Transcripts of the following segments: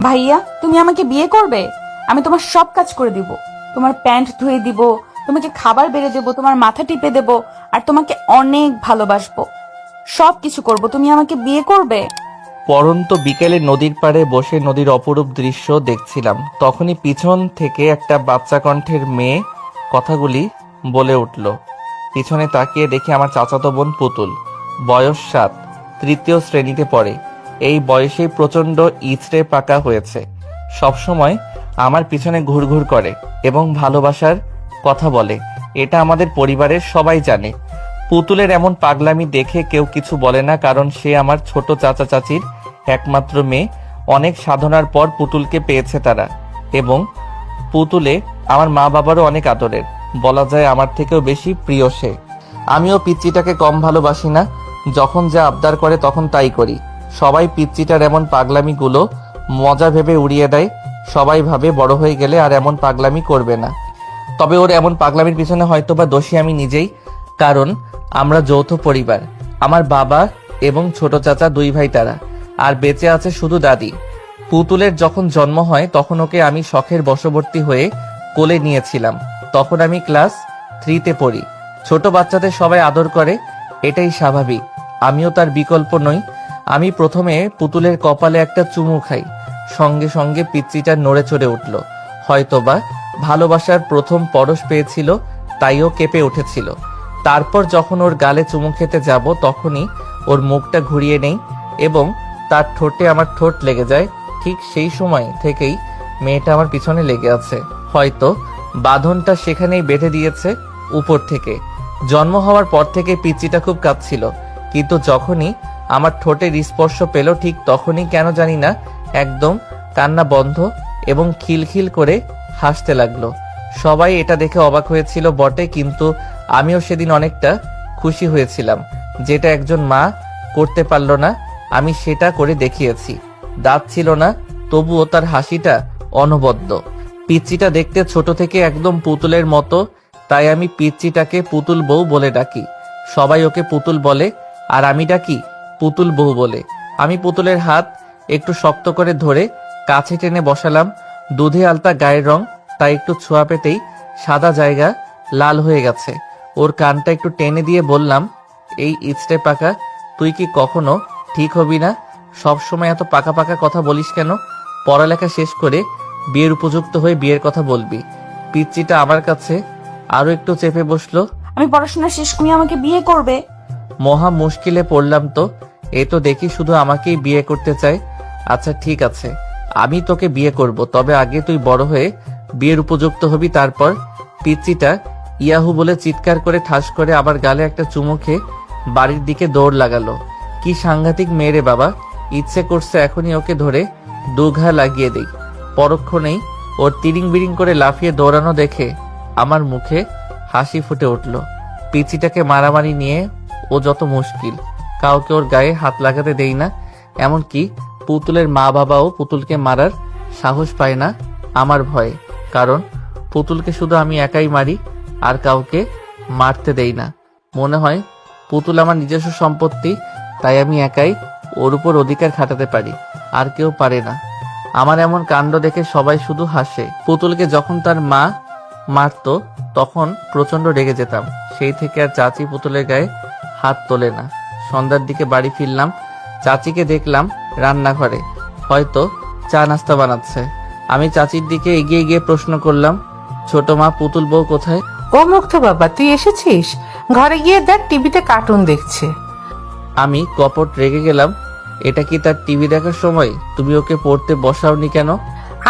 ভাইয়া, তুমি আমাকে বিয়ে করবে? আমি তোমার সব কাজ করে দিব। তোমার প্যান্ট ধুয়ে দিব, তোমাকে খাবার বেড়ে দেব, তোমার মাথা টিপে দেব, আর তোমাকে অনেক ভালোবাসবো। সব কিছু করব। তুমি আমাকে বিয়ে করবে? পরন্ত বিকেলে নদীর পাড়ে বসে নদীর অপরূপ দৃশ্য দেখছিলাম। তখনই পিছন থেকে একটা বাচ্চা কণ্ঠের মেয়ে কথাগুলি বলে উঠল। পিছনে তাকিয়ে দেখি আমার চাচাতো বোন পুতুল, বয়স 7, তৃতীয় শ্রেণীতে পড়ে। এই বয়সেই প্রচণ্ড ইচড়ে পাকা হয়েছে। সবসময় আমার পিছনে ঘুরঘুর করে এবং ভালোবাসার কথা বলে। এটা আমাদের পরিবারের সবাই জানে। পুতুলের এমন পাগলামি দেখে কেউ কিছু বলে না, কারণ সে আমার ছোট চাচা চাচির একমাত্র মেয়ে। অনেক সাধনার পর পুতুলকে পেয়েছে তারা, এবং পুতুলে আমার মা বাবারও অনেক আদরের। বলা যায় আমার থেকেও বেশি প্রিয় সে। আমিও পিচ্চিটাকে কম ভালোবাসি না। যখন যা আবদার করে তখন তাই করি। সবাই পিচ্চিটার এমন পাগলামিগুলো মজা ভেবে উড়িয়ে দেয়। সবাই ভাবে বড় হয়ে গেলে আর এমন পাগলামি করবে না। তবে ওর এমন পাগলামির পিছনে হয়তোবা দোষী আমি নিজেই, কারণ আমরা যৌথ পরিবার। আমার বাবা এবং ছোট চাচা 2 ভাই তারা, আর বেঁচে আছে শুধু দাদি। পুতুলের যখন জন্ম হয় তখন ওকে আমি শখের বশবর্তী হয়ে কোলে নিয়েছিলাম। তখন আমি ক্লাস 3তে পড়ি। ছোট বাচ্চাদের সবাই আদর করে, এটাই স্বাভাবিক। আমিও তার বিকল্প নই। আমি প্রথমে পুতুলের কপালে একটা চুমু খাই, সঙ্গে সঙ্গে পিচ্চিটা নড়ে চড়ে উঠল। হয়তোবা ভালোবাসার প্রথম পরশ পেয়েছিল, তাইও কেঁপে উঠেছিল। তারপর যখন ওর গালে চুমু খেতে যাব তখনই ওর মুখটা ঘুরিয়ে নেই এবং তার ঠোঁটে আমার ঠোঁট লেগে যায়। ঠিক সেই সময় থেকেই মেয়েটা আমার পিছনে লেগে আছে। হয়তো বাঁধনটা সেখানেই বেঁধে দিয়েছে উপর থেকে। জন্ম হওয়ার পর থেকে পিচ্চিটা খুব কাঁদছিল, কিন্তু যখনই আমার ঠোঁটের স্পর্শ পেল ঠিক তখনই কেন জানি না একদম কান্না বন্ধ এবং খিলখিল করে হাসতে লাগলো। সবাই এটা দেখে অবাক হয়েছিল বটে, কিন্তু আমিও সেদিন অনেকটা খুশি হয়েছিলাম। যেটা একজন মা করতে পারল না, আমি সেটা করে দেখিয়েছি। দাঁত ছিল না, তবুও তার হাসিটা অনবদ্য। পিচ্চিটা দেখতে ছোট থেকে একদম পুতুলের মতো, তাই আমি পিচ্চিটাকে পুতুল বউ বলে ডাকি। সবাই ওকে পুতুল বলে, আর আমি ডাকি পুতুল বউ বলে। আমি পুতুলের হাত একটু শক্ত করে ধরে কাছে টেনে বসালাম। দুধে আলতা গায়ের রং, তাই একটু ছোঁয়া পেতেই সাদা জায়গা লাল হয়ে গেছে। ওর কানটা একটু টেনে দিয়ে বললাম, এই ইচড়ে পাকা, তুই কি কখনো ঠিক হবি না? সব সময় এত পাকা পাকা কথা বলিস কেন? পড়ালেখা শেষ করে বিয়ের উপযুক্ত হয়ে বিয়ের কথা বলবি। পিচ্চিটা আমার কাছে আরো একটু চেপে বসলো। আমি পড়াশোনা শেষ, তুমি আমাকে বিয়ে করবে? মহা মুশকিলে পড়লাম তো। এ তো দেখি শুধু আমাকেই বিয়ে করতে চায়। আচ্ছা ঠিক আছে, আমি তোকে বিয়ে করব, তবে আগে তুই বড় হয়ে বিয়ের উপযুক্ত হবি, তারপর। পিচ্চিটা ইয়াহু বলে চিৎকার করে ঠাস করে আবার গালে একটা চুমু খেয়ে বাড়ির দিকে দৌড় লাগালো। কি সাংঘাতিক মেয়েরে বাবা! ইচ্ছে করছে এখনই ওকে ধরে 2 ঘা লাগিয়ে দেই। পরক্ষণেই ওর তিরিং বিরিং করে লাফিয়ে দৌড়ানো দেখে আমার মুখে হাসি ফুটে উঠল। পিচ্চিটাকে মারামারি নিয়ে ও যত মুশকিল। কাউকে ওর গায়ে হাত লাগাতে দেই না, এমনকি পুতুলের মা বাবাও পুতুলকে মারার সাহস পায় না আমার ভয়ে, কারণ পুতুলকে শুধু আমি একাই মারি, আর কাউকে মারতে দেই না। মনে হয় পুতুল আমার নিজস্ব সম্পত্তি, তাই আমি একাই ওর উপর অধিকার খাটাতে পারি, আর কেউ পারে না। আমার এমন কাণ্ড দেখে সবাই শুধু হাসে। পুতুলকে যখন তার মা মারতো তখন প্রচন্ড রেগে যেতাম। সেই থেকে আর চাচি পুতুলের গায়ে হাত তোলে না। সন্ধ্যার দিকে বাড়ি ফিরলাম, চাচিকে দেখলাম রান্নাঘরে, হয়তো চা নাস্তা বানাচ্ছে। আমি চাচির দিকে এগিয়ে গিয়ে প্রশ্ন করলাম, ছোট মা, পুতুল বউ কোথায়? ও মুগ্ধ বাবা, তুই এসেছিস? ঘরে গিয়ে দেখ, টিভিতে কার্টুন দেখছে। আমি কপট রেগে গেলাম। এটা কি তার টিভি দেখার সময়? তুমি ওকে পড়তে বসাওনি কেন?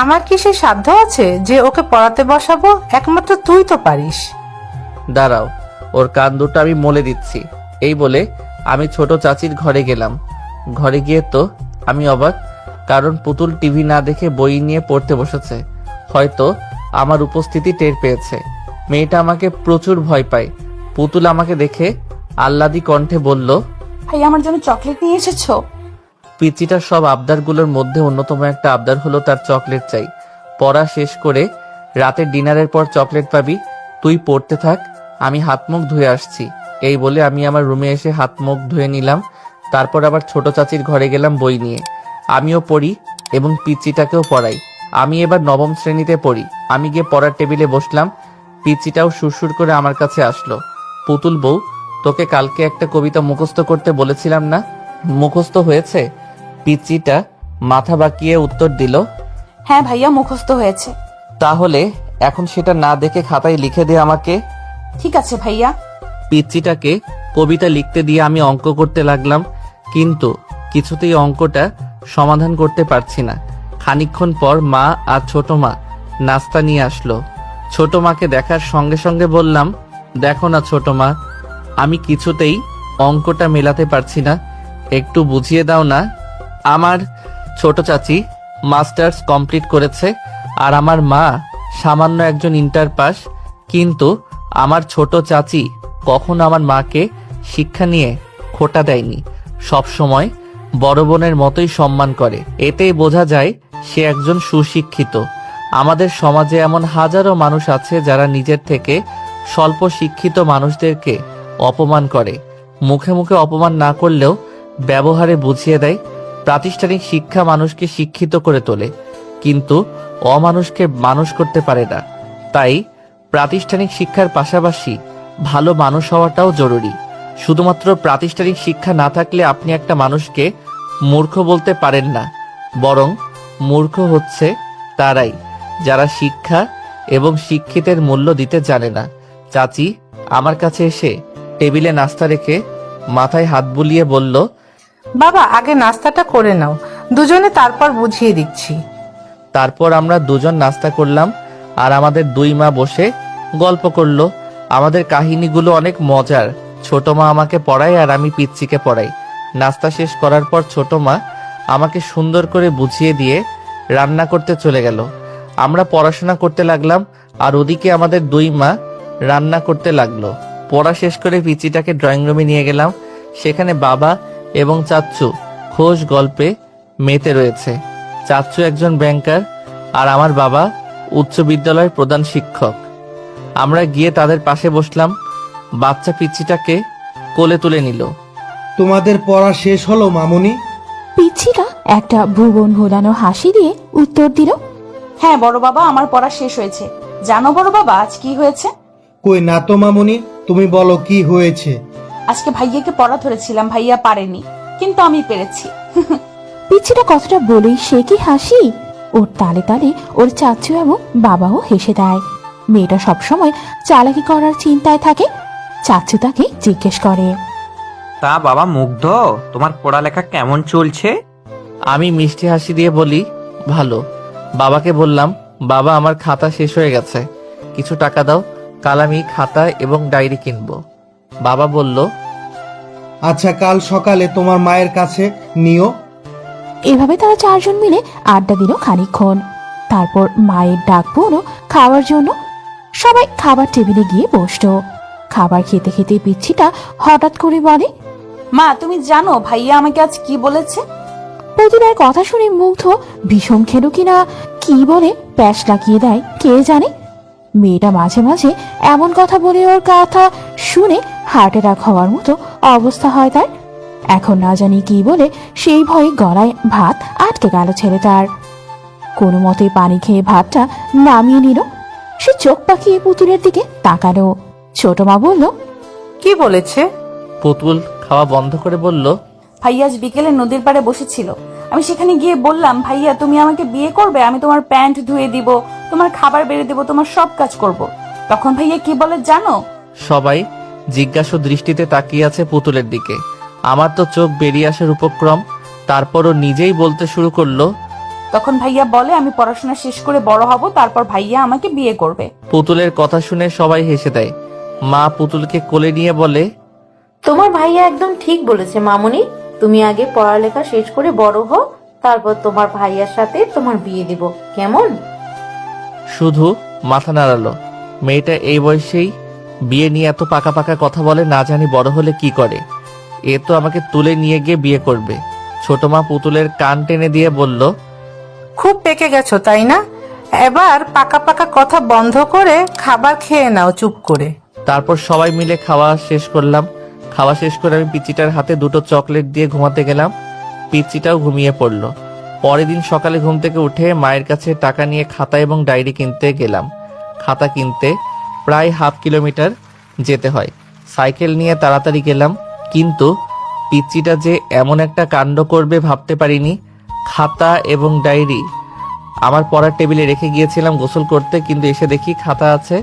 আমার কি সে সাধ্য আছে যে ওকে পড়াতে বসাবো? একমাত্র তুই তো পারিস। দাঁড়াও, ওর কান দুটো আমি মলে দিচ্ছি। এই বলে আমি ছোট চাচির ঘরে গেলাম। ঘরে গিয়ে তো আমি অবাক, কারণ পুতুল টিভি না দেখে বই নিয়ে পড়তে বসেছে। হয়তো আমার উপস্থিতি টের পেয়েছে। মেয়েটা আমাকে প্রচুর ভয় পায়। পুতুল আমাকে দেখে আহ্লাদি কণ্ঠে বলল, ভাই, আমার জন্য চকলেট নিয়ে এসেছো? পিচ্চিটার সব আবদারগুলোর মধ্যে অন্যতম একটা আবদার হলো তার চকলেট চাই। পড়া শেষ করে রাতের ডিনারের পর চকলেট পাবি। তুই পড়তে থাক, আমি হাত মুখ ধুয়ে আসছি। এই বলে আমি আমার রুমে এসে হাত মুখ ধুয়ে নিলাম। তারপর আবার ছোট চাচির ঘরে গেলাম বই নিয়ে। আমিও পড়ি এবং পিচ্চিটাকেও পড়াই। আমি এবার নবম শ্রেণীতে পড়ি। আমি গিয়ে পড়ার টেবিলে বসলাম। পিচ্চিটাও সুরসুর করে আমার কাছে আসলো। পুতুল বউ, তোকে কালকে একটা কবিতা মুখস্থ করতে বলেছিলাম না, মুখস্থ হয়েছে? পিচ্চিটা মাথা বাঁকিয়ে উত্তর দিল, হ্যাঁ ভাইয়া, মুখস্থ হয়েছে। তাহলে এখন সেটা না দেখে খাতায় লিখে দে আমাকে। ঠিক আছে ভাইয়া। পিচ্চিটাকে কবিতা লিখতে দিয়ে আমি অঙ্ক করতে লাগলাম, কিন্তু কিছুতেই অঙ্কটা সমাধান করতে পারছি না। খানিকক্ষণ পর মা আর ছোট মা নাস্তা নিয়ে আসলো। ছোট মাকে দেখার সঙ্গে সঙ্গে বললাম, দেখো না ছোট মা, আমি কিছুতেই অঙ্কটা মেলাতে পারছি না, একটু বুঝিয়ে দাও না। আমার ছোট চাচি মাস্টার্স কমপ্লিট করেছে আর আমার মা সামান্য একজন ইন্টার পাস, কিন্তু আমার ছোট চাচি কখনো আমার মাকে শিক্ষা নিয়ে খোটা দেয়নি, সব সময় বড় বোনের মতোই সম্মান করে। এতেই বোঝা যায় সে একজন সুশিক্ষিত। আমাদের সমাজে এমন হাজারো মানুষ আছে যারা নিজের থেকে স্বল্প শিক্ষিত মানুষদেরকে অপমান করে। মুখে মুখে অপমান না করলেও ব্যবহারে বুঝিয়ে দেয়। প্রাতিষ্ঠানিক শিক্ষা মানুষকে শিক্ষিত করে তোলে, কিন্তু অমানুষকে মানুষ করতে পারে না। তাই প্রাতিষ্ঠানিক শিক্ষার পাশাপাশি ভালো মানুষ হওয়াটাও জরুরি। শুধুমাত্র প্রাতিষ্ঠানিক শিক্ষা না থাকলে আপনি একটা মানুষকে মূর্খ বলতে পারেন না, বরং মূর্খ হচ্ছে তারাই যারা শিক্ষা এবং শিক্ষিতের মূল্য দিতে জানে না। চাচি আমার কাছে এসে টেবিলে নাস্তা রেখে মাথায় হাত বুলিয়ে বলল, বাবা, আগে নাস্তাটা করে নাও, দুজনে তারপর বুঝিয়ে দিচ্ছি। তারপর আমরা দুজন নাস্তা করলাম আর আমাদের দুই মা বসে গল্প করলো। আমাদের কাহিনীগুলো অনেক মজার। ছোট মা আমাকে পড়ায় আর আমি পিচ্চিকে পড়াই। নাস্তা শেষ করার পর ছোট মা আমাকে সুন্দর করে বুঝিয়ে দিয়ে রান্না করতে চলে গেল। আমরা পড়াশোনা করতে লাগলাম আর ওদিকে আমাদের দুই মা রান্না করতে লাগলো। পড়া শেষ করে পিচ্চিটাকে ড্রয়িং রুমে নিয়ে গেলাম। সেখানে বাবা এবং চাচ্চু খোশ গল্পে মেতে রয়েছে। চাচ্চু একজন ব্যাংকার আর আমার বাবা উচ্চ বিদ্যালয়ের প্রধান শিক্ষক। আমরা গিয়ে তাদের পাশে বসলাম। বাচ্চা পিচ্চিটাকে কোলে তুলে নিল। তোমাদের পড়া শেষ হলো মামুনি? পিচ্ছিটা একটা ভুবন ভোলানো হাসি দিয়ে উত্তর দিল, হ্যাঁ বড় বাবা, আমার পড়া শেষ হয়েছে। জানো বড় বাবা আজ কি হয়েছে? কই না তো মামুনি, তুমি বলো কি হয়েছে। আজকে ভাইয়াকে পড়া ধরেছিলাম, ভাইয়া পারেনি, কিন্তু আমি পেরেছি। পিচ্ছিটা কথাটা বলেই সে কি হাসি! ওর তালে তালে ওর চাচু এবং বাবাও হেসে দেয়। মেয়েটা সবসময় চালাকি করার চিন্তায় থাকে। চাচু তাকে জিজ্ঞেস করে, তা বাবা মুগ্ধ, তোমার পড়ালেখা কেমন চলছে? আমি মিষ্টি হাসি দিয়ে বলি, ভালো। বাবাকে বললাম, বাবা আমার খাতা শেষ হয়ে গেছে, কিছু টাকা দাও, কাল আমি খাতা এবং ডায়েরি কিনবো। বাবা বলল, আচ্ছা কাল সকালে তোমার মায়ের কাছে নিও। এভাবে তারা চারজন মিলে আড্ডা দিল খানিকক্ষণ। তারপর মায়ের ডাক পড়লো খাওয়ার জন্য। সবাই খাবার টেবিলে গিয়ে বসলো। খাবার খেতে খেতে পিচ্ছিটা হঠাৎ করে বলে, মা তুমি জানো ভাইয়া আমাকে আজ কি বলেছে? প্রতিবার কথা শুনে মুগ্ধ ভীষণ খেলো কিনা কি বলে প্যাচ লাগিয়ে দেয় কে জানে। মেয়েটা মাঝে মাঝে এমন কথা বলে ওর কথা শুনে হার্ট অ্যাটাক হওয়ার মতো অবস্থা হয় তার। এখন না জানি কি বলে সেই ভয়ে গলায় ভাত আটকে গেল ছেলেটার। কোনো মতে পানি খেয়ে ভাতটা নামিয়ে নিল। সে চোখ পাকিয়ে পুতুলের দিকে তাকালো। ছোট মা বলল, কি বলেছে? পুতুল খাওয়া বন্ধ করে বলল, ভাইয়া আজ বিকেলে নদীর পাড়ে বসেছিল। আমি সেখানে গিয়ে বললাম, ভাইয়া তুমি আমাকে বিয়ে করবে, আমি তোমার প্যান্ট ধুয়ে দিব, তোমার খাবার বেড়ে দিব, তোমার সব কাজ করব। তখন ভাইয়া কি বলে জানো? সবাই জিজ্ঞাসু দৃষ্টিতে তাকিয়ে আছে পুতুলের দিকে। আমার তো চোখ বেরিয়ে আসার উপক্রম। তারপরও নিজেই বলতে শুরু করলো, তখন ভাইয়া বলে আমি পড়াশোনা শেষ করে বড় হব, তারপর ভাইয়া আমাকে বিয়ে করবে। পুতুলের কথা শুনে সবাই হেসে দেয়। মা পুতুলকে কোলে নিয়ে বলে, তোমার ভাইয়া একদম ঠিক বলেছে মামুনি, তুমি আগে পড়ালেখা শেষ করে বড় হও, তারপর তোমার ভাইয়ার সাথে তোমার বিয়ে দিব, কেমন? শুধু মাথা নাড়ালো। মেয়েটা এই বয়সেই বিয়ে নিয়ে এত পাকা পাকা কথা বলে, না জানি বড় হলে কি করে। এ তো আমাকে তুলে নিয়ে গিয়ে বিয়ে করবে। ছোট মা পুতুলের কান টেনে দিয়ে বলল, খুব পেকে গেছো তাই না? এবার পাকা পাকা কথা বন্ধ করে খাবার খেয়ে নাও চুপ করে। তারপর সবাই মিলে খাওয়া শেষ করলাম। খাওয়া শেষ করে আমি পিচ্চিটার হাতে দুটো চকলেট দিয়ে ঘুমাতে গেলাম। পিচ্চিটাও ঘুমিয়ে পড়লো। পরের দিন সকালে ঘুম থেকে উঠে মায়ের কাছে টাকা নিয়ে খাতা এবং ডায়েরি কিনতে গেলাম। খাতা কিনতে প্রায় 1/2 কিলোমিটার যেতে হয়। সাইকেল নিয়ে তাড়াতাড়ি গেলাম, কিন্তু পিচ্চিটা যে এমন একটা কাণ্ড করবে ভাবতে পারিনি। খাতা এবং ডায়েরি আমার পড়ার টেবিলে রেখে গিয়েছিলাম গোসল করতে, কিন্তু এসে দেখি খাতা আছে,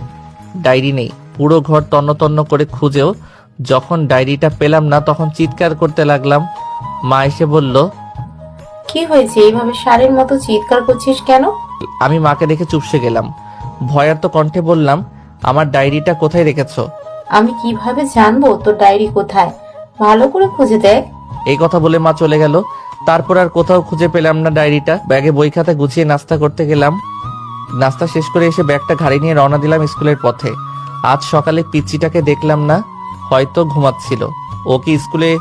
ডায়েরি নেই। পুরো ঘর তন্ন তন্ন করে খুঁজেও যখন ডায়েরিটা পেলাম না, তখন চিৎকার করতে লাগলাম। মা এসে বলল, কি হয়েছে, এইভাবে ষাঁড়ের মতো চিৎকার করছিস কেন? আমি মাকে দেখে চুপসে গেলাম। ভয়ার্ত কণ্ঠে বললাম, আমার ডায়েরিটা কোথায় রেখেছো? আমি কিভাবে জানবো তোর ডায়েরি কোথায়? ভালো করে খুঁজে দেখ। এই কথা বলে মা চলে গেল। তারপর আর কোথাও খুঁজে পেলাম না ডায়েরিটা। ব্যাগে বই খাতা গুছিয়ে নাস্তা করতে গেলাম। নাস্তা শেষ করে এসে ব্যাগটা ঘাড়ি নিয়ে রওনা দিলাম স্কুলের পথে। আজ সকালে পিচ্চিটাকে দেখলাম না, হয়তো ঘুমাচ্ছিল। ওকে স্কুলে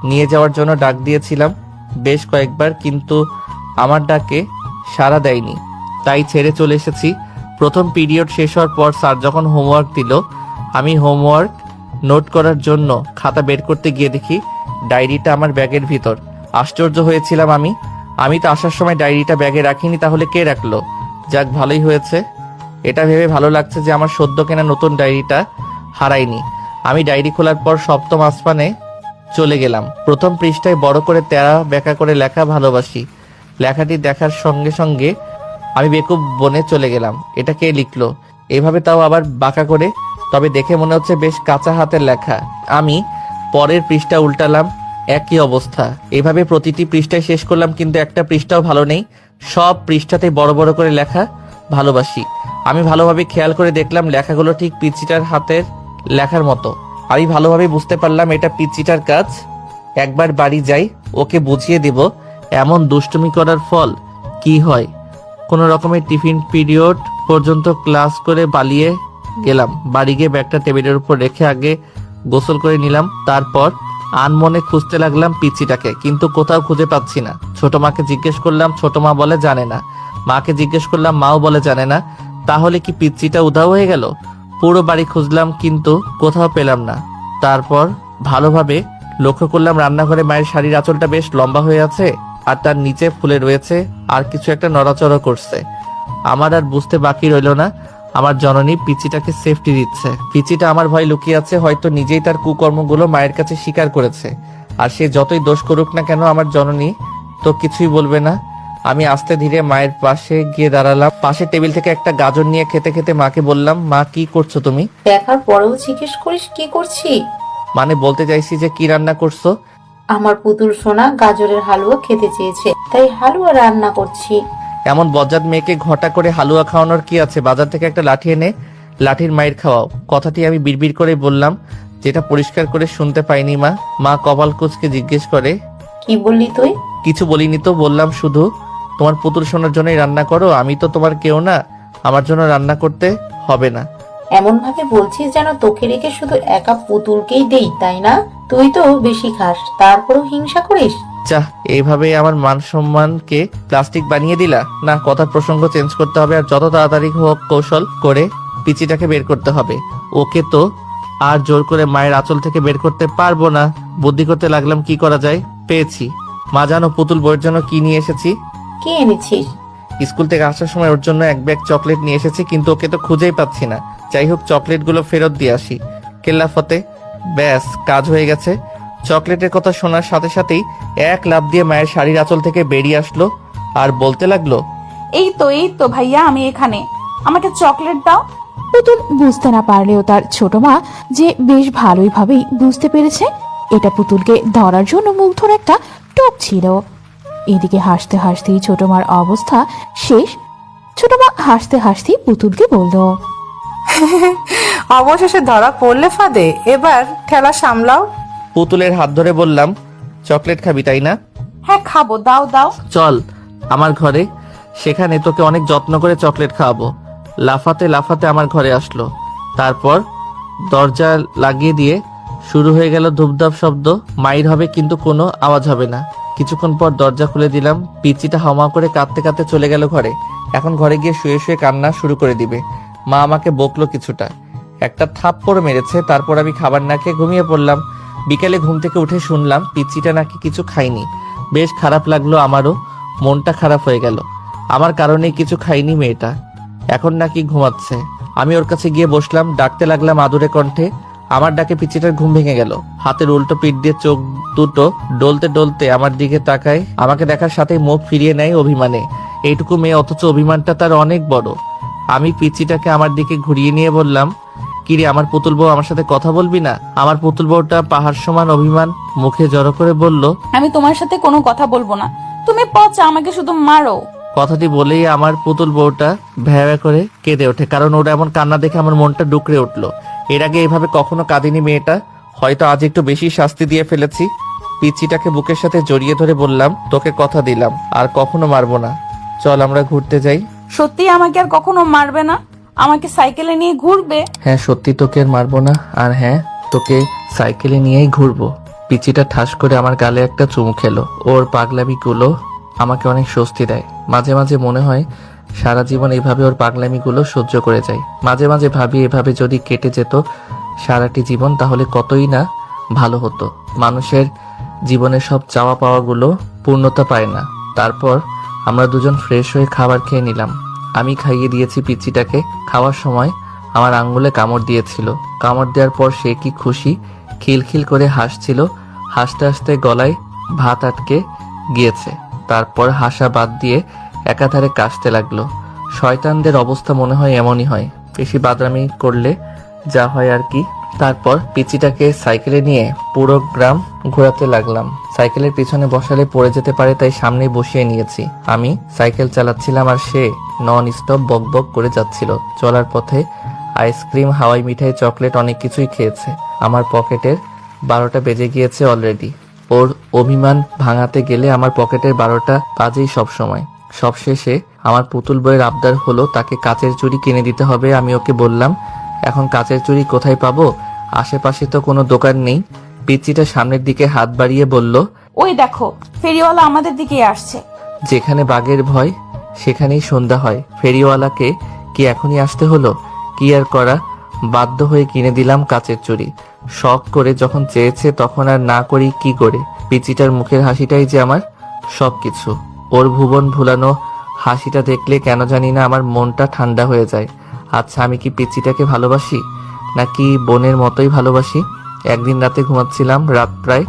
নিয়ে যাওয়ার জন্য ডাক দিয়েছিলাম বেশ কয়েকবার, কিন্তু আমার ডাকে সাড়া দেয়নি, তাই ছেড়ে চলে এসেছি। প্রথম পিরিয়ড শেষ হওয়ার পর স্যার যখন হোমওয়ার্ক দিল, আমি হোমওয়ার্ক নোট করার জন্য খাতা বের করতে গিয়ে দেখি ডায়েরিটা আমার ব্যাগের ভিতর। আশ্চর্য হয়েছিলাম আমি তো আসার সময় ডায়েরিটা ব্যাগে রাখিনি, তাহলে কে রাখলো? যাক, ভালোই হয়েছে। এটা ভেবে ভালো লাগছে যে আমার সদ্য কেনা নতুন ডায়েরিটা হারাইনি। আমি ডায়েরি খোলার পর সপ্তম আসমানে চলে গেলাম। প্রথম পৃষ্ঠায় বড় করে তেরা বেঁকা করে লেখা ভালোবাসি। লেখাটি দেখার সঙ্গে সঙ্গে আমি বেকুব বনে চলে গেলাম। এটা কে লিখলো এভাবে, তাও আবার বাঁকা করে? তবে দেখে মনে হচ্ছে বেশ কাঁচা হাতের লেখা। আমি পরের পৃষ্ঠা উল্টালাম, একই অবস্থা। এভাবে প্রতিটি পৃষ্ঠায় শেষ করলাম, কিন্তু একটা পৃষ্ঠাও ভালো নেই। সব পৃষ্ঠাতে বড় বড় করে লেখা ভালোবাসি। আমি ভালোভাবে খেয়াল করে দেখলাম লেখাগুলো ঠিক পিচ্চিটার হাতের লেখার মতো। আমি ভালোভাবে বুঝতে পারলাম এটা পিচ্চিটার কাজ। একবার বাড়ি যাই, ওকে বুঝিয়ে দেব এমন দুষ্টুমি করার ফল কি হয়। কোনো রকমের টিফিন পিরিয়ড পর্যন্ত ক্লাস করে পালিয়ে গেলাম। বাড়ি গিয়ে ব্যাগটা টেবিলের উপর রেখে আগে গোসল করে নিলাম। তারপর আনমনে খুঁজতে লাগলাম পিচ্চিটাকে, কিন্তু কোথাও খুঁজে পাচ্ছি না। ছোট মাকে জিজ্ঞেস করলাম, ছোট মা বলে জানে না। মাকে জিজ্ঞেস করলাম, মাও বলে জানে না। তাহলে কি পিচ্চিটা উধাও হয়ে গেল? পুরো বাড়ি খুঁজলাম, কিন্তু কোথাও পেলাম না। তারপর ভালোভাবে লক্ষ্য করলাম রান্নাঘরে মায়ের শাড়ির আঁচলটা বেশ লম্বা হয়ে আছে, আর তার নিচে ফুলে রয়েছে, আর কিছু একটা নড়াচড়া করছে। আমার আর বুঝতে বাকি রইল না, আমার জননী পিচ্চিটাকে সেফটি দিচ্ছে। পিচ্চিটা আমার ভয় লুকিয়ে আছে, হয়তো নিজেই তার কুকর্মগুলো মায়ের কাছে স্বীকার করেছে। আর সে যতই দোষ করুক না কেন, আমার জননী তো কিছুই বলবে না। আমি আস্তে ধীরে মায়ের পাশে গিয়ে দাঁড়ালাম। পাশের টেবিল থেকে একটা গাজর নিয়ে খেতে খেতে মাকে বললাম, মা কি করছো তুমি? দেখার পরেও জিজ্ঞেস করিস কি করছি? মানে বলতে চাইছি যে কি রান্না করছো। আমার পুতুল সোনা গাজরের হালুয়া খেতে চেয়েছে, তাই হালুয়া রান্না করছি। এমন বজ্জাত মেয়েকে ঘটা করে হালুয়া খাওয়ানোর কি আছে? বাজার থেকে একটা লাঠি এনে লাঠির মায়ের খাওয়াও। কথাটি আমি বিড়বিড় করে বললাম, যেটা পরিষ্কার করে শুনতে পাইনি। মা কপাল কুঁচকে জিজ্ঞেস করে, কি বললি তুই? কিছু বলিনি তো, বললাম শুধু তোমার পুতুল সোনার জন্যই রান্না করো, আমি তো তোমার কেউ না, আমার জন্য রান্না করতে হবে না। এমন ভাবে বলছিস যেন তোকে রেখে শুধু একা পুতুলকেই দেই, তাই না? তুই তো বেশি খাস, তারপরও হিংসা করিস। চাহ, এইভাবে আমার মান সম্মানকে প্লাস্টিক বানিয়ে দিলা? না, কথার প্রসঙ্গ চেঞ্জ করতে হবে, আর যত তাড়াতাড়ি হোক কৌশল করে পিচিটাকে বের করতে হবে। ওকে তো আর জোর করে মায়ের আঁচল থেকে বের করতে পারবো না। বুদ্ধি করতে লাগলাম কি করা যায়। পেয়েছি। মা জানো পুতুল বইয়ের জন্য কি নিয়ে এসেছি? কি এনেছিস? স্কুল থেকে আসার সময় ওর জন্য এক ব্যাগ চকলেট নিয়ে এসেছি, কিন্তু ওকে তো খুঁজেই পাচ্ছি না। যাই হোক, চকলেটগুলো ফেরত দিয়ে আসি। কেল্লাফতে ব্যাস, কাজ হয়ে গেছে। চকলেটের কথা শোনার সাথে সাথেই এক লাফ দিয়ে মায়ের শাড়ির আঁচল থেকে বেরিয়ে আসলো আর বলতে লাগলো, এই তো ভাইয়া, আমি এখানে, আমাকে চকলেট দাও। পুতুল বুঝতে না পারলেও তার ছোট মা যে বেশ ভালোই ভাবেই বুঝতে পেরেছে এটা পুতুলকে ধরার জন্য মুগ্ধর একটা টোপ ছিল। এদিকে হাসতে হাসতেই ছোট মার অবস্থা শেষ। ছোট মা হাসতে হাসতেই পুতুলকে বলল, অবশেষে ধরা পড়লে ফাঁদে, এবার ঠেলা সামলাও। পুতুলের হাত ধরে বললাম, চকলেট খাবি তাই না? হ্যাঁ খাবো, দাও দাও। চল আমার ঘরে, সেখানে তোকে অনেক যত্ন করে চকলেট খাওয়াবো। লাফাতে লাফাতে আমার ঘরে আসলো। তারপর দরজা লাগিয়ে দিয়ে শুরু হয়ে গেল ধূপধাপ শব্দ। মাইর হবে কিন্তু কোনো আওয়াজ হবে না। কিছুক্ষণ পর দরজা খুলে দিলাম। পিচিটা হাওয়া করে কাঁদতে কাঁদতে চলে গেল ঘরে। এখন ঘরে গিয়ে শুয়ে শুয়ে কান্না শুরু করে দিবে। মা আমাকে বকলো কিছুটা, একটা থাপ্পড় মেরেছে। তারপর আমি খাবার না খেয়ে ঘুমিয়ে পড়লাম। বিকেলে ঘুম থেকে উঠে শুনলাম পিচিটা নাকি কিছু খায়নি। বেশ খারাপ লাগলো আমারও। মনটা খারাপ হয়ে গেল। আমার কারণে কিছু খাইনি মেয়েটা, এখন নাকি ঘুমাচ্ছে। আমি ওর কাছে গিয়ে বসলাম, ডাকতে লাগলাম আদুরে কণ্ঠে। আমার ডাকে পিচিটার ঘুম ভেঙে গেল। হাতের উল্টো পিঠ দিয়ে চোখ দুটো ডলতে ডলতে আমার দিকে তাকায়। আমাকে দেখার সাথেই মুখ ফিরিয়ে নেয় অভিমানে। এইটুকু মেয়ে, অথচ অভিমানটা তার অনেক বড়। আমি পিচিটাকে আমার দিকে ঘুরিয়ে নিয়ে বললাম, কিরে আমার পুতুল বউ, আমার সাথে কথা বলবি না? আমার পুতুল বউটা পাহাড় সমান অভিমান মুখে জড়ো করে বলল, আমি তোমার সাথে কোনো কথা বলবো না। তুমি পচা, আমাকে শুধু মারো। কথাটি বলেই আমার পুতুল বউটা ভ্যাভ্যা করে কেঁদে ওঠে, কারণ ওর এমন কান্না দেখে আমার মনটা ডুকরে উঠলো। এর আগে এভাবে কখনো কাঁদিনি মেয়েটা, হয়তো আজ একটু বেশি শাস্তি দিয়ে ফেলেছি। পিচিটাকে বুকের সাথে জড়িয়ে ধরে বললাম, তোকে কথা দিলাম আর কখনো মারবো না, চল আমরা ঘুরতে যাই। সত্যি আমাকে আর কখনো মারবে না? আমাকে সাইকেলে নিয়ে ঘুরবে? হ্যাঁ সত্যি, তোকে আর মারবো না, আর হ্যাঁ তোকে সাইকেলে নিয়েই ঘুরবো। পিচিটা ঠাস করে আমার গালে একটা চুমু খেলো। ওর পাগলামিগুলো আমাকে অনেক স্বস্তি দেয়। মাঝে মাঝে মনে হয় সারা জীবন এইভাবে ওর পাগলামিগুলো সহ্য করে যাই। মাঝে মাঝে ভাবি, এভাবে যদি কেটে যেত সারাটি জীবন তাহলে কতই না ভালো হতো। মানুষের জীবনের সব চাওয়া পাওয়াগুলো পূর্ণতা পায় না। তারপর আমরা দুজন ফ্রেশ হয়ে খাবার খেয়ে নিলাম। আমি খাইয়ে দিয়েছি পিচিটাকে। খাওয়ার সময় আমার আঙ্গুলে কামড় দিয়েছিল। কামড় দেওয়ার পর সে কি খুশি, খিলখিল করে হাসছিল। হাসতে হাসতে গলায় ভাত আটকে গিয়েছে। তারপর হাসা বাদ দিয়ে একাধারে কাশতে লাগলো। শয়তানদের অবস্থা মনে হয় এমনই হয়, বেশি বাদরামি করলে যা হয় আর কি। তারপর পিচিটাকে সাইকেলে নিয়ে পুরো গ্রাম ঘোরাতে লাগলাম। সাইকেলের পিছনে বসালে পড়ে যেতে পারে, তাই সামনেই বসিয়ে নিয়েছি। আমি সাইকেল চালাচ্ছিলাম আর সে নন স্টপ বক বক করে যাচ্ছিল। চলার পথে আইসক্রিম, হাওয়াই মিঠাই, চকলেট অনেক কিছুই খেয়েছে। আমার পকেটের 12টা বেজে গিয়েছে অলরেডি। ওর অভিমান ভাঙাতে গেলে আমার পকেটের 12টা বাজেই সবসময়। সবশেষে আমার পুতুল বইয়ের আবদার হলো তাকে কাচের চুড়ি কিনে দিতে হবে। আমি ওকে বললাম, এখন কাচের চুড়ি কোথায় পাবো? আশেপাশে তো কোনো দোকান নেই। পিচিটা সামনের দিকে হাত বাড়িয়ে বলল, ওই দেখো, ফেরিওয়ালা আমাদের দিকে আসছে। যেখানে বাঘের ভয় সেখানেই সন্ধ্যা হয়। ফেরিওয়ালাকে কি এখনই আসতে হলো? কি আর করা, বাধ্য হয়ে কিনে দিলাম কাচের চুড়ি। শখ করে যখন চেয়েছে তখন আর না করি কি করে? পিচিটার মুখের হাসিটাই যে আমার সবকিছু। ওর ভুবন ভুলানো হাসিটা দেখলে কেন জানি না আমার মনটা ঠান্ডা হয়ে যায়। আচ্ছা, আমি কি পিচিটাকে ভালোবাসি নাকি বোনের মতোই ভালোবাসি? একদিন রাতে ঘুমাচ্ছিলাম, রাত প্রায়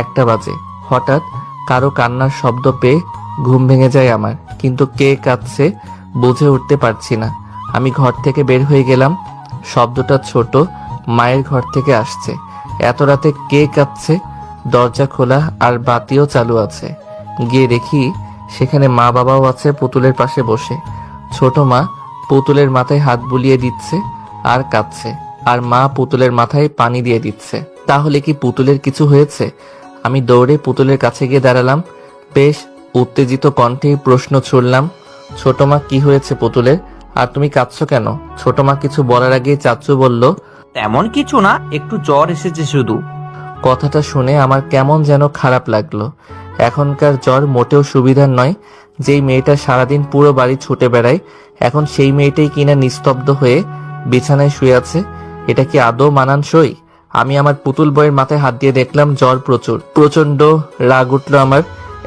1টা বাজে। হঠাৎ কারো কান্নার শব্দ পেয়ে ঘুম ভেঙে যায় আমার, কিন্তু কে কাঁদছে বুঝে উঠতে পারছি না। আমি ঘর থেকে বের হয়ে গেলাম। শব্দটা ছোট মায়ের ঘর থেকে আসছে। এত রাতে কে কাঁদছে? দরজা খোলা আর বাতিও চালু আছে। গিয়ে দেখি সেখানে মা বাবাও আছে পুতুলের পাশে বসে। ছোট মা পুতুলের মাথায় হাত বুলিয়ে দিচ্ছে আর কাঁদছে, আর মা পুতুলের মাথায় পানি দিয়ে দিচ্ছে। তাহলে কি পুতুলের কিছু হয়েছে? আমি দৌড়ে পুতুলের কাছে গিয়ে দাঁড়ালাম। বেশ উত্তেজিত কণ্ঠে প্রশ্ন ছুড়লাম, ছোট মা কি হয়েছে পুতুলের, আর তুমি কাঁদছো কেন? ছোট মা কিছু বলার আগে চাচু বলল, তেমন কিছু না, একটু জ্বর এসেছে শুধু। কথাটা শুনে আমার কেমন যেন খারাপ লাগলো। এখনকার জ্বর মোটেও সুবিধার নয়। যেই মেয়েটা সারাদিন পুরো বাড়ি ছুটে বেড়ায়, এখন সেই মেয়েটাই কিনা নিস্তব্ধ হয়ে বিছানায় শুয়ে আছে। এটা কি আদৌ মানানসই? আমি আমার পুতুল বইয়ের মাথায় হাত দিয়ে দেখলাম জ্বর প্রচুর। প্রচন্ড রাগ উঠলো আমার।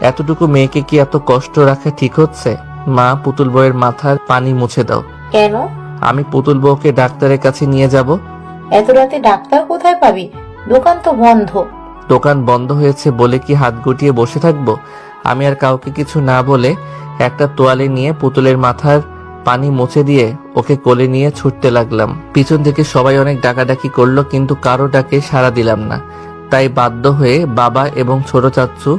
এতটুকু মেয়েকে কি এত কষ্ট রাখা ঠিক হচ্ছে? মা, পুতুল বইয়ের মাথার পানি মুছে দাও। কেন? আমি পুতুল বউকে ডাক্তারের কাছে নিয়ে যাব। এত রাতে ডাক্তার কোথায় পাবি? দোকান তো বন্ধ। দোকান বন্ধ হয়েছে বলে কি হাত গুটিয়ে বসে থাকবো? আমি আর কাউকে কিছু না বলে একটা তোয়ালে নিয়ে পুতুলের মাথার পানি মুছে দিয়ে ওকে কোলে নিয়ে ছুটতে লাগলাম। পিছন থেকে সবাই অনেক ডাকাডাকি করলো, কিন্তু কারো ডাকে সাড়া দিলাম না। তাই বাধ্য হয়ে বাবা এবং ছোট চাচ্চু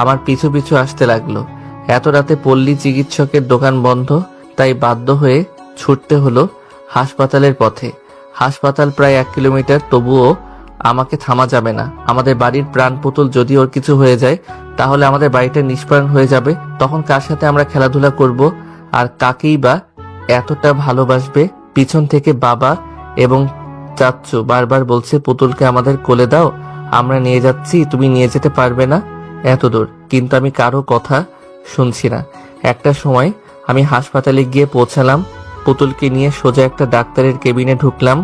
আমার পিছু পিছু আসতে লাগলো। এত রাতে পল্লী চিকিৎসকের দোকান বন্ধ, তাই বাধ্য হয়ে ছুটতে হলো হাসপাতালের পথে। হাসপাতাল প্রায় 1 কিলোমিটার, তবুও আমাকে থামা যাবে না। আমাদের বাড়ির প্রাণ পুতুল যদি ওর কিছু হয়ে যায় তাহলে আমাদের বাড়িটা নিষ্প্রাণ হয়ে যাবে। তখন কার সাথে আমরা খেলাধুলা করব আর কাকেই বা এতটা ভালোবাসবে? পিছন থেকে বাবা এবং চাচ্চু বারবার বলছে, পুতুলকে আমাদের কোলে দাও, আমরা নিয়ে যাচ্ছি, তুমি নিয়ে যেতে পারবে না এত দূর। কিন্তু আমি কারো কথা শুনছি না। একটা সময় আমি হাসপাতালে গিয়ে পৌঁছালাম। পুতুলকে নিয়ে সোজা একটা ডাক্তারের কেবিনে ঢুকলাম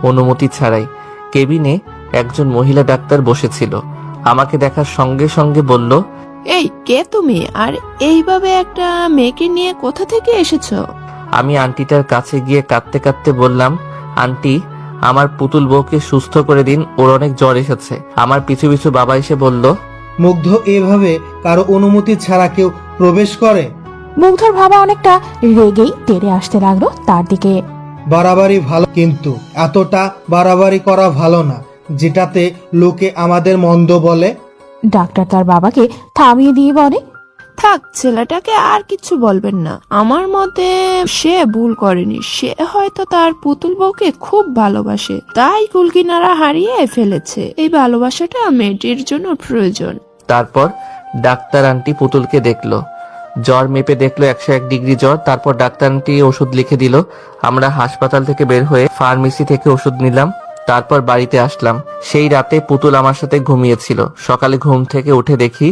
অনুমতি ছাড়াই। কেবিনে একজন মহিলা ডাক্তার বসেছিল। আমাকে দেখার সঙ্গে সঙ্গে বলল, এই কে তুমি, আর এইভাবে একটা মেয়েকে নিয়ে কোথা থেকে এসেছো? আমি আন্টিটার কাছে গিয়ে কাঁদতে কাঁদতে বললাম, আন্টি, আমার পুতুল বউকে সুস্থ করে দিন, ওর অনেক জ্বর এসেছে। আমার পিছু পিছু বাবা এসে বলল, মুগ্ধ এভাবে কারো অনুমতি ছাড়া কেউ প্রবেশ করে? মুগ্ধর বাবা অনেকটা রেগেই তেড়ে আসতে লাগলো তার দিকে। বাড়াবাড়ি ভালো, কিন্তু এতটা বাড়াবাড়ি করা ভালো না যেটাতে লোকে আমাদের মন্দ বলে। ডাক্তার তার বাবাকে থামিয়ে দিয়ে বলে, থাক, ছেলেটাকে আর কিছু বলবেন না। আমার মতে সে ভুল করেনি, সে হয়তো তার পুতুল বউকে খুব ভালোবাসে, তাই কুলকিনারা হারিয়ে ফেলেছে। এই ভালোবাসাটা মেয়েটির জন্য প্রয়োজন। তারপর ডাক্তার আন্টি পুতুলকে দেখলো, জ্বর মেপে দেখলো 101 ডিগ্রি জ্বর। তারপর ডাক্তার আন্টি ওষুধ লিখে দিল। আমরা হাসপাতাল থেকে বের হয়ে ফার্মেসি থেকে ওষুধ নিলাম। তারপর বাড়িতে আসলাম। সেই রাতে পুতুল আমার সাথে ঘুমিয়েছিল। সকালে ঘুম থেকে উঠে দেখি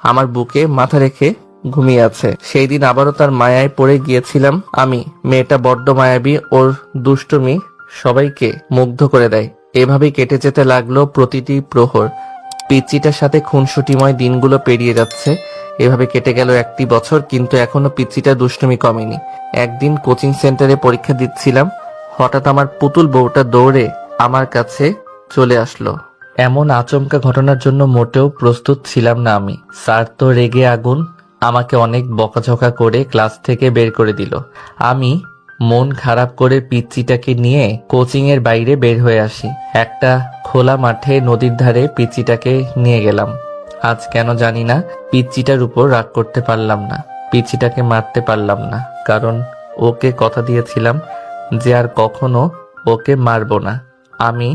আমার বুকে মাথা রেখে ঘুমিয়ে আছে। সেই দিন আবারও তার মায়ায় পড়ে গিয়েছিলাম আমি। মেয়েটা বড্ড মায়াবী, ওর দুষ্টুমি সবাইকে মুগ্ধ করে দেয়। এভাবেই কেটে যেতে লাগলো প্রতিটি প্রহর। পিচ্চিটার সাথে খুনসুটিময় দিনগুলো পেরিয়ে যাচ্ছে। এভাবে কেটে গেল 1টি বছর, কিন্তু এখনো পিচ্চিটা দুষ্টুমি কমেনি। একদিন কোচিং সেন্টারে পরীক্ষা দিচ্ছিলাম, হঠাৎ আমার পুতুল বউটা দৌড়ে আমার কাছে চলে আসলো। এমন আচমকা ঘটনার জন্য মোটেও প্রস্তুত ছিলাম না আমি। স্যার তো রেগে আগুন, আমাকে অনেক বকাঝকা করে ক্লাস থেকে বের করে দিল। আমি মন খারাপ করে পিচ্চিটাকে নিয়ে কোচিং এর বাইরে বের হয়ে আসি। একটা খোলা মাঠে নদীর ধারে পিচ্চিটাকে নিয়ে গেলাম। আজ কেন জানি না পিচ্চিটার উপর রাগ করতে পারলাম না, পিচ্চিটাকে মারতে পারলাম না, কারণ ওকে কথা দিয়েছিলাম যে আর কখনো ওকে মারবো না। আমি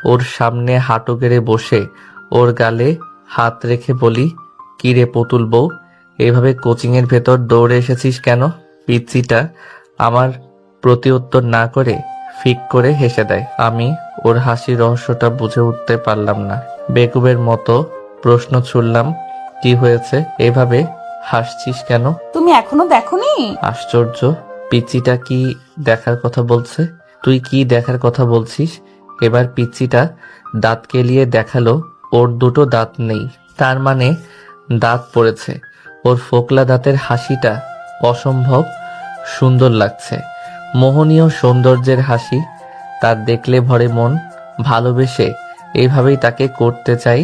ওর সামনে হাঁটু গেড়ে বসে ওর গালে হাত রেখে বলি, কি রে পুতুল বউ, এভাবে কোচিং এর ভেতর দৌড়ে এসেছিস কেন? পিচ্চিটা আমার প্রতি উত্তর না করে ফিক করে হেসে দেয়। আমি ওর হাসির রহস্যটা বুঝে উঠতে পারলাম না। বেকুবের মতো প্রশ্ন ছুড়লাম, কি হয়েছে, এভাবে হাসছিস কেন? তুমি এখনো দেখোনি? আশ্চর্য, পিচ্চিটা কি দেখার কথা বলছে? তুই কি দেখার কথা বলছিস? এবার পিচ্চিটা দাঁত কেলিয়ে দেখালো ওর দুটো দাঁত নেই, তার মানে দাঁত পড়েছে। ওর ফোকলা দাঁতের হাসিটা অসম্ভব সুন্দর লাগছে, মোহনীয় সৌন্দর্যের হাসি। তার দেখলে ভরে মন, ভালোবেসে এইভাবেই তাকে করতে চাই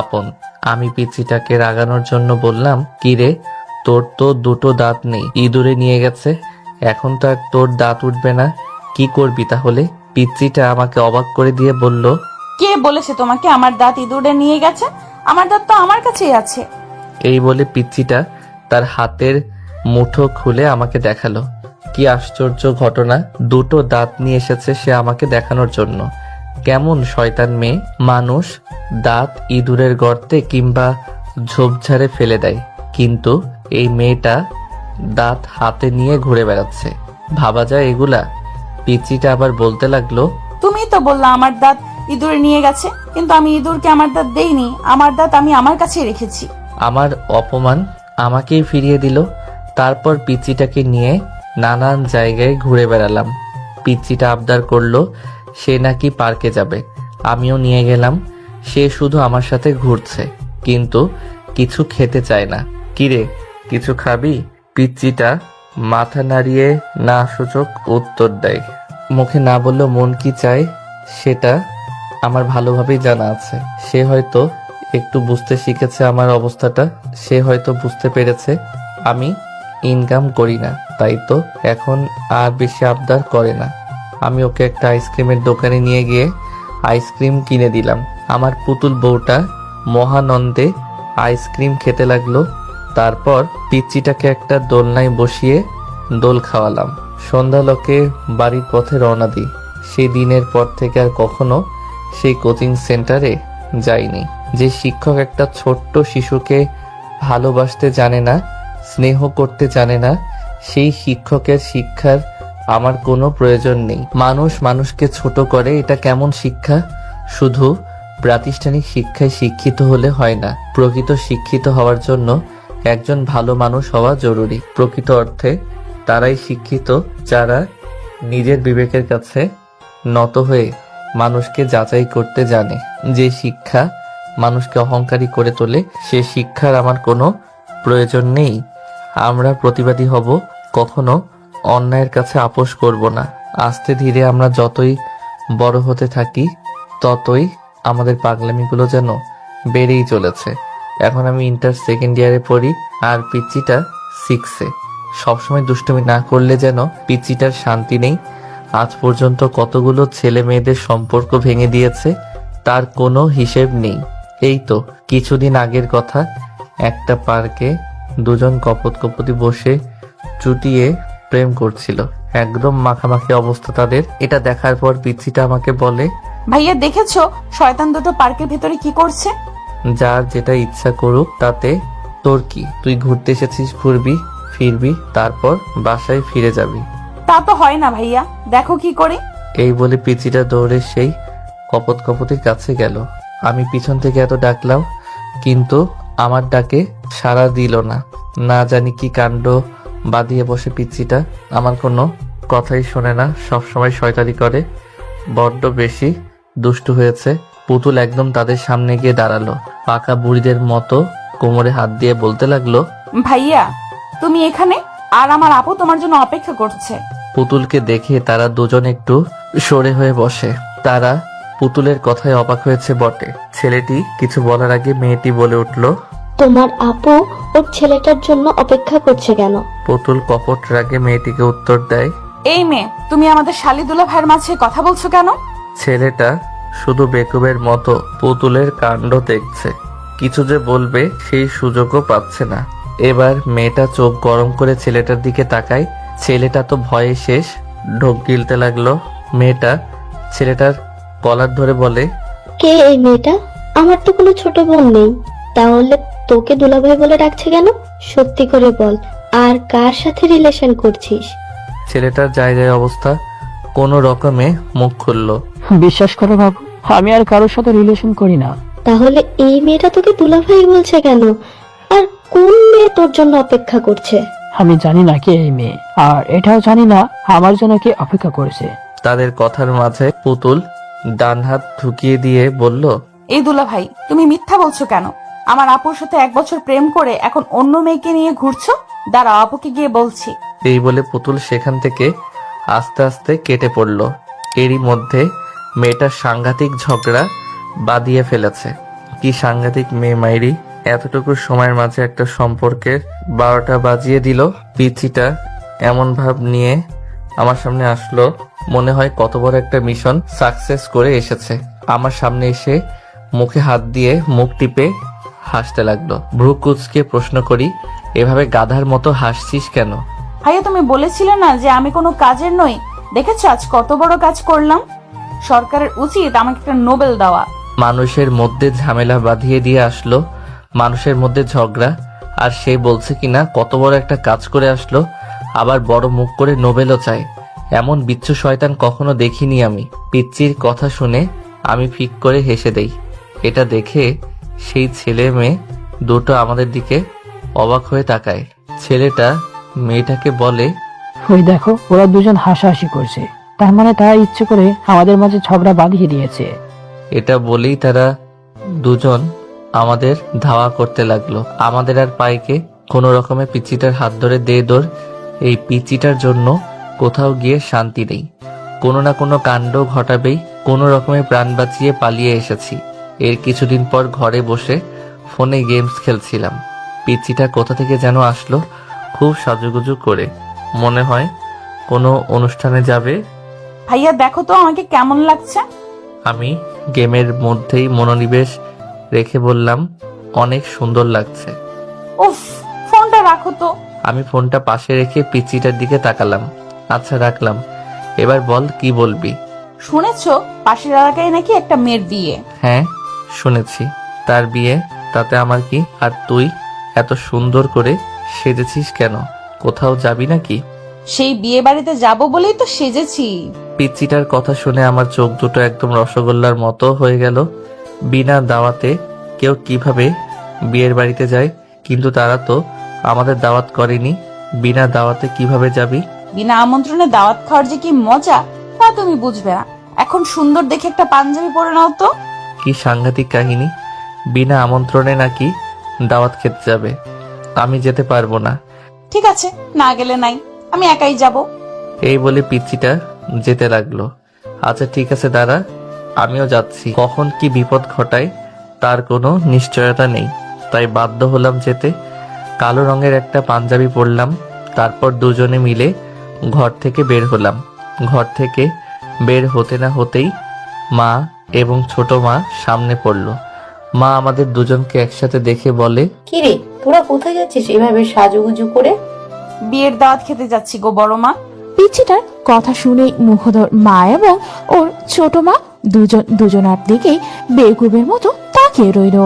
আপন। আমি পিচ্চিটাকে রাগানোর জন্য বললাম, কি রে, তোর তো দুটো দাঁত নেই, ইঁদুরে নিয়ে গেছে, এখন তো আর তোর দাঁত উঠবে না, কি করবি তাহলে? পিচ্চিটা আমাকে অবাক করে দিয়ে বলল, কে বলেছে তোমাকে আমার দাঁত ইঁদুরে নিয়ে গেছে? আমার দাঁত তো আমার কাছেই আছে। এই বলে পিচ্চিটা তার হাতের মুঠো খুলে আমাকে দেখালো। কি আশ্চর্য ঘটনা, দুটো দাঁত নিয়ে এসেছে সে আমাকে দেখানোর জন্য। কেমন শয়তান মেয়ে, মানুষ দাঁত ইঁদুরের গর্তে কিংবা ঝোপঝাড়ে ফেলে দেয়, কিন্তু এই মেয়েটা দাঁত হাতে নিয়ে ঘুরে বেড়াচ্ছে। ভাবা যায় এগুলা? পিচ্চিটা আবার বলতে লাগলো, তুমি তো বললা আমার দাঁত ইঁদুরে নিয়ে গেছে, কিন্তু আমি ইঁদুরকে আমার দাঁত দেইনি, আমার দাঁত আমি আমার কাছেই রেখেছি। আমার অপমান আমাকেই ফিরিয়ে দিল। তারপর পিচ্চিটাকে নিয়ে নানান জায়গায় ঘুরে বেড়ালাম। পিচ্চিটা আবদার করলো সে নাকি পার্কে যাবে, আমিও নিয়ে গেলাম। সে শুধু আমার সাথে ঘুরছে, কিন্তু কিছু খেতে চায় না। কিরে, কিছু খাবি? পিচ্চিটা মাথা নাড়িয়ে না সূচক উত্তর দেয়। মুখে না বললেও মন কি চায় সেটা আমার ভালোভাবেই জানা আছে। সে হয়তো একটু বুঝতে শিখেছে আমার অবস্থাটা, সে হয়তো বুঝতে পেরেছে আমি ইনকাম করি না, তাই তো এখন আর বেশি আবদার করে না। আমি ওকে একটা আইসক্রিমের দোকানে নিয়ে গিয়ে আইসক্রিম কিনে দিলাম। আমার পুতুল বউটা মহানন্দে আইসক্রিম খেতে লাগলো। তারপর পিচ্চিটাকে একটা দোলনায় বসিয়ে দোল খাওয়ালাম। সন্ধ্যালোকে বাড়ির পথে রওনা দিই। সেই দিনের পর থেকে আর কখনো সেই কোচিং সেন্টারে যাইনি। যে শিক্ষক একটা ছোট্ট শিশুকে ভালোবাসতে জানে না, স্নেহ করতে জানে না, সেই শিক্ষকের শিক্ষার আমার কোনো প্রয়োজন নেই। মানুষ মানুষকে ছোট করে, এটা কেমন শিক্ষা? শুধু প্রাতিষ্ঠানিক শিক্ষায় শিক্ষিত হলে হয় না, প্রকৃত শিক্ষিত হওয়ার জন্য একজন ভালো মানুষ হওয়া জরুরি। প্রকৃত অর্থে তারাই শিক্ষিত যারা নিজের বিবেকের কাছে নত হয়ে মানুষকে যাচাই করতে জানে। যে শিক্ষা মানুষকে অহংকারী করে তোলে, সে শিক্ষার আমার কোনো প্রয়োজন নেই। আমরা প্রতিবাদী হব, কখনো অন্যায়ের কাছে আপোষ করব না। আস্তে ধীরে আমরা যতই বড় হতে থাকি ততই আমাদের পাগলামিগুলো যেন বেড়েই চলেছে। এখন আমি ইন্টার সেকেন্ড ইয়ারে পড়ি আর পিচ্চিটা 6-এ। সবসময় দুষ্টুমি না করলে যেন পিচ্চিটার শান্তি নেই। আজ পর্যন্ত কতগুলো ছেলে মেয়েদের সম্পর্ক ভেঙে দিয়েছে তার কোনো হিসেব নেই। এই তো কিছুদিন আগের কথা, একটা পার্কে দুজন কপতি বসে চুটিয়ে প্রেম করছিল। একদম মাখামাখি অবস্থা তাদের। এটা দেখার পর পিচ্চিটা আমাকে বলে, ভাইয়া দেখেছো শয়তান দুটো পার্কের ভেতরে কি করছে? যার যেটা ইচ্ছা করুক, তাতে তোর কি? তুই ঘুরতে এসেছিস, ঘুরবি ফিরবি, তারপর বাসায় ফিরে যাবি। তা তো হয় না ভাইয়া, দেখো কি করে। এই বলে পিচিটা দৌড়ে সেই কপতির কাছে গেল। আমি পিছন থেকে এত ডাকলাম, কিন্তু আমার ডাকে সাড়া দিল না। না জানি কি কাণ্ড বাঁধিয়ে বসে পিচ্চিটা, আমার কোনো কথাই শোনে না, সবসময় শয়তানি করে, বড্ড বেশি দুষ্টু হয়েছে। পুতুল একদম তাদের সামনে গিয়ে দাঁড়ালো, পাকা বুড়িদের মতো কোমরে হাত দিয়ে বলতে লাগলো, ভাইয়া তুমি এখানে, আর আমার আপু তোমার জন্য অপেক্ষা করছে। পুতুলকে দেখে তারা দুজন একটু সরে হয়ে বসে। তারা পুতুলের কথায় অবাক হয়েছে বটে। ছেলেটি কিছু বলার আগে মেয়েটি বলে উঠল, তোমার আপু ওর ছেলেটার জন্য অপেক্ষা করছে কেন? পুতুল কপট রাগে মেয়েটিকে উত্তর দেয়, এই মেয়ে, তুমি আমাদের শালিদুলা ভাইয়ের মাঝে কথা বলছো কেন? ছেলেটা শুধু বেকুবের মতো পুতুলের কাণ্ড দেখছে, কিছু যে বলবে সেই সুযোগও পাচ্ছে না। এবার মেয়েটা চোখ গরম করে ছেলেটার দিকে তাকায়। ছেলেটা তো ভয়ে শেষ, ঢোক গিলতে লাগলো। মেয়েটা ছেলেটার কলার ধরে বলে, কে এই মেয়েটা? আমার তো কোনো ছোট বোন নেই, তাহলে তোকে দুলাভাই বলে ডাকছে কেন? সত্যি করে বল, আর কার সাথে রিলেশন করছিস? ছেলেটার যায় অবস্থা, কোনো রকমে মুখ খুলল। বিশ্বাস করো বাবু, আমি আর কারোর সাথে রিলেশন করি না। তাহলে এই মেয়েটা তোকে দুলাভাই বলছে কেন? আর কোন মেয়ে তোর জন্য অপেক্ষা করছে? আমি জানি না কে এই মেয়ে, আর এটাও জানি না আমার জন্য কে অপেক্ষা করেছে। তাদের কথার মাঝে পুতুল ডান হাত ঢুকিয়ে দিয়ে বলল, এই দুলা ভাই, তুমি মিথ্যা বলছো কেন? আমার আপুর সাথে 1 বছর প্রেম করে এখন অন্য মেয়েকে নিয়ে ঘুরছো। দাঁড়াও, আপুকে গিয়ে বলছি। এই বলে পুতুল সেখান থেকে আস্তে আস্তে কেটে পড়ল। এরই মধ্যে মেয়েটার সাংঘাতিক ঝগড়া বাঁধিয়ে ফেলেছে। কি সাংঘাতিক মেয়ে মাইরি, এতটুকু সময়ের মাঝে একটা সম্পর্কের 12টা বাজিয়ে দিল। পিচিটা এমন ভাব নিয়ে আমার সামনে আসলো, মনে হয় কত বড় একটা মিশন সাকসেস করে এসেছে। আমার সামনে এসে মুখে হাত দিয়ে মুখ টিপে হাসতে লাগলো। ভ্রু কুঁচকে প্রশ্ন করি, এভাবে গাধার মতো হাসছিস কেন? ভাইয়া তুমি বলেছিলে না যে আমি কোনো কাজের নই? দেখেছো আজ কত বড় কাজ করলাম। সরকারের উচিত আমাকে একটা নোবেল দেওয়া। মানুষের মধ্যে ঝামেলা বাঁধিয়ে দিয়ে আসলো, মানুষের মধ্যে ঝগড়া, আর সে বলছে কিনা কত বড় একটা কাজ করে আসলো, আবার বড় মুখ করে নোবেলও চায়। এমন বিচ্ছু শয়তান কখনো দেখিনি আমি। পিচ্চির কথা শুনে আমি ফিক করে হেসে দেই। এটা দেখে সেই ছেলে মেয়ে দুটো আমাদের দিকে অবাক হয়ে তাকায়। ছেলেটা মেয়েটাকে বলে, ওই দেখো, ওরা দুজন হাসাহাসি করছে, তার মানে তারা ইচ্ছে করে আমাদের মাঝে ঝগড়া বাঁধিয়ে দিয়েছে। এটা বলেই তারা দুজন আমাদের ধাওয়া করতে লাগলো। আমাদের আর পাইকে কোনো রকমে পিচ্চিটার হাত ধরে দে দৌড়। এই পিচ্চিটার জন্য কোথাও গিয়ে শান্তি নেই, কোনো না কোনো কাণ্ড ঘটাবেই। কোনো রকমে প্রাণ বাঁচিয়ে পালিয়ে এসেছি। এর কিছুদিন পর ঘরে বসে ফোনে গেমস খেলছিলাম। পিচ্চিটা কোথা থেকে যেন আসলো, খুব সাজুগুজু করে, মনে হয় কোনো অনুষ্ঠানে যাবে। ভাইয়া দেখো তো আমাকে কেমন লাগছে। আমি গেমের মধ্যেই মনোনিবেশ রেখে বললাম, অনেক সুন্দর লাগছে। উফ, ফোনটা রাখো তো। আমি ফোনটা পাশে রেখে পিচ্চিটার দিকে তাকালাম। আচ্ছা রাখলাম, এবার বল কি বলবি? শুনেছো পাশের এলাকায় নাকি একটা মেয়ের বিয়ে? হ্যাঁ শুনেছি, তার বিয়ে, তাতে আমার কি? আর তুই এত সুন্দর করে সেজেছিস কেন? কোথাও যাবি নাকি? সেই বিয়ে বাড়িতে যাবো বলেই তো সেজেছি। পিচ্চিটার কথা শুনে আমার চোখ দুটো একদম রসগোল্লার মতো হয়ে গেল। বিনা দাওয়াতে কেউ কিভাবে বিয়ের বাড়িতে যায়? কিন্তু তারা তো আমাদের দাওয়াত করেনি, বিনা দাওয়াতে কিভাবে যাবি? বিনা আমন্ত্রণে দাওয়াত খাওয়ার যে কি মজা তা তুমি বুঝবে না। এখন সুন্দর দেখে একটা পাঞ্জাবি পরে নাও তো। কি সাংঘাতিক কাহিনী, বিনা আমন্ত্রণে নাকি দাওয়াত খেতে যাবে? আমি যেতে পারবো না। ঠিক আছে, না গেলে নাই, আমি একাই যাব। এই বলে পিচ্চিটা যেতে লাগলো। আচ্ছা ঠিক আছে দাঁড়া, আমিও যাচ্ছি। কখন কি বিপদ ঘটায় তার কোনো নিশ্চয়তা নেই, তাই বাধ্য হলাম যেতে। কালো রঙের একটা পাঞ্জাবি পরলাম, তারপর দুজনে মিলে ঘর থেকে বের হলাম। ঘর থেকে বের হতে না হতেই মা এবং ছোট মা সামনে পড়লো। মা আমাদের দুজনকে একসাথে দেখে বলে, কিরে, তোরা কোথায় যাচ্ছিস এভাবে সাজুগুজু করে? বিয়ের দাওয়াত খেতে যাচ্ছি গো বড় মা। পিচ্চিটার কথা শুনে মুখোদর মা এবং ওর ছোট মা দুজনার দিকেই বেকুবের মতো তাকিয়ে রইল।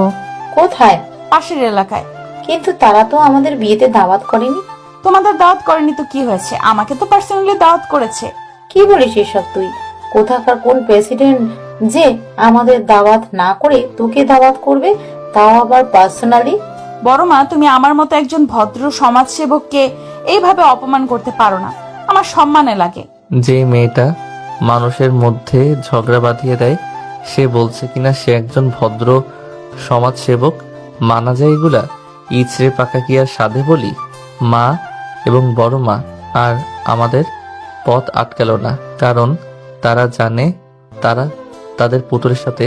কোথায়? পাশের এলাকায়। কিন্তু তারা তো আমাদের বিয়েতে দাওয়াত করেনি। তোমাদের দাওয়াত করেনি তো কি হয়েছে, আমাকে তো পার্সোনালি দাওয়াত করেছে। কি বলিস এসব তুই? কোথাকার কোন প্রেসিডেন্ট যে আমাদের দাওয়াত না করে তোকে দাওয়াত করবে, তাও আবার পার্সোনালি? বড় মা, তুমি আমার মতো একজন ভদ্র সমাজসেবককে এইভাবে অপমান করতে পারো না, আমার সম্মানে লাগে। যে মেয়েটা মানুষের মধ্যে ঝগড়া বাঁধিয়ে দেয়, সে বলছে কিনা সে একজন ভদ্র সমাজসেবক। মানা যায় এগুলা? ইচড়ে পাকা কি আর সাধে বলি? মা এবং বড় মা আর আমাদের পথ আটকালো না, কারণ তারা জানে তারা তাদের পুতুলের সাথে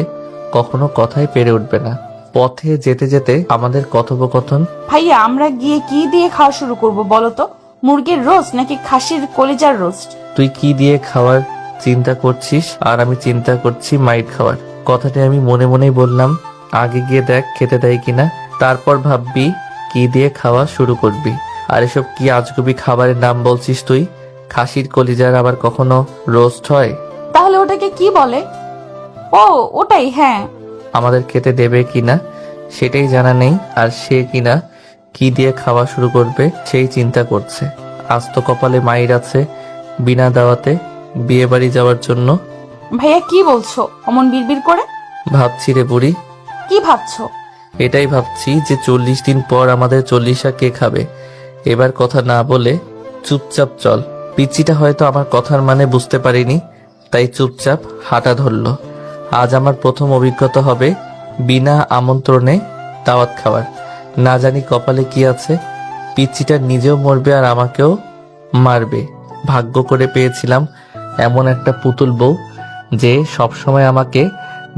কখনো কথাই পেরে উঠবে না। পথে যেতে যেতে আমাদের কথোপকথন। ভাইয়া, আমরা গিয়ে কি দিয়ে খাওয়া শুরু করব বলো তো? মুরগির রোস্ট নাকি খাসির কলিজার রোস্ট? তুই কি দিয়ে খাওয়ার চিন্তা করছিস আর আমি চিন্তা করছি মাইট খাওয়ার। কথাটা আমি মনে মনেই বললাম। আগে গিয়ে দেখ খেতে দেয় কিনা, তারপর ভাববি কি দিয়ে খাওয়া শুরু করবি। আর এসব কি আজগুবি খাবারের নাম বলছিস তুই? খাসির কলিজার আবার কখনো রোস্ট হয়? তাহলে ওটাকে কি বলে? ও ওটাই, হ্যাঁ। আমাদের খেতে দেবে কিনা সেটাই জানা নেই, আর সে কিনা কি দিয়ে খাওয়া শুরু করবে সেই চিন্তা করছে। আজ তো কপালে মাইর আছে বিনা দাওয়াতে বিয়ে বাড়ি যাওয়ার জন্য। ভাইয়া কি বলছো অমন বিড়বিড় করে? ভাবছি রে বুড়ি। কি ভাবছো? এটাই ভাবছি যে 40 দিন পর আমাদের 40 কে খাবে। এবার কথা না বলে চুপচাপ চল। পিচ্চিটা হয়তো আমার কথার মানে বুঝতে পারিনি, তাই চুপচাপ হাঁটা ধরলো। আজ আমার প্রথম অভিজ্ঞতা হবে বিনা আমন্ত্রণে দাওয়াত খাওয়ার। না জানি কপালে কি আছে, পিচ্চিটা নিজেও মরবে আর আমাকেও মারবে। ভাগ্য করে পেয়েছিলাম এমন একটা পুতুল বউ যে সবসময় আমাকে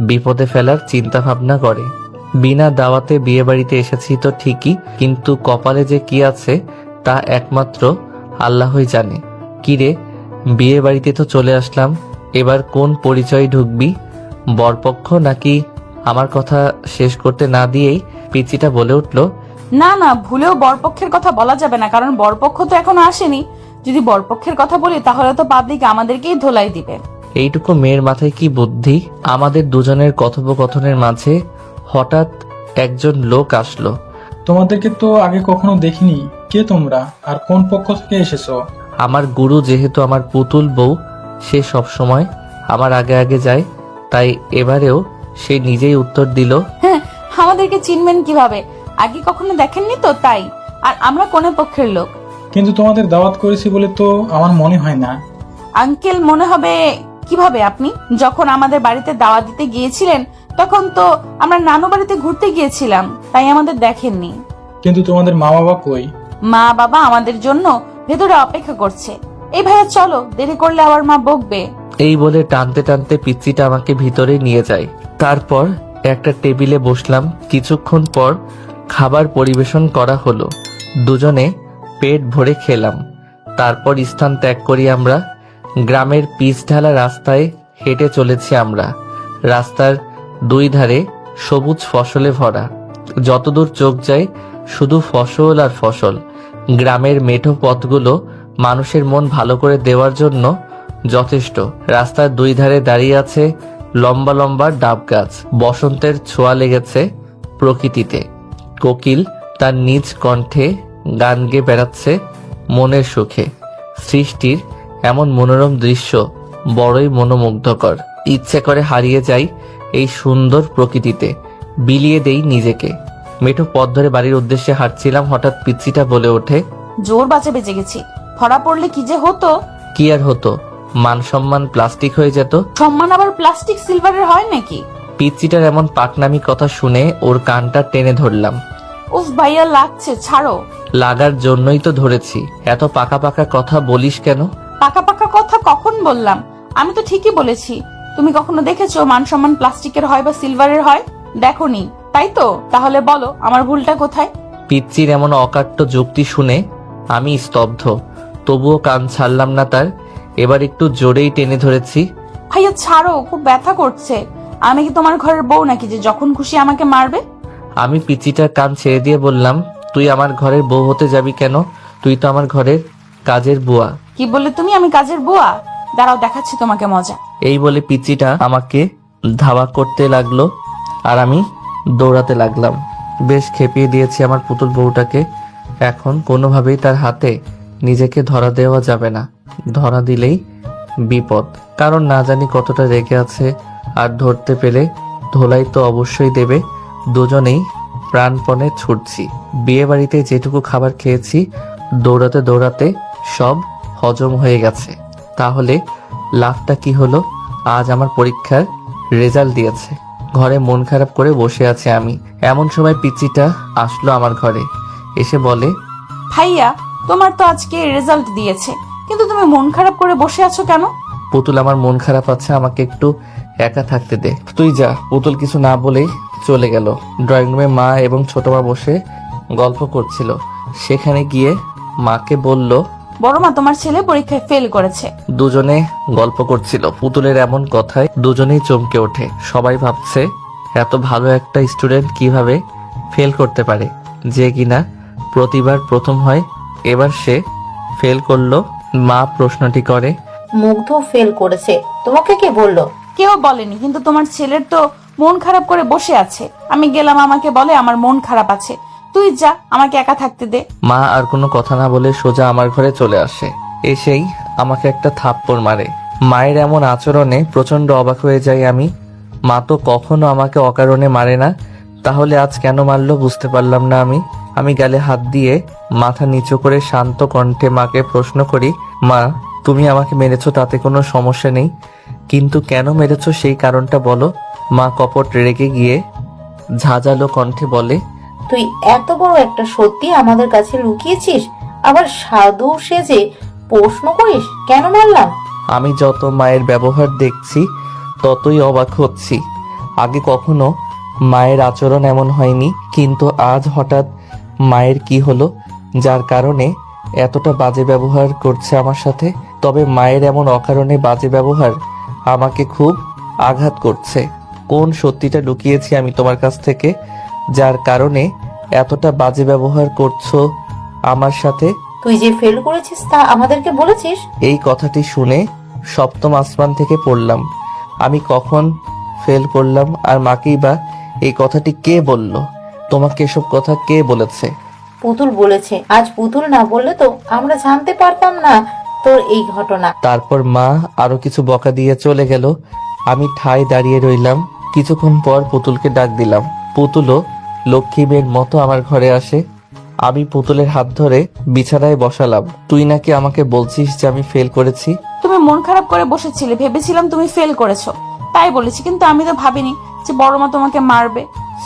বিপদে ফেলার চিন্তা ভাবনা করে। বিনা দাওয়াতে বিয়ে বাড়িতে এসেছি তো ঠিকই, কিন্তু কপালে যে কি আছে তা একমাত্র আল্লাহই জানে। কিরে, বিয়ে বাড়িতে তো চলে আসলাম, এবার কোন পরিচয় ঢুকবি? বরপক্ষ নাকি? আমার কথা শেষ করতে না দিয়েই পিচিটা বলে উঠল, না না, ভুলেও বরপক্ষের কথা বলা যাবে না, কারণ বরপক্ষ তো এখনো আসেনি। যদি বরপক্ষের কথা বলি তাহলে তো পাবলিক আমাদেরকেই ধোলাই দিবে। এইটুকু মেয়ের মাথায় কি বুদ্ধি! আমাদের দুজনের কথোপকথনের মাঝে হঠাৎ একজন লোক আসলো। তোমাদেরকে তো আগে কখনো দেখিনি, কে তোমরা আর কোন পক্ষ থেকে এসেছো? আমার গুরু যেহেতু আমার পুতুল বউ, সে সব সময় আমার আগে আগে যায়, তাই এবারেও সে নিজেই উত্তর দিল, হ্যাঁ, আমাদেরকে চিনবেন কিভাবে? আগে কখনো দেখেননি তো, তাই। আর আমরা কোন পক্ষের লোক? কিন্তু তোমাদের দাওয়াত করেছি বলে তো আমার মনে হয় না। আঙ্কেল, মনে হবে কিভাবে? আপনি যখন আমাদের বাড়িতে দাওয়াত দিতে গিয়েছিলেন তখন তো আমরা নানু বাড়িতে ঘুরতে গিয়েছিলাম, তাই আমাদের দেখেননি। কিন্তু তোমাদের মা বাবা কই? মা বাবা আমাদের জন্য ভেতরে অপেক্ষা করছে। এই ভাইয়া চলো, দেরি করলে আবার মা বকবে। এই বলে টানতে টানতে পিচ্চিটা আমাকে ভিতরে নিয়ে যায়। তারপর একটা টেবিলে বসলাম। কিছুক্ষণ পর খাবার পরিবেশন করা হলো। দুজনে পেট ভরে খেলাম। তারপর স্থান ত্যাগ করি আমরা। গ্রামের পিচ ঢালা রাস্তায় হেঁটে চলেছি আমরা। রাস্তার দুই ধারে সবুজ ফসলে ভরা, যতদূর চোখ যায় শুধু ফসল আর ফসল। গ্রামের মেঠো পথগুলো মানুষের মন ভালো করে দেওয়ার জন্য যথেষ্ট। রাস্তার দুই ধারে দাঁড়িয়ে আছে লম্বা লম্বা ডাব গাছ। বসন্তের ছোঁয়া লেগেছে প্রকৃতিতে। কোকিল তার নিজ কণ্ঠে গান গেয়ে বেড়াচ্ছে মনের সুখে। সৃষ্টির এমন মনোরম দৃশ্য বড়ই মনোমুগ্ধকর। ইচ্ছে করে হারিয়ে যাই এই সুন্দর প্রকৃতিতে, বিলিয়ে দেই নিজেকে। মেঠো পথ ধরে বাড়ির উদ্দেশ্যে হাঁটছিলাম, হঠাৎ পিচ্চিটা বলে ওঠে, জোর বাঁচে বেঁচে গেছি। ধরা পড়লে কি যে হতো! কি আর হতো, মান সম্মান প্লাস্টিক হয়ে যেত। সম্মান আবার প্লাস্টিক সিলভারের হয় নাকি? পিচ্চিটার এমন পাকনামি কথা শুনে ওর কানটা টেনে ধরলাম। উফ ভাইয়া লাগছে, ছাড়ো। লাগার জন্যই তো ধরেছি। এত পাকা পাকা কথা বলিস কেন? পাকা পাকা কথা কখন বললাম? আমি তো ঠিকই বলেছি। তুমি কখনো দেখেছো মান সম্মান প্লাস্টিকের হয় বা সিলভারের হয়? দেখোনি, তাই তো? তাহলে বলো আমার ভুলটা কোথায়? পিচ্চির এমন অকাট্য যুক্তি শুনে আমি স্তব্ধ, তবুও কান ছাড়লাম না তার। এবার একটু জোরেই টেনে ধরেছি। ভাইয়া ছাড়ো, খুব ব্যথা করছে। আমি কি তোমার ঘরের বউ নাকি যে যখন খুশি আমাকে মারবে? আমি পিচ্চিটার কান ছেড়ে দিয়ে বললাম, তুই আমার ঘরের বউ হতে যাবি কেন? তুই তো আমার ঘরের কাজের বুয়া। কি বললে তুমি? আমি কাজের বুয়া? দাঁড়াও, দেখাচ্ছি তোমাকে মজা। এই বলে পিচ্চিটা আমাকে ধাওয়া করতে লাগলো আর আমি দৌড়াতে লাগলাম। বেশ খেপিয়ে দিয়েছি আমার পুতুল বউটাকে। এখন কোনোভাবেই তার হাতে নিজেকে ধরা দেওয়া যাবে না। ধরা দিলেই বিপদ, কারণ না জানি কতটা রেগে আছে। আর ধরতে পেলে ধোলাই তো অবশ্যই দেবে। দুজনেই প্রাণপণে ছুটছি। বিয়ে বাড়িতে যেটুকু খাবার খেয়েছি দৌড়াতে দৌড়াতে সব হজম হয়ে গেছে। তাহলে লাভটা কি হলো? আজ আমার পরীক্ষার রেজাল্ট দিয়েছে। ঘরে মন খারাপ করে বসে আছে আমি। এমন সময় পিচ্চিটা আসলো আমার ঘরে, এসে বলে, ভাইয়া তোমার তো আজকে রেজাল্ট দিয়েছে, কিন্তু তুমি মন খারাপ করে বসে আছো কেন? পুতুল, আমার মন খারাপ আছে, আমাকে একটু একা থাকতে দে। তুই যা। পুতুল কিছু না বলেই চলে গেল। ড্রয়িং রুমে মা এবং ছোট মা বসে গল্প করছিল। সেখানে গিয়ে মাকে বলল, বড় মা, তোমার ছেলে পরীক্ষায় ফেল করেছে। দুজনে গল্প করছিল। পুতুলের এমন কথায় দুজনেই চমকে ওঠে। সবাই ভাবছে এত ভালো একটা স্টুডেন্ট কিভাবে ফেল করতে পারে, যে কিনা প্রতিবার প্রথম হয়। এবার সে ফেল করলো। মা প্রশ্নটি করে, মুগ্ধ ফেল করেছে, তোমাকে কে বললো? কেউ বলেনি, কিন্তু তোমার ছেলের তো মন খারাপ করে বসে আছে। আমি গেলাম, আমাকে বলে আমার মন খারাপ আছে। তুই যা, আমাকে একা থাকতে দে। মা আর কোনো কথা না বলে সোজা আমার ঘরে চলে আসে। এসেই আমাকে একটা থাপ্পড় মারে। মায়ের এমন আচরণে প্রচন্ড অবাক হয়ে যাই আমি। মা তো কখনো আমাকে অকারণে মারে না, তাহলে আজ কেন মারলো বুঝতে পারলাম না আমি গালে হাত দিয়ে মাথা নিচু করে শান্ত কণ্ঠে মাকে প্রশ্ন করি, মা তুমি আমাকে মেরেছো তাতে কোনো সমস্যা নেই, কিন্তু কেন মেরেছো সেই কারণটা বলো। মা কপট রেগে গিয়ে ঝাঁঝালো কণ্ঠে বলে, তুই এত বড় একটা সত্যি আমাদের কাছে লুকিয়েছিস, আবার সাধু সেজে প্রশ্ন করিস কেন মারলাম? আমি যত মায়ের ব্যবহার দেখছি ততই অবাক হচ্ছি। আগে কখনো মায়ের আচরণ এমন হয়নি, কিন্তু আজ হঠাৎ মায়ের কি হলো যার কারণে এতটা বাজে ব্যবহার করছে আমার সাথে? তবে মায়ের এমন অকারণে বাজে ব্যবহার আমাকে খুব আঘাত করছে। কোন সত্যিটা লুকিয়েছি আমি তোমার কাছ থেকে, যার কারণে এতটা বাজে ব্যবহার করছো আমার সাথে? তুই যে ফেল করেছিস তা আমাদেরকে বলেছিস? এই কথাটি শুনে সপ্তম আসমান থেকে পড়লাম। আমি কখন ফেল করলাম? আর মাকেই বা এই কথাটি কে বলল? তোমাকে এসব কথা কে বলেছে? পুতুল বলেছে। আজ পুতুল না বললে তো আমরা জানতে পারতাম না তোর এই ঘটনা। তারপর মা আরো কিছু বকা দিয়ে চলে গেল। আমি ঠায় দাঁড়িয়ে রইলাম। কিছুক্ষণ পর পুতুলকে ডাক দিলাম। পুতুলও লক্ষ্মী মেয়ের মতো আমার ঘরে আসে। আমি পুতুলের হাত ধরে বিছানায় বসালাম। তুই নাকি আমাকে বলছিস যে আমি ফেল করেছি? তুমি মন খারাপ করে বসেছিলে, ভেবেছিলাম তুমি ফেল করেছো, তাই বলেছি। কিন্তু আমি তো ভাবিনি যে বড় মা তোমাকে মারবে।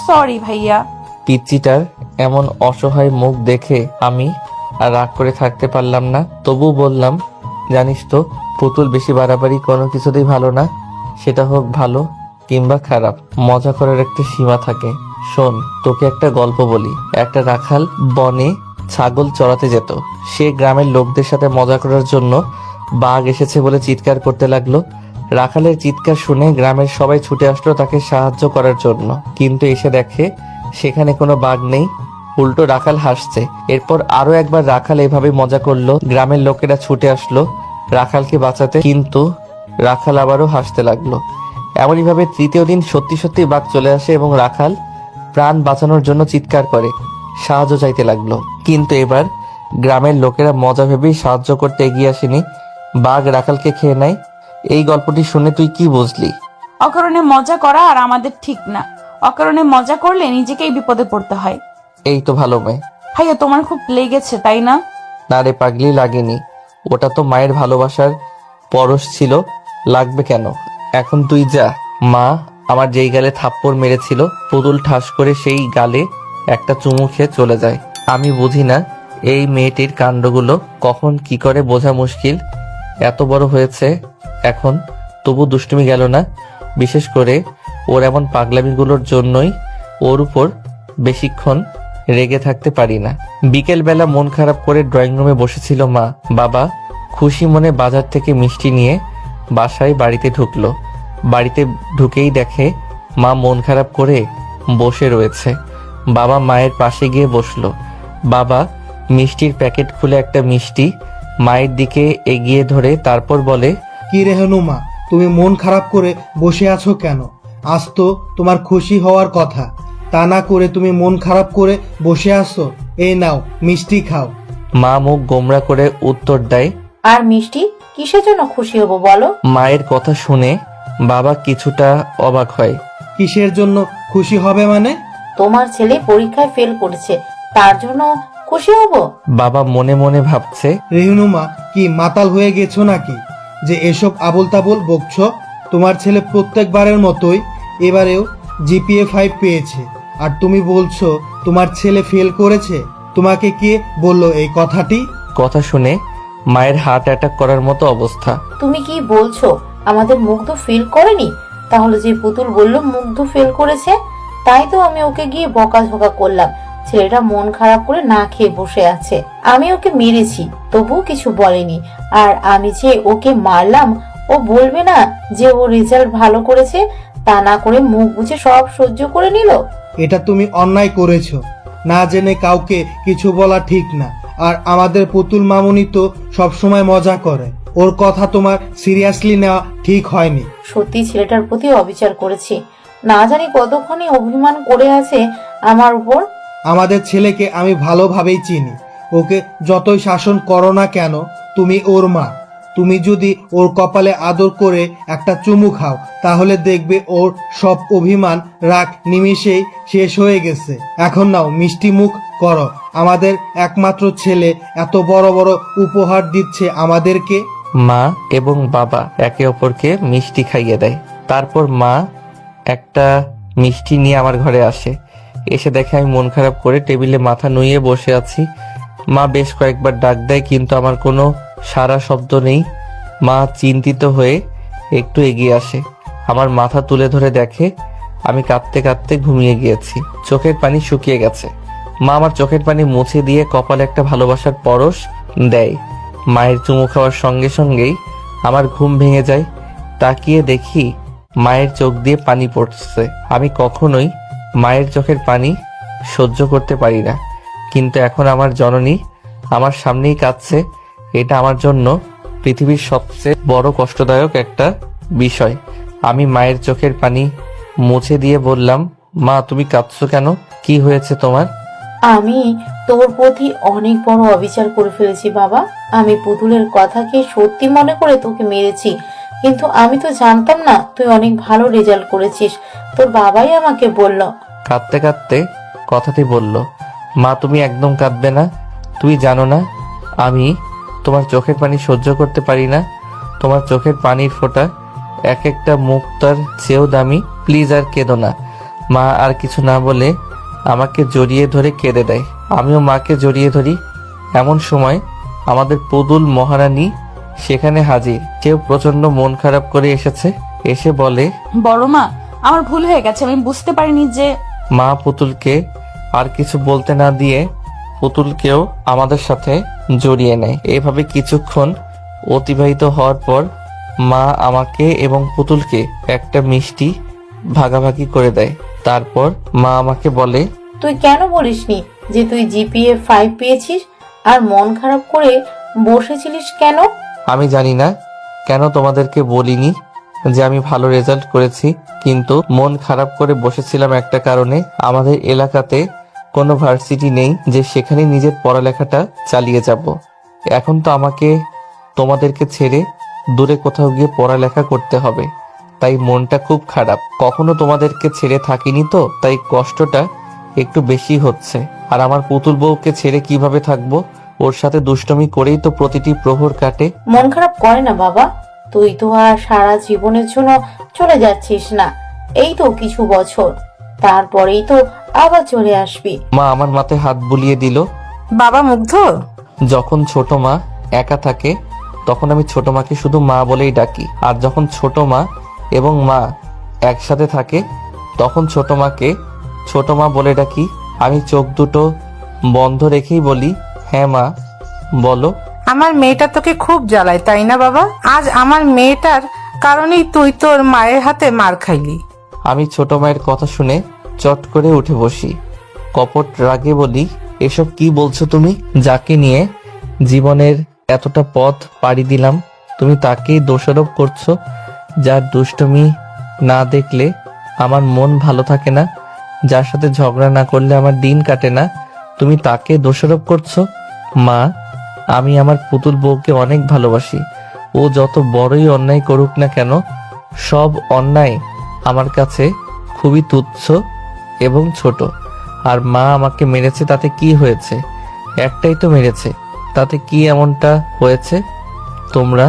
সরি ভাইয়া। পিচ্চিটার এমন অসহায় মুখ দেখে আমি আর রাগ করে থাকতে পারলাম না। তবু বললাম, জানিস তো পুতুল বেশি বাড়াবাড়ি কোনো কিছুতেই ভালো না, সেটা হোক ভালো কিংবা খারাপ। মজা করার একটা সীমা থাকে। শোন, তোকে একটা গল্প বলি। একটা রাখাল বনে ছাগল চড়াতে যেত। সে গ্রামের লোকদের সাথে মজা করার জন্য বাঘ এসেছে বলে চিৎকার করতে লাগলো। রাখালের চিৎকার শুনে গ্রামের সবাই ছুটে আসলো তাকে সাহায্য করার জন্য, কিন্তু এসে দেখে সেখানে কোনো বাঘ নেই, উল্টো রাখাল হাসছে। এরপর আরো একবার রাখাল এভাবে মজা করলো। গ্রামের লোকেরা ছুটে আসলো রাখালকে বাঁচাতে, কিন্তু রাখাল আবারও হাসতে লাগলো। এমনইভাবে তৃতীয় দিন সত্যি সত্যি বাঘ চলে আসে এবং রাখাল প্রাণ বাঁচানোর জন্য চিৎকার করে সাহায্য চাইতে লাগলো। কিন্তু এবার গ্রামের লোকেরা মজা ভেবেই সাহায্য করতে এগিয়ে আসেনি, বাঘ রাখালকে খেয়ে নেয়। এই গল্পটি শুনে তুই কি বুঝলি? অকারণে মজা করা আর আমাদের ঠিক না। অকারণে মজা করলে নিজেকেই বিপদে পড়তে হয়। এই তো ভালো মেয়ে। ভাইয়া তোমার খুব লেগেছে তাই না? না রে পাগলি, লাগেনি। ওটা তো মায়ের ভালোবাসার পরশ ছিল, লাগবে কেন? এখন তুই যা। মা আমার যেই গালে থাপ্পড় মেরেছিল পুতুল ঠাস করে সেই গালে একটা চুমু খেয়ে চলে যায়। আমি বুঝি না এই মেয়েটির কাণ্ডগুলো কখন কি করে, বোঝা মুশকিল। এত বড় হয়েছে এখন, তবু দুষ্টুমি গেল না। বিশেষ করে ওর এমন পাগলামিগুলোর জন্যই ওর উপর বেশিক্ষণ রেগে থাকতে পারি না। বিকেল বেলা মন খারাপ করে ড্রয়িং রুমে বসেছিল মা। বাবা খুশি মনে বাজার থেকে মিষ্টি নিয়ে বাসায় বাড়িতে ঢুকলো। বাড়িতে ঢুকেই দেখে মা মন খারাপ করে বসে রয়েছে। বাবা মায়ের পাশে গিয়ে বসলো। বাবা মিষ্টির প্যাকেট খুলে একটা মিষ্টি মায়ের দিকে এগিয়ে ধরে তারপর বলে, কি রে হনুমা, তুমি মন খারাপ করে বসে আছো কেন? আজ তো তোমার খুশি হওয়ার কথা, তা না করে তুমি মন খারাপ করে বসে আছো। এই নাও মিষ্টি খাও। মা মুখ গোমরা করে উত্তর দেয়, আর মিষ্টি কিসের জন্য খুশি হব বলো? মায়ের কথা শুনে বাবা কিছুটা অবাক হয়। কিসের জন্য খুশি হবে মানে? তোমার ছেলে পরীক্ষায় ফেল করেছে, তার জন্য খুশি হব। বাবা মনে মনে ভাবছে, রেহনুমা কি মাতাল হয়ে গেছো নাকি যে এসব আবোল তাবোল বকছো? তোমার ছেলে প্রত্যেকবারের মতোই এবারেও জিপিএ 5 পেয়েছে, আর তুমি বলছো তোমার ছেলে ফেল করেছে। তোমাকে কে বললো এই কথাটি? কথা শুনে মায়ের হার্ট অ্যাটাক করার মতো অবস্থা। তুমি কি বলছো আমাদের মুগ্ধ ফেল করেনি? তাহলে যে পুতুল বলল মুগ্ধ ফেল করেছে, তাই তো আমি ওকে গিয়ে বকাঝকা করলাম। ছেলেটা মন খারাপ করে না খেয়ে বসে আছে, আমি ওকে মেরেছি, তবুও কিছু বলেনি। আর আমি যে ওকে মারলাম, ও বলবে না যে ও রেজাল্ট ভালো করেছে? তা না করে মুখ বুঝে সব সহ্য করে নিল। এটা তুমি অন্যায় করেছো। না জেনে কাউকে কিছু বলা ঠিক না। আর আমাদের পুতুল মামুনি তো সবসময় মজা করে, ওর কথা তোমার সিরিয়াসলি নেওয়া ঠিক হয়নি। সত্যি ছেলেটার প্রতি অবিচার করেছি, না জানি কতক্ষণই অভিমান করে আছে আমার উপর। আমাদের ছেলেকে আমি ভালোভাবেই চিনি। ওকে যতই শাসন করো না কেন, তুমি ওর মা। তুমি যদি ওর কপালে আদর করে একটা চুমু খাও, তাহলে দেখবে ওর সব অভিমান রাগ নিমিষেই শেষ হয়ে গেছে। এখন নাও মিষ্টি মুখ করো। আমাদের একমাত্র ছেলে এত বড় বড় উপহার দিচ্ছে আমাদেরকে। মা এবং বাবা একে অপরকে মিষ্টি খাইয়ে দেয়। তারপর মা একটা মিষ্টি নিয়ে আমার ঘরে আসে। এসে দেখে আমি মন খারাপ করে টেবিলে মাথা নুইয়ে বসে আছি। মা বেশ কয়েকবার ডাক দেয়, কিন্তু আমার কোনো সারা শব্দ নেই। মা চিন্তিত হয়ে একটু এগিয়ে আসে, আমার মাথা তুলে ধরে দেখে আমি কাঁদতে কাঁদতে ঘুমিয়ে গিয়েছি। চোখের পানি শুকিয়ে গেছে। মা আমার চোখের পানি মুছে দিয়ে কপালে একটা ভালোবাসার পরশ দেয়। মায়ের চুমু খাওয়ার সঙ্গে সঙ্গেই আমার ঘুম ভেঙে যায়। তাকিয়ে দেখি মায়ের চোখ দিয়ে পানি পড়ছে। আমি কখনোই মায়ের চোখের পানি সহ্য করতে পারি না, কিন্তু এখন আমার জননী আমার সামনেই কাঁদছে। এটা আমার জন্য পৃথিবীর সবচেয়ে বড় কষ্টদায়ক একটা বিষয়। আমি মায়ের চোখের পানি মুছে দিয়ে বললাম, মা তুমি কাঁদছো কেন? কি হয়েছে তোমার? আমি তোর প্রতি অনেক বড় অবিচার করে ফেলেছি বাবা। আমি পুতুলের কথাকে সত্যি মনে করে তোকে মেরেছি, কিন্তু আমি তো জানতাম না তুই অনেক ভালো রেজাল্ট করেছিস। তোর বাবাই আমাকে বলল। কাঁদতে কাঁদতে কথাটি বলল, মা তুমি একদম কাঁদবে না। তুই জানো না আমি তোমার চোখের পানি সহ্য করতে পারি না। তোমার চোখের পানির ফোঁটা এক একটা মুক্তার চেয়েও দামি। প্লিজ আর কেঁদো না। মা আর কিছু না বলে আমাকে জড়িয়ে ধরে কেঁদে দেয়। আমিও মাকে জড়িয়ে ধরি। এমন সময় আমাদের পুতুল মহারানী সেখানে হাজির। কেউ প্রচন্ড মন খারাপ করে এসেছে। এসে বলে, বড় মা, আমার ভুল হয়ে গেছে, আমি বুঝতে পারিনি যে। মা পুতুলকে আর কিছু বলতে না দিয়ে পুতুলকেও আমাদের সাথে জড়িয়ে নেয়। এভাবে কিছুক্ষণ অতিবাহিত হওয়ার পর মা আমাকে এবং পুতুলকে একটা মিষ্টি ভাগাভাগি করে দেয়। তারপর মা আমাকে বলে, তুই কেন বলিসনি যে তুই জিপিএ 5 পেয়েছিস আর মন খারাপ করে বসেছিলিস কেন? আমি জানি না কেন তোমাদেরকে বলিনি যে আমি ভালো রেজাল্ট করেছি, কিন্তু মন খারাপ করে বসেছিলাম একটা কারণে। আমাদের এলাকাতে কোনো ভার্সিটি নেই যে সেখানে নিজের পড়ালেখাটা চালিয়ে যাব। এখন তো আমাকে তোমাদেরকে ছেড়ে দূরে কোথাও গিয়ে পড়ালেখা করতে হবে, তাই মনটা খুব খারাপ। কখনো তোমাদেরকে ছেড়ে থাকিনি তো, তাই কষ্টটা একটু বেশি হচ্ছে। আর আমার পুতুল বউকে ছেড়ে কিভাবে থাকবো? ওর সাথে দুষ্টমি করেই তো প্রতিটি প্রহর কাটে। মন খারাপ করে না বাবা, তুই তো আর সারা জীবনের জন্য চলে যাচ্ছিস না, এই তো কিছু বছর। তারপরেই তো আবার চলে আসবি। মা আমার মাথায় হাত বুলিয়ে দিল। বাবা মুগ্ধ, যখন ছোট মা একা থাকে তখন আমি ছোট মাকে শুধু মা বলেই ডাকি, আর যখন ছোট মা এবং মা একসাথে থাকে তখন ছোট মাকে ছোট মা বলে ডাকি। আমি চোখ দুটো বন্ধ রেখেই বলি, হ্যাঁ মা বলো। আমার মেয়েটা তোকে খুব জ্বালায় তাই না বাবা? আজ আমার মেয়েটার কারণেই তুই তোর মায়ের হাতে মার খাইলি। আমি ছোট মায়ের কথা শুনে চট করে উঠে বসি, কপট রাগে বলি, এসব কি বলছো তুমি? যাকে নিয়ে জীবনের এতটা পথ পাড়ি দিলাম তুমি তাকেই দোষারোপ করছো। যার দুষ্টুমি না দেখলে আমার মন ভালো থাকে না, যার সাথে ঝগড়া না করলে আমার দিন কাটে না, তুমি তাকে দোষারোপ করছো। মা, আমি আমার পুতুল বউকে অনেক ভালোবাসি। ও যত বড়ই অন্যায় করুক না কেন, সব অন্যায় আমার কাছে খুবই তুচ্ছ এবং ছোট। আর মা আমাকে মেরেছে তাতে কি হয়েছে? একটাই তো মেরেছে, তাতে কি এমনটা হয়েছে? তোমরা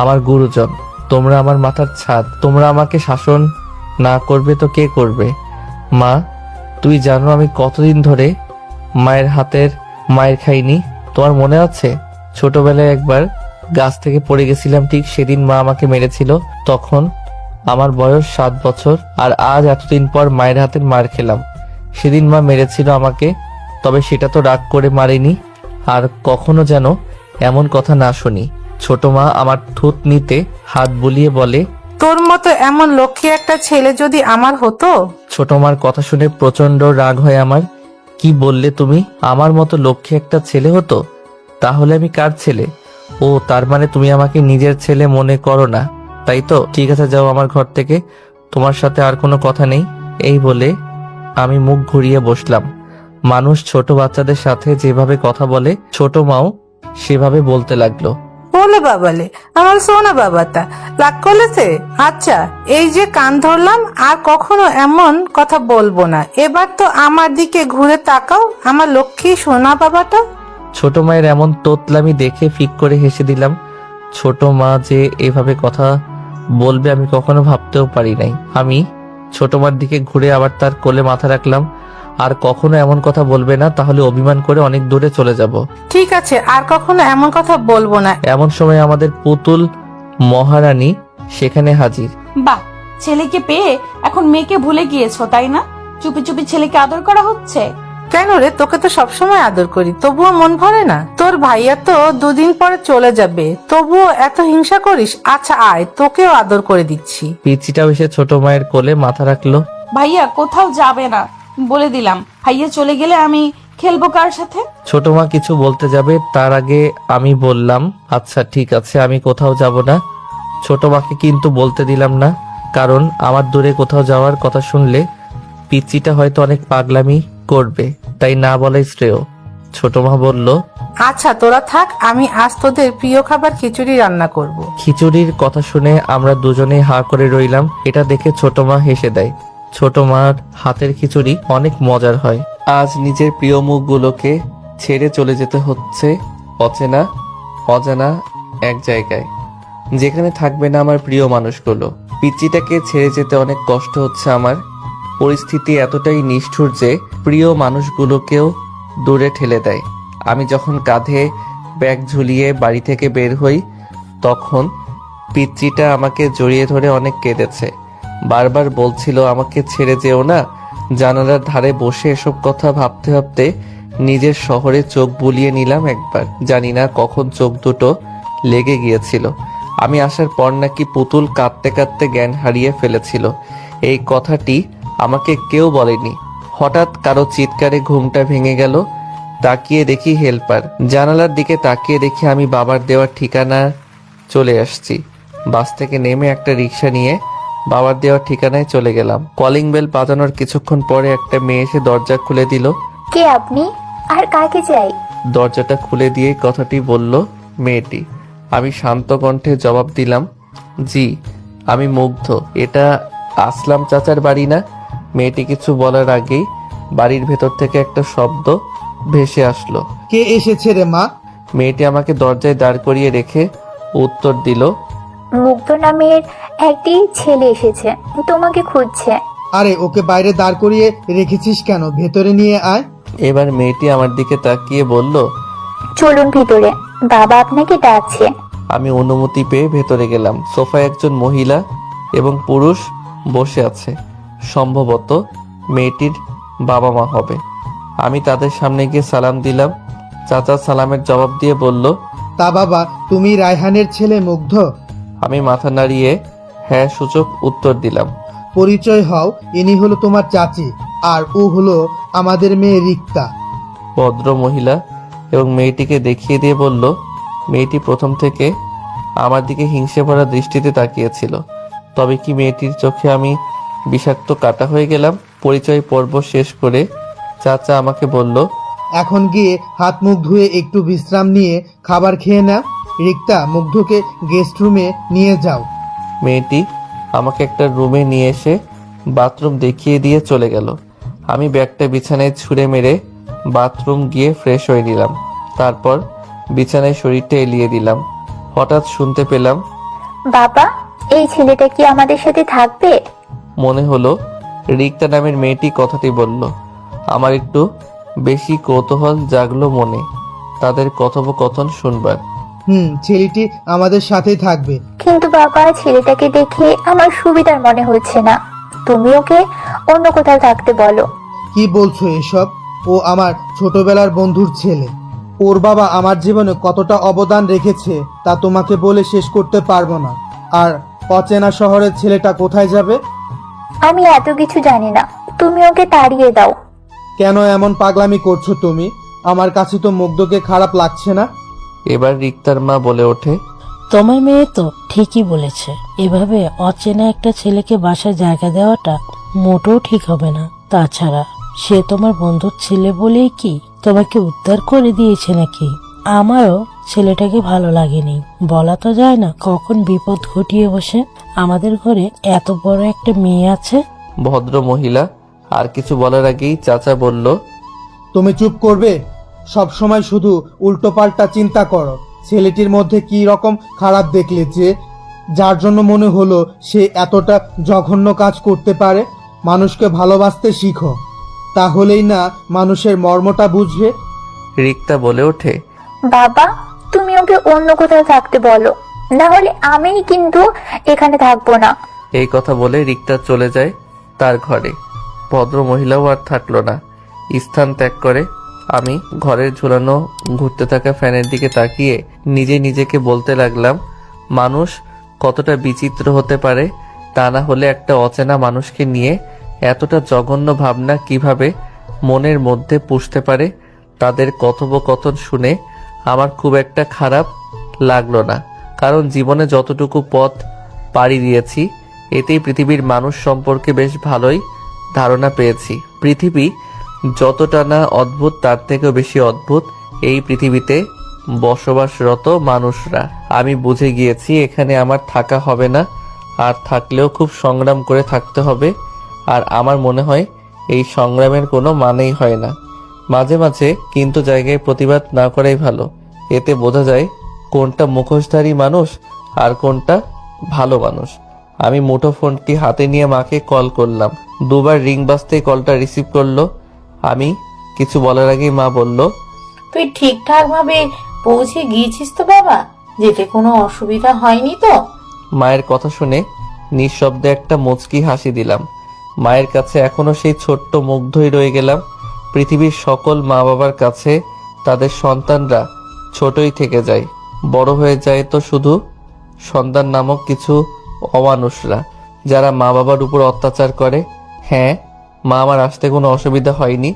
আমার গুরুজন, তোমরা আমার মাথার ছাদ, তোমরা আমাকে শাসন না করবে তো কে করবে? মা, তুই জানো আমি কতদিন ধরে মায়ের হাতের মায়ের খাইনি? তোমার মনে আছে ছোটবেলায় একবার গাছ থেকে পড়ে গেছিলাম, ঠিক সেদিন মা আমাকে মেরেছিল। তখন আমার বয়স 7 বছর, আর আজ এতদিন পর মায়ের হাতের মার খেলাম। সেদিন মা মেরেছিল আমাকে, তবে সেটা তো রাগ করে মারেনি। আর কখনো যেন এমন কথা না শুনি। ছোট মা আমার থুত নিতে হাত বুলিয়ে বলে, তোর মতো এমন লক্ষ্মী একটা ছেলে যদি আমার হতো। ছোট মার কথা শুনে প্রচন্ড রাগ হয় আমার। কি বললে তুমি? আমার মতো লক্ষ্মী একটা ছেলে হতো? তাহলে আমি কার ছেলে? ও, তার মানে তুমি আমাকে নিজের ছেলে মনে করো না, তাই তো? ঠিক আছে, যাও আমার ঘর থেকে, তোমার সাথে আর কোনো কথা নেই। এই বলে আমি মুখ ঘুরিয়ে বসলাম। মানুষ ছোট বাচ্চাদের সাথে যেভাবে কথা বলে ছোট মাও সেভাবে বলতে লাগলো। বলে বাবালে, আমার সোনা বাবাটা রাগ করেছে? আচ্ছা, এই যে কান ধরলাম, আর কখনো এমন কথা বলবো না। এবার তো আমার দিকে ঘুরে তাকাও, আমার লক্ষ্মী সোনা বাবাটা। ছোট মায়ের এমন তোতলামি দেখে ফিক করে হেসে দিলাম। ছোট মা যে এভাবে কথা বলবে আমি কখনো ভাবতেও পারি নাই। আমি ছোট মার দিকে ঘুরে আবার তার কোলে মাথা রাখলাম। আর কখনো এমন কথা বলবে না, তাহলে অভিমান করে অনেক দূরে চলে যাব। ঠিক আছে, আর কখনো এমন কথা বলবো না। এমন সময় আমাদের পুতুল মহারানী সেখানে হাজির। বাহ, ছেলেকে পেয়ে এখন মেয়েকে ভুলে গিয়েছো তাই না? চুপি চুপি ছেলেকে আদর করা হচ্ছে। কেন রে, তোকে তো সবসময় আদর করি, তবুও মন ভরে না? তোর ভাইয়া তো 2 দিন পরে চলে যাবে, তবুও এত হিংসা করিস? আচ্ছা আয়, তোকেও আদর করে দিচ্ছি। পিচিটাও এসে ছোট মায়ের কোলে মাথা রাখলো। ভাইয়া কোথাও যাবে না বলে দিলাম। ভাইয়া চলে গেলে আমি খেলবো কার সাথে? ছোট মা কিছু বলতে যাবে, তার আগে আমি বললাম, আচ্ছা ঠিক আছে, আমি কোথাও যাব না। ছোট মাকে কিন্তু বলতে দিলাম না, কারণ আমার দূরে কোথাও যাওয়ার কথা শুনলে পিচিটা হয়তো অনেক পাগলামি করবে, তাই না বলাই শ্রেয়। ছোট মা বলল, আচ্ছা তোরা থাক, আমি আজ তোদের প্রিয় খাবার খিচুড়ি রান্না করব। খিচুড়ির কথা শুনে আমরা দুজনেই হা করে রইলাম। এটা দেখে ছোট মা হেসে দেয়। ছোট মার হাতের খিচুড়ি অনেক মজার হয়। আজ নিজের প্রিয় মুখগুলোকে ছেড়ে চলে যেতে হচ্ছে অচেনা অজানা এক জায়গায়, যেখানে থাকবে না আমার প্রিয় মানুষগুলো। পিচ্চিটাকে ছেড়ে যেতে অনেক কষ্ট হচ্ছে আমার। পরিস্থিতি এতটাই নিষ্ঠুর যে প্রিয় মানুষগুলোকেও দূরে ঠেলে দেয়। আমি যখন কাঁধে ব্যাগ ঝুলিয়ে বাড়ি থেকে বের হই, তখন পিচ্চিটা আমাকে জড়িয়ে ধরে অনেক কেঁদেছে। বারবার বলছিল আমাকে ছেড়ে যেও না। জানালার ধারে বসে এসব কথা ভাবতে ভাবতে নিজের শহরে চোখ বুলিয়ে নিলাম একবার। জানি না কখন চোখ দুটো লেগে গিয়েছিল। আমি আসার পর নাকি পুতুল কাঁদতে কাঁদতে জ্ঞান হারিয়ে ফেলেছিল। এই কথাটি আমাকে কেউ বলেনি। হঠাৎ কারো চিৎকারে ঘুমটা ভেঙে গেল। তাকিয়ে দেখি হেল্পার। জানালার দিকে তাকিয়ে দেখি আমি বাবার দেওয়ার ঠিকানা চলে আসছি। বাস থেকে নেমে একটা রিক্সা নিয়ে বাবার দেওয়ার ঠিকানায় চলে গেলাম। কলিং বেল বাজানোর কিছুক্ষণ পরে একটা মেয়ে এসে দরজা খুলে দিল। কে আপনি, আর কাকে চাই? দরজাটা খুলে দিয়ে কথাটি বলল মেয়েটি। আমি শান্ত কণ্ঠে জবাব দিলাম, জি আমি মুগ্ধ। এটা আসলাম চাচার বাড়ি না? মেয়েটি কিছু বলার আগেই বাড়ির ভেতর থেকে একটা শব্দ ভেসে আসলো। কে এসেছে রে মা? মেয়েটি আমাকে দরজায় দাঁড় করিয়ে রেখে উত্তর দিল, মুগ্ধ নামের একটি ছেলে এসেছে, তোমাকে খুঁজছে। আরে ওকে বাইরে দাঁড় করিয়ে রেখেছিস কেন? ভেতরে নিয়ে আয়। এবার মেয়েটি আমার দিকে তাকিয়ে বলল, চলুন ভিতরে, বাবা আপনাকে ডাকছে। আমি অনুমতি পেয়ে ভেতরে গেলাম। সোফায় একজন মহিলা এবং পুরুষ বসে আছে। সম্ভবত মেয়েটির বাবা মা হবে। আমি তাদের সামনে গিয়ে সালাম দিলাম। চাচা সালামের জবাব দিয়ে বলল, তা বাবা, তুমি রায়হানের ছেলে মুগ্ধ? আমি মাথা নাড়িয়ে হ্যাঁ সূচক উত্তর দিলাম। পরিচয় হও, ইনি হলো তোমার চাচি, আর ও হলো আমাদের মেয়ে রিক্তা। ভদ্র মহিলা এবং মেয়েটিকে দেখিয়ে দিয়ে বলল, মেয়েটি প্রথম থেকে আমার দিকে হিংসে ভরা দৃষ্টিতে তাকিয়েছিল। তবে কি মেয়েটির চোখে আমি বিষাক্ত কাটা হয়ে গেলাম? পরিচয় পর্ব শেষ করে চাচা আমাকে বলল, এখন গিয়ে হাত মুখ ধুয়ে একটু বিশ্রাম নিয়ে খাবার খেয়ে নাও। রিক্তা, মুগ্ধকে গেস্ট রুমে নিয়ে যাও। মেয়েটি আমাকে একটা রুমে নিয়ে এসে বাথরুম দেখিয়ে দিয়ে চলে গেল। আমি ব্যাগটা বিছানায় ছুঁড়ে মেরে বাথরুম গিয়ে ফ্রেশ হয়ে নিলাম। তারপর বিছানায় শরীরটা এলিয়ে দিলাম। হঠাৎ শুনতে পেলাম, বাবা, এই ছেলেটা কি আমাদের সাথে থাকবে? মনে হলো রিক্তা নামের মেয়েটি কথাটি বলল। আমার একটু বেশি কৌতূহল জাগলো মনে তাদের কথোপকথন শুনবার। ছেলেটি আমাদের সাথেই থাকবে। কিন্তু বাবা, ছেলেটাকে দেখে আমার সুবিধার মনে হচ্ছে না। তুমি ওকে অন্য কোথাও থাকতে বলো। কি বলছো এসব? ও আমার ছোটবেলার বন্ধুর ছেলে। ওর বাবা আমার জীবনে কতটা অবদান রেখেছে তা তোমাকে বলে শেষ করতে পারবো না। আর অচেনা শহরের ছেলেটা কোথায় যাবে? আমি এত কিছু জানি না, তুমি ওকে তাড়িয়ে দাও। কেন এমন পাগলামি করছো তুমি? আমার কাছে তো মুগ্ধকে খারাপ লাগছে না। এবার রিক্তার মা বলে ওঠে, তোমার মেয়ে তো ঠিকই বলেছে, এভাবে অচেনা একটা ছেলেকে বাসায় জায়গা দেওয়াটা মোটেও ঠিক হবে না। তাছাড়া সে তোমার বন্ধুর ছেলে বলেই কি তোমাকে উদ্ধার করে দিয়েছে নাকি? আমারও ছেলেটাকে ভালো লাগেনি, বলা তো যায় না কখন বিপদ ঘটিয়ে বসে। আমাদের ঘরে এত বড় একটা মেয়ে আছে। ভদ্র মহিলা আর কিছু বলার আগেই চাচা বলল, তুমি চুপ করবে? সব সময় শুধু উল্টোপাল্টা চিন্তা করো। ছেলেটির মধ্যে কি রকম খারাপ দেখলে যে যার জন্য মনে হলো সে এতটা জঘন্য কাজ করতে পারে? মানুষকে ভালোবাসতে শিখো, তাহলেই না মানুষের মর্মটা বুঝবে। রিক্তা বলে ওঠে, বাবা, তুমি ওকে অন্য কোথাও থাকতে বলো, না হলে আমি কিন্তু এখানে থাকবো না। এই কথা বলে রিক্তা চলে যায় তার ঘরে। ভদ্র মহিলাও আর থাকলো না, স্থান ত্যাগ করে। আমি ঘরের ঝুলানো ঘুরতে থাকা ফ্যানের দিকে তাকিয়ে নিজে নিজেকে বলতে লাগলাম, মানুষ কতটা বিচিত্র হতে পারে। তা না হলে একটা অচেনা মানুষকে নিয়ে এতটা জঘন্য ভাবনা কিভাবে মনের মধ্যে পুষতে পারে? তাদের কথোপকথন শুনে আমার খুব একটা খারাপ লাগলো না, কারণ জীবনে যতটুকু পথ পাড়ি দিয়েছি এতেই পৃথিবীর মানুষ সম্পর্কে বেশ ভালোই ধারণা পেয়েছি। পৃথিবী যতটা না অদ্ভুত তার থেকেও বেশি অদ্ভুত এই পৃথিবীতে বসবাসরত মানুষরা। আমি বুঝে গিয়েছি এখানে আমার থাকা হবে না, আর থাকলেও খুব সংগ্রাম করে থাকতে হবে। আর আমার মনে হয় এই সংগ্রামের কোনো মানেই হয় না। মাঝে মাঝে কিন্তু জায়গায় প্রতিবাদ না করাই ভালো। এতে বোঝা যায় কোনটা মুখোশধারী মানুষ আর কোনটা ভালো মানুষ। আমি মুঠো ফোনটি হাতে নিয়ে মাকে কল করলাম। দুবার রিং বাজতেই কলটা রিসিভ করলো। আমি কিছু বলার আগেই মা বলল, তুই ঠিকঠাক ভাবে পৌঁছে গিয়েছিস তো বাবা? যেতে কোনো অসুবিধা হয়নি তো? মায়ের কথা শুনে নিঃশব্দে একটা মুচকি হাসি দিলাম। মায়ের কাছে এখনো সেই ছোট্ট মুগ্ধই রয়ে গেলাম। পৃথিবীর সকল মা বাবার কাছে তাদের সন্তানরা ছোটই থেকে যায়, বড় হয়ে যায় তো শুধু সন্তান নামক কিছু অমানুষরা, যারা মা বাবার উপর অত্যাচার করে। হ্যাঁ মা, আমার আসতে কোনো অসুবিধা হয়নি।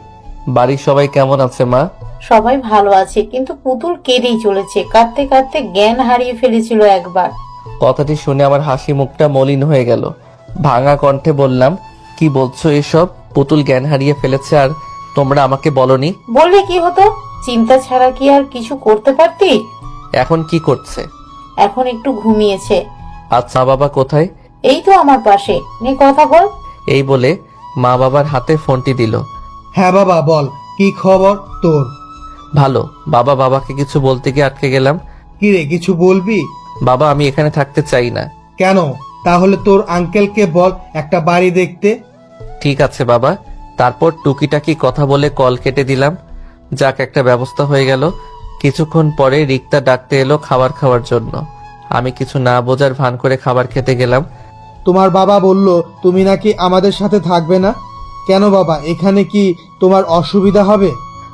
বাড়ির সবাই কেমন আছে মা? সবাই ভালো আছে, কিন্তু পুতুল কেঁদেই চলেছে, কাঁদতে কাঁদতে জ্ঞান হারিয়ে ফেলেছিল একবার। কথাটি শুনে আমার হাসি মুখটা মলিন হয়ে গেল। ভাঙা কণ্ঠে বললাম, কি বলছো এসব? পুতুল জ্ঞান হারিয়ে ফেলেছে আর তোমরা আমাকে বলনি? বললে কি হতো? চিন্তা ছাড়া কি আর কিছু করতে পারতি? এখন কি করছে? এখন একটু ঘুমিয়েছে। আচ্ছা, বাবা কোথায়? এই তো আমার পাশে, নে কথা বল। এই বলে মা বাবার হাতে ফোনটি দিল। হ্যাঁ বাবা, বল, কি খবর তোর? ভালো। বাবাকে কিছু বলতে গিয়ে আটকে গেলাম। কি রে, কিছু বলবি? বাবা, আমি এখানে থাকতে চাই না। কেন? তাহলে তোর আঙ্কেলকে বল একটা বাড়ি দেখতে। ঠিক আছে বাবা। তারপর টুকিটাকি কথা বলে কল কেটে দিলাম। যাক, একটা ব্যবস্থা হয়ে গেল। কিছুক্ষণ পরে রিক্তা ডাকতে এলো খাবার খাওয়ার জন্য। আমি কিছু না বোঝার ভান করে খাবার খেতে গেলাম। তোমার বাবা বলল তুমি নাকি আমাদের সাথে থাকবে না। কেন বাবা, এখানে কি তোমার অসুবিধা হবে?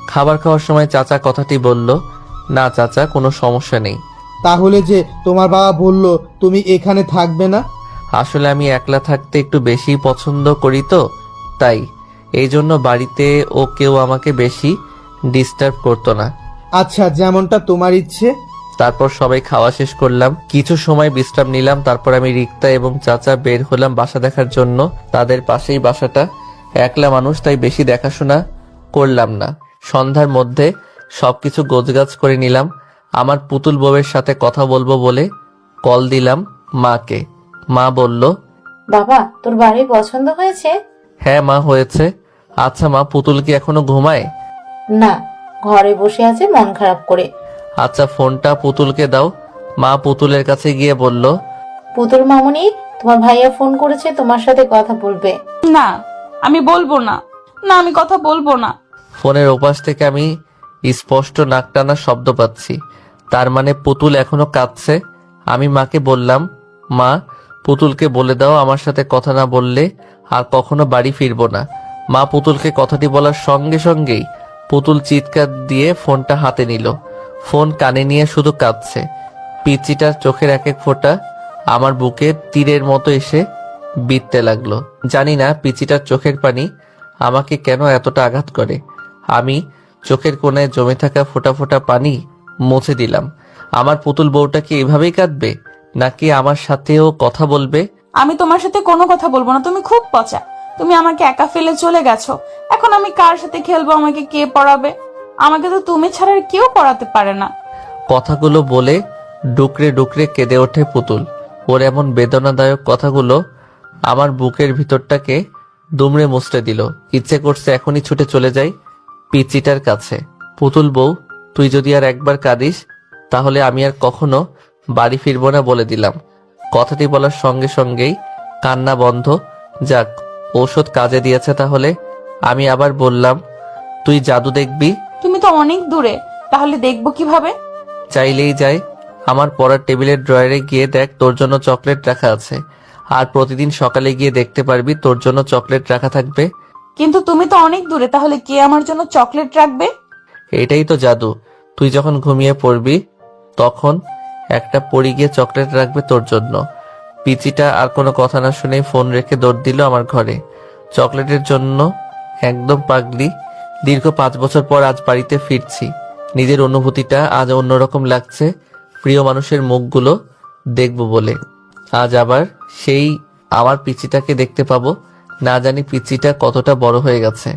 খাবার খাওয়ার সময় চাচা কথাটি বলল। না চাচা, কোনো সমস্যা নেই। তাহলে যে তোমার বাবা বলল তুমি এখানে থাকবে না? আসলে আমি একলা থাকতে একটু বেশি পছন্দ করি তো, তাই এই জন্য বাড়িতে ও কেউ আমাকে বেশি ডিস্টার্ব করতো না। আচ্ছা, যেমনটা তোমার ইচ্ছে। তারপর সবাই খাওয়া শেষ করলাম, কিছু সময় বিশ্রাম নিলাম। তারপর আমি রিক্তা এবং চাচা বের হলাম বাসা দেখার জন্য। তাদের পাশেই বাসাটা, একলা মানুষ, তাই বেশি দেখাশোনা করলাম না। সন্ধ্যার মধ্যে সবকিছু গোছগাছ করে নিলাম। আমার পুতুল বউয়ের সাথে কথা বলবো বলে কল দিলাম মাকে। মা বলল, বাবা, তোর বাড়ি পছন্দ হয়েছে? হ্যাঁ মা, হয়েছে। আচ্ছা মা, পুতুল কি এখনো ঘুমায়? না, ঘরে বসে আছে মন খারাপ করে। আচ্ছা, ফোনটা পুতুলকে দাও। মা পুতুলের কাছে গিয়ে বলল, পুতুল মামুনি, তোমার ভাইয়া ফোন করেছে, তোমার সাথে কথা বলবে। না, আমি বলবো না। না, আমি কথা বলবো না। ফোনের ওপাশ থেকে আমি স্পষ্ট নাক টানা শব্দ পাচ্ছি। তার মানে পুতুল এখনো কাঁদছে। আমি মাকে বললাম, মা পুতুলকে বলে দাও আমার সাথে কথা না বললে আর কখনো বাড়ি ফিরবো না। মা পুতুলকে কথাটি বলার সঙ্গে সঙ্গেই পুতুল চিৎকার দিয়ে ফোনটা হাতে নিল। ফোন কানে নিয়ে শুধু কাঁদছে। পিচিটার চোখের এক এক ফোঁটা আমার বুকে তীরের মতো এসে বিঁধতে লাগলো। জানি না পিচিটার চোখের পানি আমাকে কেন এতটা আঘাত করে। আমি চোখের কোণায় জমে থাকা ফোঁটা ফোঁটা পানি মুছে দিলাম। আমার পুতুল বউটা কি এভাবেই কাঁদবে, নাকি আমার সাথেও কথা বলবে? আমি তোমার সাথে কোনো কথা বলবো না। তুমি খুব পচা। তুমি আমাকে একা ফেলে চলে গেছো। এখন আমি কার সাথে খেলবো? আমাকে কে পড়াবে? আমাকে তো তুমি ছাড়া আর কেউ পড়াতে পারে না। কথাগুলো বলে ডুকরে ডুকরে কেঁদে ওঠে পুতুল। ওর এমন বেদনাদায়ক কথাগুলো আমার বুকের ভিতরটাকে দুমড়ে মুচড়ে দিল। ইচ্ছে করছে এখনই ছুটে চলে যাই পিচিটার কাছে। পুতুল বউ, তুই যদি আর একবার কাঁদিস তাহলে আমি আর কখনো বাড়ি ফিরবো না বলে দিলাম। কথাটি বলার সঙ্গে সঙ্গেই কান্না বন্ধ। যাক, ঔষধ কাজে দিয়েছে তাহলে। আমি আবার বললাম, তুই জাদু দেখবি? তুমি তো অনেক দূরে, তাহলে দেখবো কিভাবে? চাইলেই যাই। আমার পড়ার টেবিলের ড্রয়ারে গিয়ে দেখ, তোর জন্য চকলেট রাখা আছে। আর প্রতিদিন সকালে গিয়ে দেখতে পারবি তোর জন্য চকলেট রাখা থাকবে। কিন্তু তুমি তো অনেক দূরে, তাহলে কে আমার জন্য চকলেট রাখবে? এটাই তো জাদু। তুই যখন ঘুমিয়ে পড়বি তখন একটা পরি গিয়ে চকলেট রাখবে তোর জন্য। পিচিটা আর কোনো কথা না শুনে ফোন রেখে দৌড় দিল আমার ঘরে। চকলেটের জন্য একদম পাগলি। দীর্ঘ 5 বছর পর আজ বাড়িতে ফিরছি। নিজের অনুভূতিটা আজ অন্যরকম লাগছে। প্রিয় মানুষের মুখগুলো দেখব বলে। আজ আবার সেই আমার পিচিটাকে দেখতে পাবো। না জানি পিচিটা কতটা বড় হয়ে গেছে।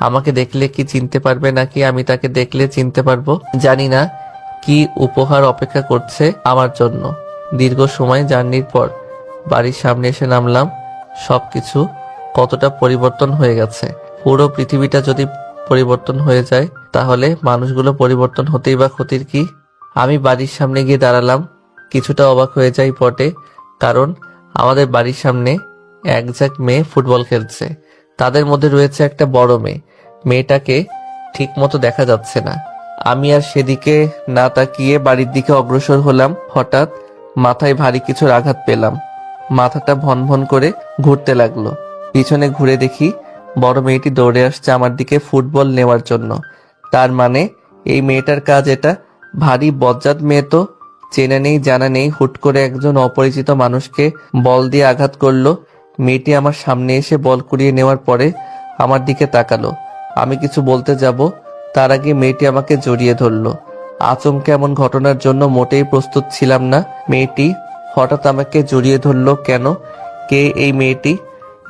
আমাকে দেখলে কি চিনতে পারবে, নাকি আমি তাকে দেখলে চিনতে পারবো? জানি না কি উপহার অপেক্ষা করছে আমার জন্য। দীর্ঘ সময় জার্নির পর বাড়ির সামনে এসে নামলাম। সবকিছু কতটা পরিবর্তন হয়ে গেছে। পুরো পৃথিবীটা যদি পরিবর্তন হয়ে যায় তাহলে মানুষগুলো পরিবর্তন হতেই বা ক্ষতির কি? আমি বাড়ির সামনে গিয়ে দাঁড়ালাম। কিছুটা অবাক হয়ে যাই বটে, কারণ আমাদের বাড়ির সামনে এক ঝাঁক মেয়ে ফুটবল খেলছে। তাদের মধ্যে রয়েছে একটা বড় মেয়ে। মেয়েটাকে ঠিক মতো দেখা যাচ্ছে না। আমি আর সেদিকে না তাকিয়ে বাড়ির দিকে অগ্রসর হলাম। হঠাৎ মাথায় ভারী কিছুর আঘাত পেলাম। মাথাটা ভন ভন করে ঘুরতে লাগলো। পিছনে ঘুরে দেখি বড় মেয়েটি দৌড়ে আসছে আমার দিকে ফুটবল নেওয়ার জন্য। তার মানে এই মেয়েটার কাজ এটা। ভারী বজ্জাত মেয়ে তো, চেনা নেই জানা নেই, হুট করে একজন অপরিচিত মানুষকে বল দিয়ে আঘাত করলো। মেয়েটি আমার সামনে এসে বল কুড়িয়ে নেওয়ার পরে আমার দিকে তাকালো। আমি কিছু বলতে যাব তার আগে মেয়েটি আমাকে জড়িয়ে ধরলো। আচমকা এমন ঘটনার জন্য মোটেই প্রস্তুত ছিলাম না। মেয়েটি হঠাৎ আমাকে জড়িয়ে ধরলো কেন? কে এই মেয়েটি?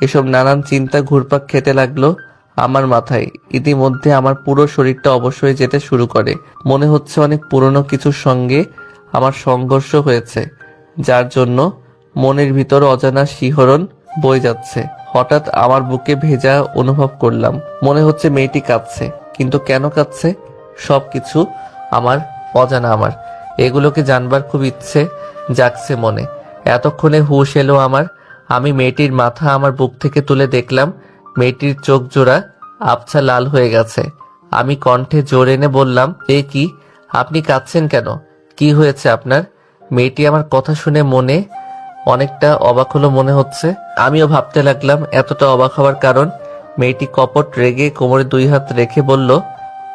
এসব নানান চিন্তা ঘুরপাক খেতে লাগলো আমার মাথায়। ইতিমধ্যে আমার পুরো শরীরটা অবশ্যই যেতে শুরু করে। মনে হচ্ছে অনেক পুরনো কিছুর সঙ্গে আমার সংঘর্ষ হয়েছে, যার জন্য মনের ভিতর অজানা শিহরণ বয়ে যাচ্ছে। হঠাৎ আমার বুকে ভেজা অনুভব করলাম। মনে হচ্ছে মেয়েটি কাঁদছে, কিন্তু কেন কাঁদছে? সবকিছু আমার অজানা। আমার এগুলোকে জানবার খুব ইচ্ছে জাগছে মনে। এতক্ষণে হুঁশ এলো আমার। আমি মেয়েটির মাথা আমার বুক থেকে তুলে দেখলাম মেয়েটির চোখ জোড়া আবছা লাল হয়ে গেছে। আমি কণ্ঠে জোর এনে বললাম, এ কি, আপনি কাঁদছেন কেন? কি হয়েছে আপনার? মেয়েটি আমার কথা শুনে মনে অনেকটা অবাক হলো মনে হচ্ছে। আমিও ভাবতে লাগলাম এতটা অবাক হওয়ার কারণ। মেয়েটি কপট রেগে কোমরে 2 হাত রেখে বলল,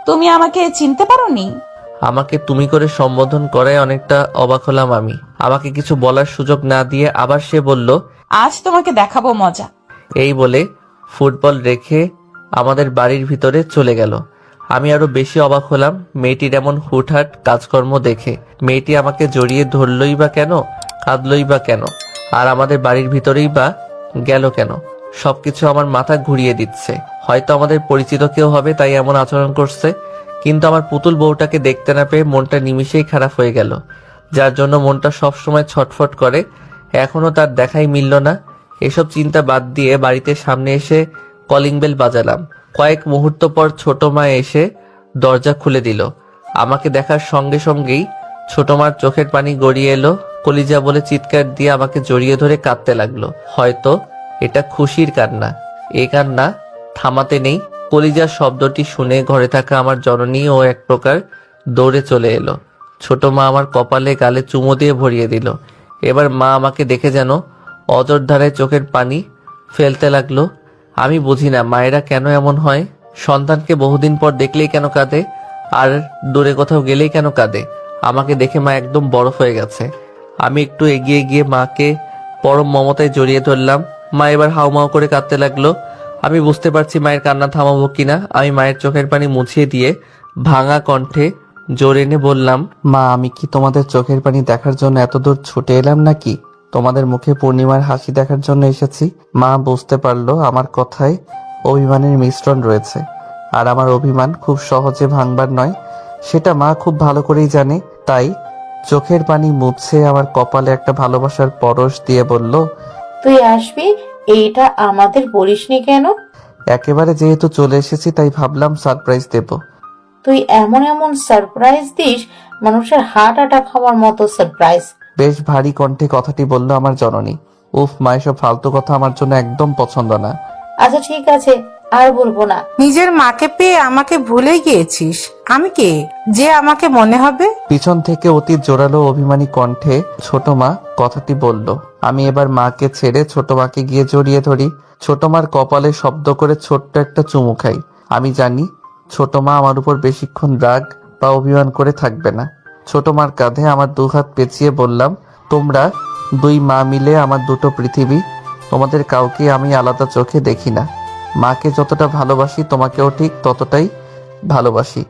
তুমি আমাকে চিনতে পারোনি? আমাকে তুমি করে সম্বোধন করায় অনেকটা অবাক হলাম আমি। আমাকে কিছু বলার সুযোগ না দিয়ে আবার সে বলল, আজ তোমাকে দেখাবো মজা। এই বলে ফুটবল রেখে আমাদের বাড়ির ভিতরে চলে গেল। আমি আরো বেশি অবাক হলাম মেয়েটির এমন হুটহাট কাজকর্ম দেখে। মেয়েটি আমাকে জড়িয়ে ধরলই বা কেন, কাঁদলই বা কেন, আর আমাদের বাড়ির ভিতরেই বা গেল কেন? সবকিছু আমার মাথা ঘুরিয়ে দিচ্ছে। হয়তো আমাদের পরিচিত কেউ হবে তাই এমন আচরণ করছে, কিন্তু আমার পুতুল বউটাকে দেখতে না পেয়ে মনটা নিমিষেই খারাপ হয়ে গেল, যার জন্য মনটা সবসময় ছটফট করে। এখনো তার দেখাই মিলল না। এসব চিন্তা বাদ দিয়ে বাড়িতে সামনে এসে কলিং বেল বাজালাম। কয়েক মুহূর্ত পর ছোট মা এসে দরজা খুলে দিল। আমাকে দেখার সঙ্গে সঙ্গেই ছোট মার চোখের পানি গড়িয়ে এলো। কলিজা বলে চিৎকার দিয়ে আমাকে জড়িয়ে ধরে কাঁদতে লাগলো। হয়তো এটা খুশির কান্না। এই কান্না থামাতে নেই। কলিজার শব্দটি শুনে ঘরে থাকা আমার জননীও এক প্রকার দৌড়ে চলে এলো। ছোট মা আমার কপালে গালে চুমো দিয়ে ভরিয়ে দিল। এবার মা আমাকে দেখে যেন অজর ধারায় চোখের পানি ফেলতে লাগলো। আমি বুঝি না মায়েরা কেন এমন হয়। সন্তানকে বহুদিন পর দেখলেই কেন কাঁদে, আর দূরে কোথাও গেলেই কেন কাঁদে। আমাকে দেখে মা একদম বরফ হয়ে গেছে। আমি একটু এগিয়ে গিয়ে মাকে পরম মমতায় জড়িয়ে ধরলাম। মা এবার হাউমাউ করে কাঁদতে লাগলো। আমি বুঝতে পারছি মায়ের কান্না থামাবো কিনা। আমি মায়ের চোখের পানি মুছিয়ে দিয়ে ভাঙা কণ্ঠে জোর এনে বললাম, মা, আমি কি তোমাদের চোখের পানি দেখার জন্য এত দূর ছুটে এলাম নাকি? তোমাদের মুখে পূর্ণিমার হাসি দেখার জন্য এসেছি। মা বুঝতে পারলো আমার কথায় অভিমানের মিশ্রণ রয়েছে, আর আমার অভিমান খুব সহজে ভাঙবার নয়, সেটা মা খুব ভালো করেই জানে। তাই চোখের পানি মুছে আমার কপালে একটা ভালোবাসার পরশ দিয়ে বলল, তুই আসবি এইটা আমাদের বলিসনি কেন? একেবারে যেহেতু চলে এসেছি তাই ভাবলাম সারপ্রাইজ দেব। তুই এমন এমন সারপ্রাইজ দিস, মানুষের হার্ট অ্যাটাক হওয়ার মতো সারপ্রাইজ। বেশ ভারী কণ্ঠে কথাটি বলল আমার জননী। উফ মা, এসব ফালতু কথা আমার জন্য একদম পছন্দ না। আচ্ছা ঠিক আছে, আর বলবো না। নিজের মাকে পেয়ে আমাকে ভুলে গিয়েছিস। আমি কে যে আমাকে মনে হবে? পিছন থেকে অতি জোরালো অভিমানী কণ্ঠে ছোট মা কথাটি বলল। আমি এবার মাকে ছেড়ে ছোট মাকে গিয়ে জড়িয়ে ধরি। ছোট মার কপালে শব্দ করে ছোট্ট একটা চুমু খাই। আমি জানি ছোট মা আমার উপর বেশিক্ষণ রাগ বা অভিমান করে থাকবে না। ছোট মার কাঁধে আমার 2 হাত পেঁচিয়ে বললাম, তোমরা 2 মা মিলে আমার দুটো পৃথিবী। তোমাদের কাউকে আমি আলাদা চোখে দেখি না। মাকে যতটা ভালোবাসি তোমাকেও ঠিক ততটাই ভালোবাসি।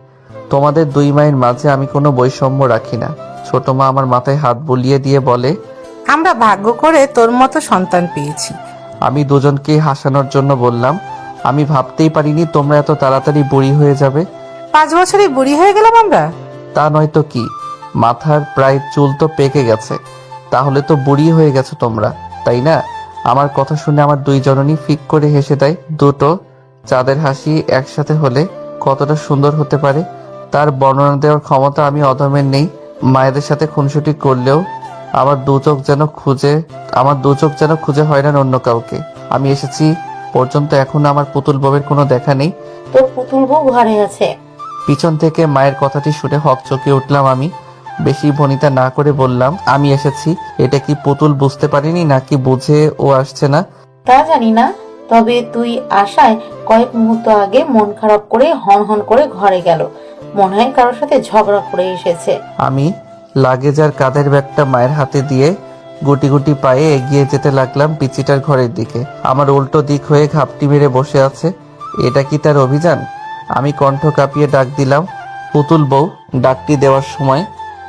তোমাদের 2 মায়ের মাঝে আমি কোনো বৈষম্য রাখি না। ছোট মা আমার মাথায় হাত বুলিয়ে দিয়ে বলে, আমরা ভাগ্য করে তোর মতো সন্তান পেয়েছি। আমি দুজনকে হাসানোর জন্য বললাম, আমি ভাবতেই পারিনি তোমরা এত তাড়াতাড়ি বুড়ি হয়ে যাবে। 5 বছরে বুড়ি হয়ে গেলাম আমরা? তা নয়তো কি, মাথার প্রায় চুল তো পেকে গেছে। তাহলে তো বুড়ি হয়ে গেছো তোমরা, তাই না? আমার কথা শুনে আমার 2 জননী ফিক করে হেসে দেয়। দুটো চাঁদের হাসি একসাথে হলে কতটা সুন্দর হতে পারে তার বর্ণনা দেওয়ার ক্ষমতা আমি অধমের নেই। মায়েদের সাথে খুনসুটি করলেও আমার দু চোখ যেন খুঁজে হয় না অন্য কাউকে। আমি এসেছি পর্যন্ত এখনো আমার পুতুল বউয়ের কোনো দেখা নেই। তোর পুতুল বউ ঘরে আছে। পিছন থেকে মায়ের কথাটি শুনে হক চকিয়ে উঠলাম আমি। বেশি ভনিতা না করে বললাম, আমি এসেছি। এটা কি পুতুল বুঝতে পারিনি নাকি বুঝে ও আসছে না তা জানি না, তবে তুই আসায় কয়েক মুহূর্ত আগে মন খারাপ করে হন হন করে ঘরে গেল। মনে হয় কারোর সাথে ঝগড়া করে এসেছে। আমি লাগেজ আর কাঁধের ব্যাগটা মায়ের হাতে দিয়ে গুটি গুটি পায়ে এগিয়ে যেতে লাগলাম পিচিটার ঘরের দিকে। আমার উল্টো দিক হয়ে ঘাপটি মেরে বসে আছে। এটা কি তার অভিযান? আমি কণ্ঠ কাঁপিয়ে ডাক দিলাম, পুতুল বউ। ডাকটি দেওয়ার সময়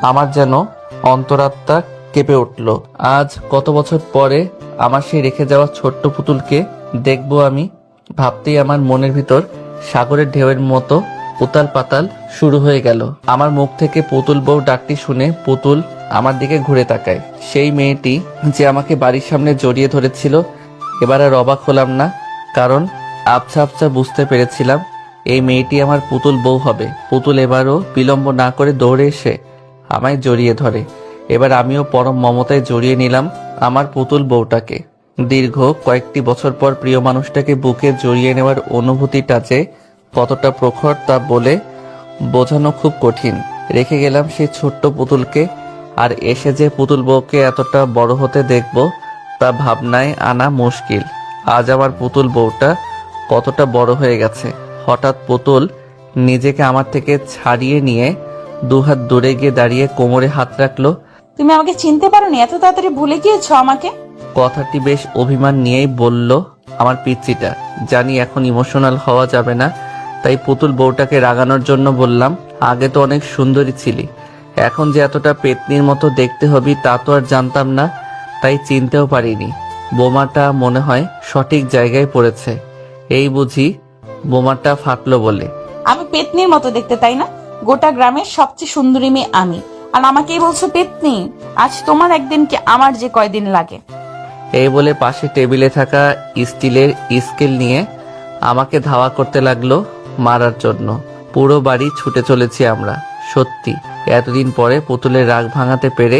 আমার যেন অন্তরাত্মা কেঁপে উঠল। আজ কত বছর পরে আমার সেই রেখে যাওয়া ছোট্ট পুতুলকে দেখবো আমি। ভাবতেই আমার মনের ভিতর সাগরের ঢেউয়ের মতো উতাল পাতাল শুরু হয়ে গেল। আমার মুখ থেকে পুতুল বউ ডাকটি শুনে পুতুল আমার দিকে ঘুরে তাকায়। সেই মেয়েটি যে আমাকে বাড়ির সামনে জড়িয়ে ধরেছিল। এবার আর অবাক হলাম না, কারণ আবছা আবছা বুঝতে পেরেছিলাম এই মেয়েটি আমার পুতুল বউ হবে। পুতুল এবারও বিলম্ব না করে দৌড়ে এসে আমায় জড়িয়ে ধরে। এবার আমিও পরম মমতায় জড়িয়ে নিলাম আমার পুতুল বউটাকে। দীর্ঘ কয়েকটি বছর পর প্রিয় মানুষটাকে বুকে জড়িয়ে নেওয়ার অনুভূতিটা যে কতটা প্রখর তা বলে বোঝানো খুব কঠিন। রেখে গেলাম সেই ছোট্ট পুতুলকে, আর এসে যে পুতুল বউকে এতটা বড় হতে দেখব তা ভাবনায় আনা মুশকিল। আজ আমার পুতুল বউটা কতটা বড় হয়ে গেছে। হঠাৎ পুতুল নিজেকে আমার থেকে ছাড়িয়ে নিয়ে দুহাত দূরে গিয়ে দাঁড়িয়ে কোমরে হাত রাখলো। তুমি আমাকে চিনতে পারোনি? এত তাড়াতাড়ি ভুলে গিয়েছো আমাকে? কথাটি বেশ অভিমান নিয়েই বলল আমার পিচ্চিটা। জানি এখন ইমোশনাল হওয়া যাবে না, তাই পুতুল বউটাকে রাগানোর জন্য বললাম, আগে তো অনেক সুন্দরী ছিলি, এখন যে এতটা পেতনির মতো দেখতে হবি তা তো আর জানতাম না, তাই চিনতেও পারিনি। বোমাটা মনে হয় সঠিক জায়গায় পড়েছে, এই বুঝি বোমাটা ফাটলো বলে। আমি পেতনির মতো দেখতে, তাই না? গোটা গ্রামের সবচেয়ে সুন্দরী মেয়ে আমি, আর আমাকেই বলছো পেতনি? আজ তোমার একদিন কি আমার যে কয়দিন লাগে। এই বলে পাশে টেবিলে থাকা স্টিলের স্কেল নিয়ে আমাকে ধাওয়া করতে লাগলো মারার জন্য। পুরো বাড়ি ছুটে চলেছি আমরা। সত্যি এতদিন পরে পুতুলের রাগ ভাঙাতে পেরে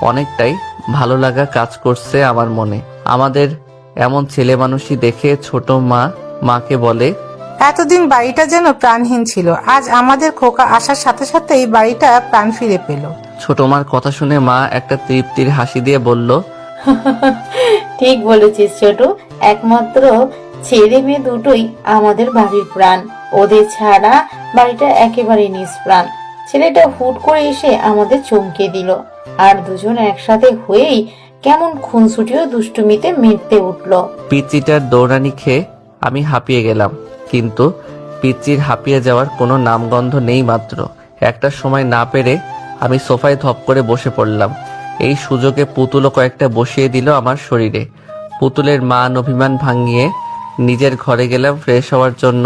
অনেকটাই ভালো লাগা কাজ করছে আমার মনে। আমাদের এমন ছেলে মানুষই দেখে ছোট মাকে বলে, এতদিন বাড়িটা যেন প্রাণহীন ছিল, আজ আমাদের খোকা আসার সাথে সাথেই বাড়িটা প্রাণ ফিরে পেল। ছোট মার কথা শুনে মা একটা তৃপ্তির হাসি দিয়ে বলল, ঠিক বলেছিস ছোট, একমাত্র ছেলে মেয়ে দুটোই আমাদের বাড়ির প্রাণ, ওদের ছাড়া বাড়িটা একেবারে নিষ্প্রাণ। ছেলেটা হুট করে এসে আমাদের চমকে দিল, আর দুজন একসাথে হয়েই কেমন খুনসুটি ও দুষ্টুমিতে মেতে উঠলো। পিচ্চিটার দৌড়ানি খেয়ে আমি হাঁপিয়ে গেলাম, কিন্তু পিচ্চির হাঁপিয়ে যাওয়ার কোনো নামগন্ধ নেই মাত্র। একটা সময় না পেরে আমি সোফায় ধপ করে বসে পড়লাম। এই সুযোগে পুতুলও কয়েকটা বসিয়ে দিল আমার শরীরে। পুতুলের মান অভিমান ভাঙিয়ে নিজের ঘরে গেলাম ফ্রেশ হওয়ার জন্য।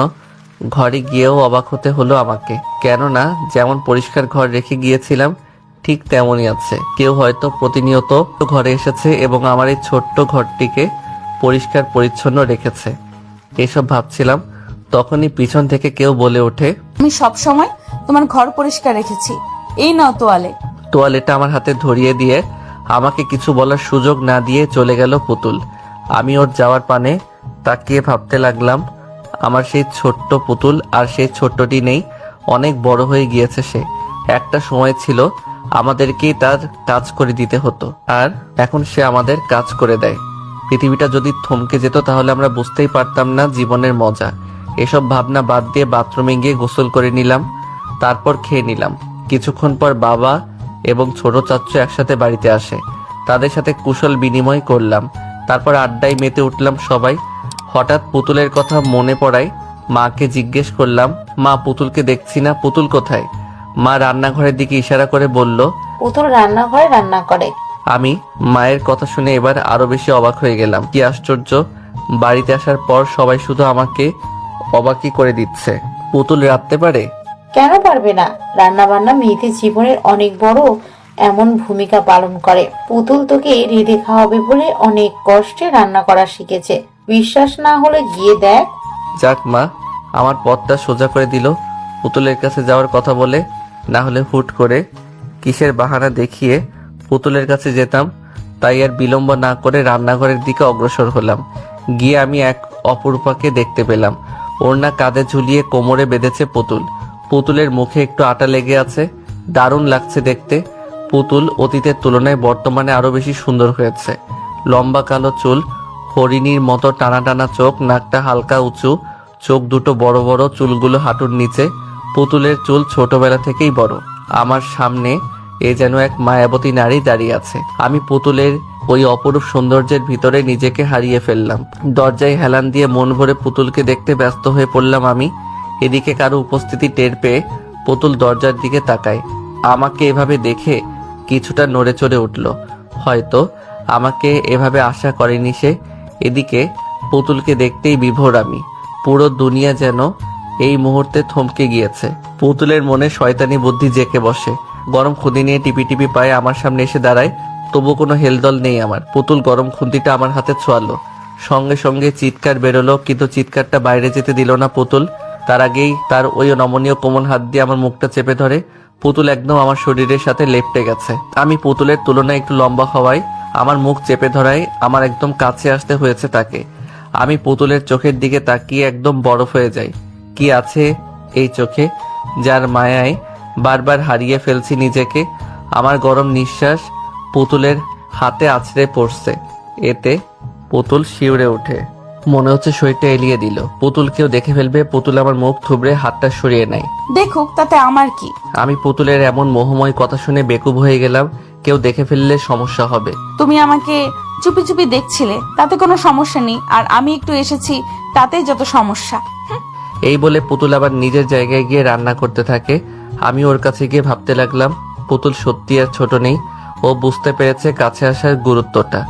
ঘরে গিয়েও অবাক হতে হলো আমাকে, কেননা যেমন পরিষ্কার ঘর রেখে গিয়েছিলাম ঠিক তেমনই আছে। কেউ হয়তো প্রতিনিয়ত ঘরে এসেছে এবং আমার এই ছোট্ট ঘরটিকে পরিষ্কার পরিচ্ছন্ন রেখেছে। এসব ভাবছিলাম, তখনই পিছন থেকে কেউ বলে ওঠে, আমি সব সময় তোমার ঘর পরিষ্কার রেখেছি, এই নাও তোয়ালে। তোয়ালেটা আমার হাতে ধরিয়ে দিয়ে আমাকে কিছু বলার সুযোগ না দিয়ে চলে গেল পুতুল। আমি ওর যাওয়ার পানে তাকিয়ে ভাবতে লাগলাম, আমার সেই ছোট্ট পুতুল আর সেই ছোট্টটি নেই, অনেক বড় হয়ে গিয়েছে সে। একটা সময় ছিল আমাদেরকেই তার কাজ করে দিতে হতো, আর এখন সে আমাদের কাজ করে দেয়। পৃথিবীটা যদি থমকে যেত তাহলে আমরা বুঝতেই পারতাম না জীবনের মজা। এসব ভাবনা বাদ দিয়ে বাথরুমে গিয়ে গোসল করে নিলাম, তারপর খেয়ে নিলাম। কিছুক্ষণ পর বাবা এবং ছোট চাচ্চু একসাথে বাড়িতে আসে, তাদের সাথে কুশল বিনিময় করলাম, তারপর আড্ডায় মেতে উঠলাম সবাই। হঠাৎ পুতুলের কথা মনে পড়ায় মাকে জিজ্ঞেস করলাম, মা পুতুলকে দেখছি না, পুতুল কোথায়? মা রান্নাঘরের দিকে ইশারা করে বলল, পুতুল রান্নাঘরে রান্না করে। আমি মায়ের কথা শুনে এবার আরো বেশি অবাক হয়ে গেলাম। কি আশ্চর্য, বাড়িতে আসার পর সবাই শুধু আমাকে অবাকই করে দিচ্ছে। পুতুল রাঁধতে পারে? কেন পারবে না? রান্না বান্না মেয়েদের জীবনের অনেক বড় এমন ভূমিকা পালন করে। পুতুল তোকে রেঁধে খাওয়াবে বলে অনেক কষ্টে রান্না করা শিখেছে, বিশ্বাস না হলে গিয়ে দেখ। যাক মা, আমার পথটা সোজা করে দিল পুতুলের কাছে যাওয়ার কথা বলে। না হলে হুট করে কিসের বাহানা দেখিয়ে পুতুলের কাছে যেতাম। তাই আর বিলম্ব না করে রান্নাঘরের দিকে অগ্রসর হলাম। গিয়ে আমি এক অপরূপাকে দেখতে পেলাম। ওড়না কাঁধে ঝুলিয়ে কোমরে বেঁধেছে পুতুল। পুতুলের মুখে একটু আটা লেগে আছে, দারুণ লাগছে দেখতে। পুতুল অতীতের তুলনায় বর্তমানে আরো বেশি সুন্দর হয়েছে। লম্বা কালো চুল, হরিণীর মতো টানা টানা চোখ, নাকটা হালকা উঁচু, চোখ দুটো বড় বড়, চুলগুলো হাঁটুর নিচে। পুতুলের চুল ছোটবেলা থেকেই বড়। আমার সামনে এ যেন এক মায়াবতী নারী দাঁড়িয়ে আছে। আমি পুতুলের ওই অপরূপ সৌন্দর্যের ভিতরে নিজেকে হারিয়ে ফেললাম। দরজায় হেলান দিয়ে মন ভরে পুতুলকে দেখতে ব্যস্ত হয়ে পড়লাম আমি। এদিকে কারো উপস্থিতি টের পেয়ে পুতুল দরজার দিকে তাকায়। আমাকে এভাবে দেখে কিছুটা নড়ে চড়ে উঠল। হয়তো আমাকে এভাবে আশা করেনি সে। এদিকে পুতুলকে দেখতেই বিভোর আমি। পুরো দুনিয়া যেন এই মুহূর্তে থমকে গিয়েছে। পুতুলের মনে শয়তানি বুদ্ধি জেঁকে বসে। গরম খুঁতি নিয়ে টিপি টিপি পায়ে আমার সামনে এসে দাঁড়ায়, তবু কোনো হেলদল নেই আমার। পুতুল গরম খুন্তিটা আমার হাতে ছোঁয়ালো, সঙ্গে সঙ্গে চিৎকার বেরোলো, কিন্তু চিৎকারটা বাইরে যেতে দিল না পুতুল। তার আগেই তার ওই নমনীয় কোমল হাত দিয়ে আমার মুখটা চেপে ধরে। পুতুল একদম আমার শরীরের সাথে লেপ্টে গেছে। আমি পুতুলের তুলনায় একটু লম্বা হওয়ায় আমার মুখ চেপে ধরায় আমার একদম কাছে আসতে হয়েছে তাকে। আমি পুতুলের চোখের দিকে তাকিয়ে একদম বরফ হয়ে যাই। কি আছে এই চোখে, যার মায়ায় বারবার হারিয়ে ফেলছি নিজেকে। আমার গরম নিঃশ্বাস পুতুলের হাতে আছড়ে পড়ছে। এতে পুতুল শিউরে ওঠে, মনে হচ্ছে শরীরটা এলিয়ে দিল। পুতুল কেউ দেখে ফেলবে। পুতুল আমার মুখ থুবড়ে হাতটা সরিয়ে নেয়। দেখুক, তাতে আমার কি? আমি পুতুলের এমন মোহময় কথা শুনে বেকুব হয়ে গেলাম। কেউ দেখে ফেললে সমস্যা হবে। তুমি আমাকে চুপি চুপি দেখছিলে, তাতে কোনো সমস্যা নেই, আর আমি একটু এসেছি তাতেই যত সমস্যা। এই বলে পুতুল আবার নিজের জায়গায় গিয়ে রান্না করতে থাকে। আমি ওর কাছে গিয়ে ভাবতে লাগলাম, পুতুল সত্যি আর ছোট নেই। ও বুঝতে পেরেছে কাছে আসার গুরুত্বটা।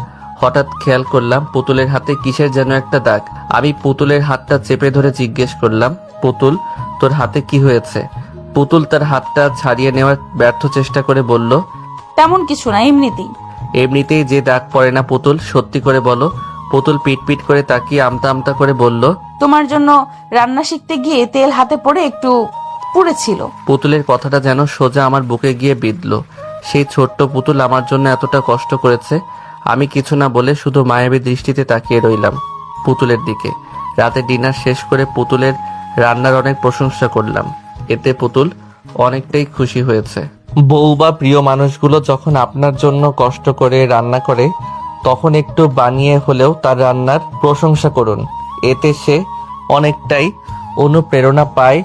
হঠাৎ খেয়াল করলাম পুতুলের হাতে কিসের যেন একটা দাগ। আমি পুতুলের হাতটা চেপে ধরে জিজ্ঞেস করলাম, পুতুল তোর হাতে কি হয়েছে? পুতুল তার হাতটা ছাড়িয়ে নেওয়ার ব্যর্থ চেষ্টা করে বলল, তেমন কিছু না, এমনিতেই। এমনিতেই যে দাগ পড়ে না পুতুল, সত্যি করে বলো। পুতুল পিট পিট করে তাকিয়ে আমতা আমতা করে বলল, তোমার জন্য রান্না শিখতে গিয়ে তেল হাতে পড়ে একটু পুড়েছিল। পুতুলের কথাটা যেন সোজা আমার বুকে গিয়ে বিঁধল। সেই ছোট্ট পুতুল আমার জন্য এতটা কষ্ট করেছে। আমি কিছু না বলে শুধু মায়াবী দৃষ্টিতে তাকিয়ে রইলাম পুতুলের দিকে। রাতে ডিনার শেষ করে পুতুলের রান্নার অনেক প্রশংসা করলাম। এতে পুতুল অনেকটাই খুশি হয়েছে। বউ বা প্রিয় মানুষগুলো যখন আপনার জন্য কষ্ট করে রান্না করে, তখন একটু বানিয়ে হলেও তার রান্নার প্রশংসা করুন। এতে সে অনেকটাই অনুপ্রেরণা পায়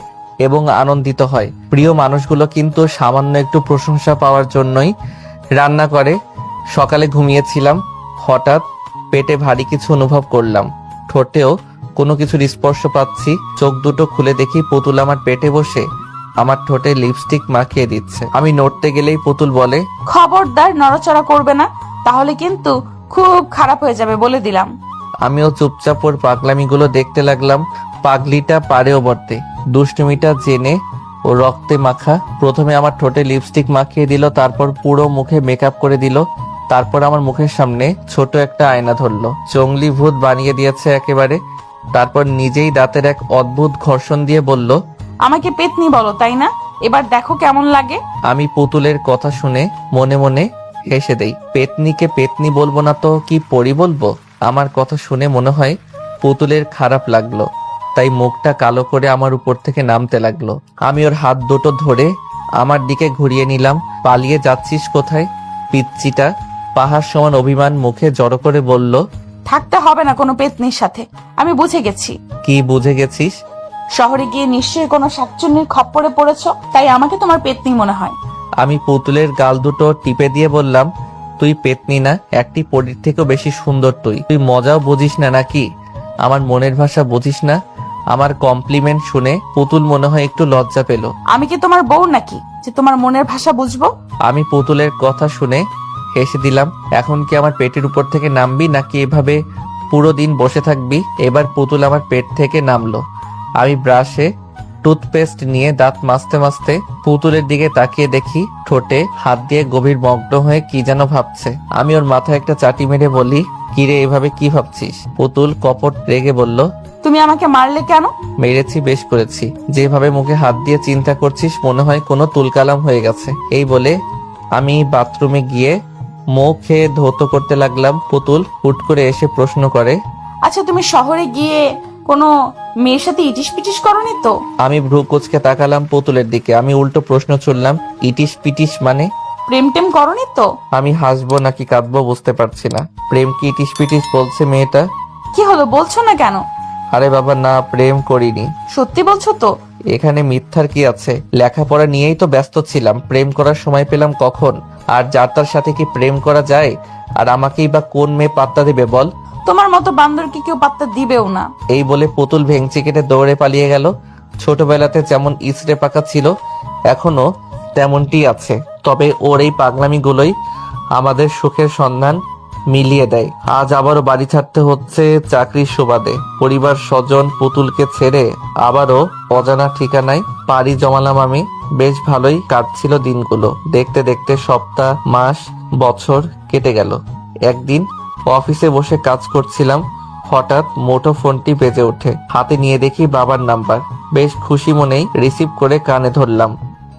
এবং আনন্দিত হয়। প্রিয় মানুষগুলো কিন্তু সামান্য একটু প্রশংসা পাওয়ার জন্যই রান্না করে। সকালে ঘুমিয়েছিলাম, হঠাৎ পেটে ভারী কিছু অনুভব করলাম। ঠোঁটেও কোনো কিছুর স্পর্শ পাচ্ছি। চোখ দুটো খুলে দেখি পুতুল আমার পেটে বসে আমার ঠোঁটে লিপস্টিক মাখিয়ে দিচ্ছে। আমি নড়তে গেলেই পুতুল বলে, খবরদার নড়াচড়া করবে না, তাহলে কিন্তু খুব খারাপ হয়ে যাবে বলে দিলাম। আমিও চুপচাপ ওর পাগলামিগুলো দেখতে লাগলাম। পাগলিটা পারেও বটে, দুষ্টুমিটা জেনে ও রক্তে মাখা। প্রথমে আমার ঠোঁটে লিপস্টিক মাখিয়ে দিল, তারপর পুরো মুখে মেকআপ করে দিল, তারপর আমার মুখের সামনে ছোট একটা আয়না ধরলো। জঙ্গলি ভূত বানিয়ে দিয়েছে একেবারে। তারপর নিজেই দাঁতের এক অদ্ভুত ঘর্ষণ দিয়ে বলল, আমাকে পেতনি বলো তাই না? এবার দেখো কেমন লাগে। আমি পুতুলের কথা শুনে মনে মনে হেসে দেই। পেতনিকে পেতনি বলবো না তো কি পরি বলবো? আমার কথা শুনে মনে হয় পুতুলের খারাপ লাগলো, তাই মুখটা কালো করে আমার উপর থেকে নামতে লাগলো। আমি ওর হাত দুটো ধরে আমার দিকে ঘুরিয়ে নিলাম। পালিয়ে যাচ্ছিস কোথায় পিচ্চিটা? পাহাড় সমান অভিমান মুখে জড়ো করে বলল, থাকতে হবে না কোনো পেতনির সাথে, আমি বুঝে গেছি। কি বুঝে গেছিস? শহরে গিয়ে নিশ্চয়ই কোনো শাকচুন্নির খপ্পরে পড়েছ, তাই আমাকে তোমার পেতনি মনে হয়। আমি পুতুলের গাল দুটো টিপে দিয়ে বললাম, তুই পেতনি না, একটি পরীর থেকেও বেশি সুন্দর। তুই মজাও বুঝিস না নাকি? আমার মনের ভাষা বুঝিস না? আমার কমপ্লিমেন্ট শুনে পুতুল মনে হয় একটু লজ্জা পেল। আমি কি তোমার বউ নাকি যে তোমার মনের ভাষা বুঝবো? আমি পুতুলের কথা শুনে হেসে দিলাম। এখন কি আমার পেটের উপর থেকে নামবি নাকি এভাবে পুরো দিন বসে থাকবি? এবার পুতুল আমার পেট থেকে নামলো। আমি ব্রাশে টুথপেস্ট নিয়ে দাঁত মাজতে মাজতে পুতুলের দিকে তাকিয়ে দেখি ঠোঁটে হাত দিয়ে গভীর মগ্ন হয়ে কি যেন ভাবছে। আমি ওর মাথায় একটা চাটি মেরে বলি, কিরে এভাবে কি ভাবছিস? পুতুল কপট রেগে বলল, তুমি আমাকে মারলে কেন? মেরেছি, বেশ করেছি। যেভাবে মুখে হাত দিয়ে চিন্তা করছিস মনে হয় কোনো তুলকালাম হয়ে গেছে। এই বলে আমি বাথরুমে গিয়ে মুখে ধৌত করতে লাগলাম। পুতুল হুট করে এসে প্রশ্ন করে, আচ্ছা তুমি শহরে গিয়ে কোনো মেয়ের সাথে ইটিস পিটিস করনি তো? আমি ভ্রু কুচকে তাকালাম পুতুলের দিকে। আমি উল্টো প্রশ্ন ছুড়লাম, ইটিস পিটিস মানে? প্রেম টেম করনি তো? আমি হাসবো নাকি কাঁদবো বুঝতে পারছি না। প্রেম কি ইটিস পিটিস বলছে মেয়েটা? কি হলো, বলছো না কেন? আরে বাবা না, প্রেম করিনি। সত্যি বলছো তো? এখানে মিথ্যার কি আছে? লেখাপড়া নিয়েই তো ব্যস্ত ছিলাম, প্রেম করার সময় পেলাম কখন? আর যার তার সাথে কি প্রেম করা যায়? আর আমাকেই বা কোন মেয়ে পাত্তা দেবে বল? তোমার মতো বান্দরকে কেউ পাত্তা দিবেও না। এই বলে পুতুল ভেঙচি কেটে দৌড়ে পালিয়ে গেল। ছোটবেলাতে যেমন ইসরে পাকা ছিল এখনো তেমনটি আছে, তবে ওর এই পাগলামিগুলোই আমাদের সুখের সন্ধান মিলিয়ে দেয়। আজ আবারও বাড়ি ছাড়তে হচ্ছে চাকরির সুবাদে। পরিবার স্বজন পুতুলকে ছেড়ে আবারও অজানা ঠিকানায় পাড়ি জমালাম আমি। বেশ ভালোই কাটছিল দিনগুলো। দেখতে দেখতে সপ্তাহ, মাস, বছর কেটে গেল। একদিন অফিসে বসে কাজ করছিলাম, হঠাৎ মুঠো ফোনটি বেজে ওঠে। হাতে নিয়ে দেখি বাবার নাম্বার। বেশ খুশি মনেই রিসিভ করে কানে ধরলাম।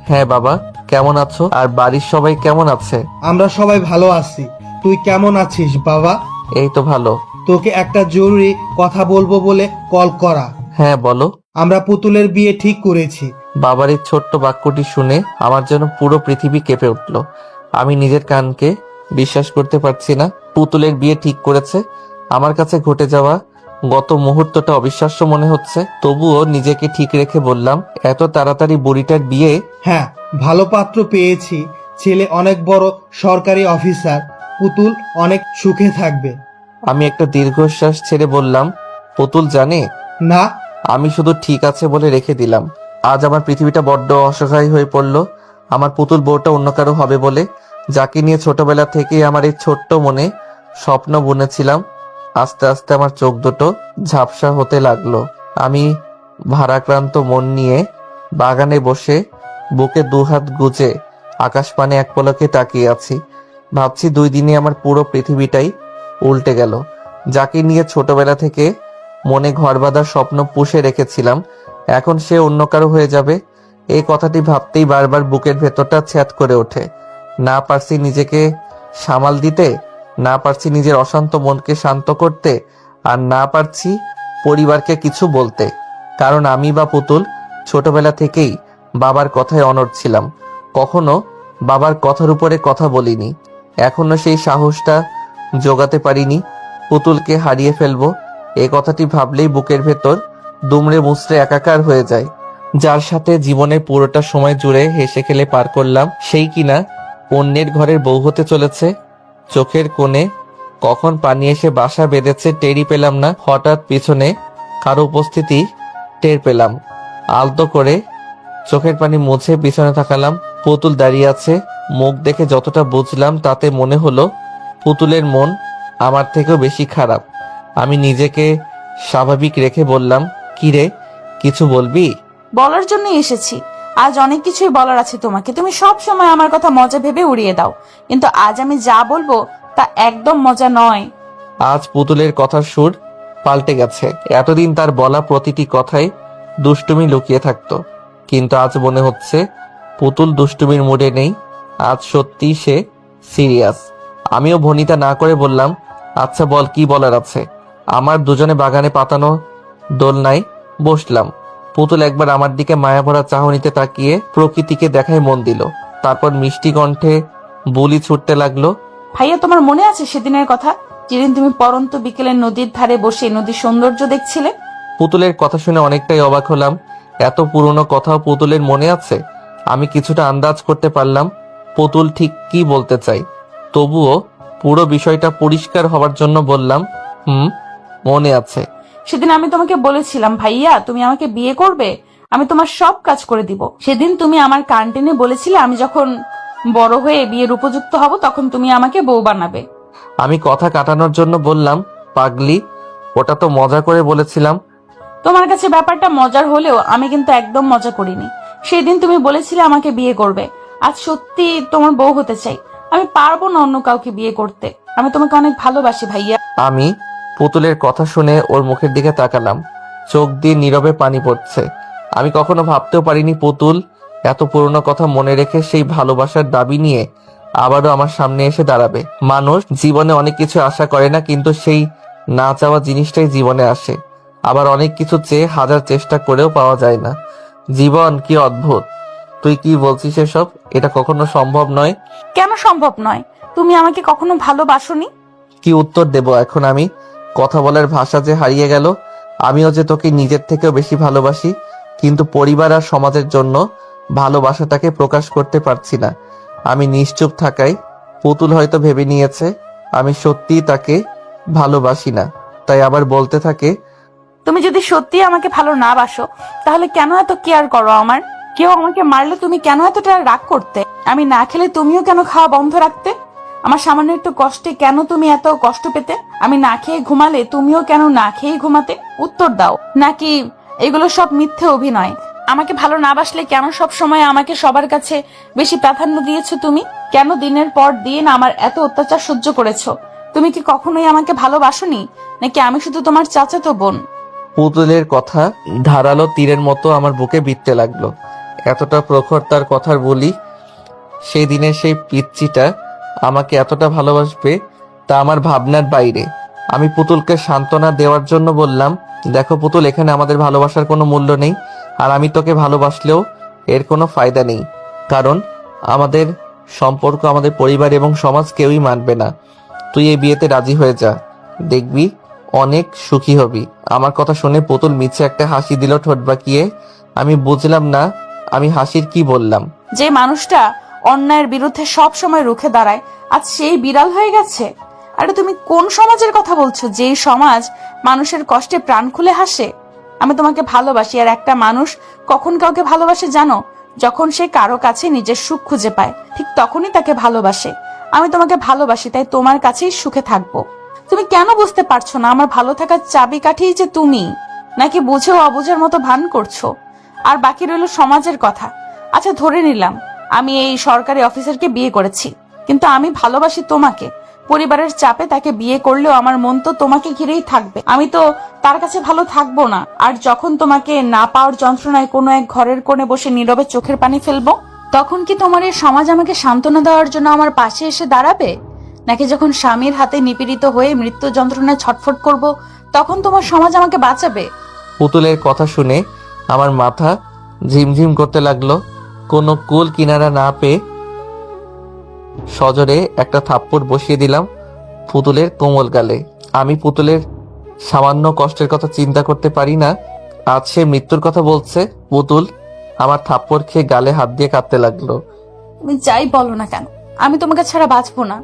হ্যাঁ বাবা, কেমন আছো? আর বাড়ির সবাই কেমন আছে? আমরা সবাই ভালো আছি। তুই কেমন আছিস বাবা? এই তো ভালো। তোকে একটা জরুরি কথা বলবো বলে কল করা। হ্যাঁ বলো। আমরা পুতুলের বিয়ে ঠিক করেছি। বাবার এই ছোট্ট বাক্যটি শুনে আমার যেন পুরো পৃথিবী কেঁপে উঠল। আমি নিজের কানকে বিশ্বাস করতে পারছি না। পুতুলের বিয়ে ঠিক করেছে। আমার কাছে ঘটে যাওয়া গত মুহূর্তটা অবিশ্বাস্য মনে হচ্ছে, তবুও নিজেকে ঠিক রেখে বললাম, এত তাড়াতাড়ি বুড়িটার বিয়ে? হ্যাঁ, ভালো পাত্র পেয়েছি। ছেলে অনেক বড় সরকারি অফিসার। পুতুল অনেক সুখে থাকবে। আমি একটা দীর্ঘশ্বাস ছেড়ে বললাম, পুতুল জানে? না। আমি শুধু ঠিক আছে বলে রেখে দিলাম। আজ আমার পৃথিবীটা বড্ড অসহায় হয়ে পড়ল। আমার পুতুল বউটা অন্য কারো হবে বলে, যাকে নিয়ে ছোটবেলা থেকেই আমার এই ছোট্ট মনে স্বপ্ন বুনেছিলাম, আস্তে আস্তে আমার চোখ দুটো ঝাপসা হতে লাগলো। আমি ভারাক্রান্ত মন নিয়ে বাগানে বসে বুকে দুহাত গুজে আকাশ পানে এক পলকে তাকিয়ে আছি। ভাবছি 2 দিনে আমার পুরো পৃথিবীটাই উল্টে গেল। যাকে নিয়ে ছোটবেলা থেকে মনে ঘর বাঁধার স্বপ্ন পুষে রেখেছিলাম, এখন সে অন্য কারো হয়ে যাবে। এই কথাটি ভাবতেই বারবার বুকের ভেতরটা ছ্যাদ করে ওঠে। না পারছি নিজেকে সামাল দিতে, না পারছি নিজের অশান্ত মনকে শান্ত করতে, আর না পারছি পরিবারকে কিছু বলতে। কারণ আমি বা পুতুল ছোটবেলা থেকেই বাবার কথায় অনড় ছিলাম। কখনো বাবার কথার উপরে কথা বলিনি। এখনো সেই সাহসটা জোগাতে পারিনি পুতুলকে হারিয়ে ফেলবো। এই কথাটি ভাবলেই বুকের ভেতর দুমড়ে মুচড়ে একাকার হয়ে যায়। যার সাথে জীবনের পুরোটা সময় জুড়ে হেসে খেলে পার করলাম, সেই কিনা অন্যের ঘরের বউ হতে চলেছে। চোখের কোণে কখন পানি এসে বাসা বেঁধেছে টেরই পেলাম না। হঠাৎ পিছনে কারো উপস্থিতি টের পেলাম। আলতো করে চোখের পানি মুছে পিছনে তাকালাম। পুতুল দাঁড়িয়ে আছে। মুখ দেখে যতটা বুঝলাম তাতে মনে হলো পুতুলের মন আমার থেকেও বেশি খারাপ। আমি নিজেকে স্বাভাবিক রেখে বললাম, কি রে, কিছু বলবি? বলার জন্যই এসেছি। আজ অনেক কিছুই বলার আছে তোমাকে। তুমি সব সময় আমার কথা মজা ভেবে উড়িয়ে দাও, কিন্তু আজ আমি যা বলবো তা একদম মজা নয়। আজ পুতুলের কথার সুর পাল্টে গেছে। এতদিন তার বলা প্রতিটি কথায় দুষ্টুমি লুকিয়ে থাকতো, কিন্তু আজ মনে হচ্ছে পুতুল দুষ্টুমির মুডে নেই। আজ সত্যি সে সিরিয়াস। আমিও ভনিতা না করে বললাম, আচ্ছা বল, কি বলার আছে? আমার দুজনে বাগানে পাতানো দোলনায় বসলাম। পুতুল একবার আমার দিকে মায়াভরা চাহনিতে তাকিয়ে প্রকৃতিকে দেখায় মন দিল। তারপর মিষ্টি কণ্ঠে বুলি ছুটতে লাগলো, ভাইয়া, তোমার মনে আছে সেদিনের কথা, যেদিন তুমি পরন্ত বিকেলে নদীর ধারে বসে নদীর সৌন্দর্য দেখছিলে? পুতুলের কথা শুনে অনেকটাই অবাক হলাম। এত পুরনো কথাও পুতুলের মনে আছে? আমি কিছুটা আন্দাজ করতে পারলাম পুতুল ঠিক কি বলতে চাই। তবুও পুরো বিষয়টা পরিষ্কার হওয়ার জন্য বললাম, মনে আছে। সেদিন আমি তোমাকে বলেছিলাম, ভাইয়া তুমি আমাকে বিয়ে করবে, আমি তোমার সব কাজ করে দিব। সেদিন তুমি আমার কান টেনে বলেছিলে, আমি যখন বড় হয়ে বিয়ের উপযুক্ত হব তখন তুমি আমাকে বউ বানাবে। আমি কথা কাটানোর জন্য বললাম, পাগলি, ওটা তো মজা করে বলেছিলাম। তোমার কাছে ব্যাপারটা মজার হলেও আমি কিন্তু একদম মজা করিনি। সেদিন তুমি বলেছিলে আমাকে বিয়ে করবে। আজ সত্যি তোমার বউ হতে চাই। আমি পারবো না অন্য কাউকে বিয়ে করতে। আমি তোমাকে অনেক ভালোবাসি ভাইয়া। আমি পুতুলের কথা শুনে ওর মুখের দিকে তাকালাম। চোখ দিয়ে নীরবে পানি পড়ছে। আমি কখনো ভাবতেও পারিনি পুতুল এত পুরনো কথা মনে রেখে সেই ভালোবাসার দাবি নিয়ে আবারও আমার সামনে এসে দাঁড়াবে। মানুষ জীবনে অনেক কিছু আশা করে না, কিন্তু সেই না চাওয়া জিনিসটাই জীবনে আসে। আবার অনেক কিছু চেয়ে হাজার চেষ্টা করেও পাওয়া যায় না। জীবন কি অদ্ভুত। তুই কি বলছিস এসব? এটা কখনো সম্ভব নয়। কেন সম্ভব নয়? তুমি আমাকে কখনো ভালোবাসোনি? কি উত্তর দেব এখন আমি? কথা বলার ভাষা যে হারিয়ে গেল। আমিও যে তোকে নিজের থেকেও বেশি ভালোবাসি, কিন্তু পরিবার আর সমাজের জন্য ভালোবাসাটাকে প্রকাশ করতে পারছি না। আমি নিশ্চুপ থাকায় পুতুল হয়তো ভেবে নিয়েছে আমি সত্যিই তাকে ভালোবাসি না, তাই আবার বলতে থাকে, তুমি যদি সত্যি আমাকে ভালো না বাসো তাহলে কেন এত কেয়ার করো আমার? কেউ আমাকে মারলে তুমি কেন এতটা রাগ করতে? আমি না খেলে তুমিও কেন খাওয়া বন্ধ রাখতে? আমার সামান্য একটু কষ্টে কেন তুমি এত কষ্ট পেতে? আমি না খেয়ে ঘুমালে তুমিও কেন না খেয়ে ঘুমাতে? উত্তর দাও। নাকি এগুলো সব মিথ্যে অভিনয়? আমাকে ভালো না বাসলে কেন সব সময় আমাকে সবার কাছে বেশি প্রাধান্য দিয়েছো তুমি? কেন দিনের পর দিন আমার এত অত্যাচার সহ্য করেছো? তুমি কি কখনোই আমাকে ভালোবাসোনি, নাকি আমি শুধু তোমার চাচাতো বোন? পুতুলের কথা ধারালো তীরের মতো আমার বুকে বিঁধতে লাগলো। এতটা প্রখর তার কথার বলি, সেই দিনের সেই পিচ্চিটা আমাকে এতটা ভালোবাসবে তা আমার ভাবনার বাইরে। আমি পুতুলকে সান্ত্বনা দেওয়ার জন্য বললাম, দেখো পুতুল, এখানে আমাদের ভালোবাসার কোনো মূল্য নেই, আর আমি তোকে ভালোবাসলেও এর কোনো ফায়দা নেই, কারণ আমাদের সম্পর্ক আমাদের পরিবার এবং সমাজ কেউই মানবে না। তুই এই বিয়েতে রাজি হয়ে যা, দেখবি অনেক সুখী হবি। আমার কথা শুনে পুতুল মিছে একটা হাসি দিল ঠোঁট বাঁকিয়ে। আমি বুঝলাম না আমি হাসির কি বললাম। যে মানুষটা অন্যায়ের বিরুদ্ধে সব সময় রুখে দাঁড়ায় আজ সেই বিড়াল হয়ে গেছে। আরে তুমি কোন সমাজের কথা বলছো, যেই সমাজ মানুষের কষ্টে প্রাণ খুলে হাসে? আমি তোমাকে ভালোবাসি, আর একটা মানুষ কখন কাউকে ভালোবাসে জানো? যখন সে কারো কাছে নিজের সুখ খুঁজে পায়, ঠিক তখনই তাকে ভালোবাসে। আমি তোমাকে ভালোবাসি, তাই তোমার কাছেই সুখে থাকবো। তুমি কেন বুঝতে পারছো না আমার ভালো থাকার চাবিকাঠি যে তুমি? নাকি বুঝেও অবুঝের মতো ভান করছো? আর বাকি রইল সমাজের কথা। আচ্ছা, ধরে নিলাম আমি এই সরকারি অফিসারকে বিয়ে করেছি, কিন্তু আমি ভালোবাসি তোমাকে। পরিবারের চাপে তাকে বিয়ে করলেও আমার মন তো তোমাকে ঘিরেই থাকবে। আমি তো তার কাছে ভালো থাকবো না। আর যখন তোমাকে না পাওয়ার যন্ত্রণায় কোনো এক ঘরের কোণে বসে নীরবে চোখের পানি ফেলবো, তখন কি তোমার এই সমাজ আমাকে সান্ত্বনা দেওয়ার জন্য আমার পাশে এসে দাঁড়াবে? নাকি যখন স্বামীর হাতে নিপীড়িত হয়ে মৃত্যু যন্ত্রণায় ছটফট করব, তখন তোমার সমাজ আমাকে বাঁচাবে? পুতুলের কথা শুনে আমার মাথা ঝিমঝিম করতে লাগলো। কোনো কুল কিনারা না পেয়ে সজোরে একটা থাপ্পড় বসিয়ে দিলাম পুতুলের কোমল গালে। আমি পুতুলের সামান্য কষ্টের কথা চিন্তা করতে পারি না, আজ সে মৃত্যুর কথা বলছে। পুতুল আমার থাপ্পড় খেয়ে গালে হাত দিয়ে কাঁদতে লাগলো। তুমি যাই বলো না কেন, আমি তোমাকে ছাড়া বাঁচবো না।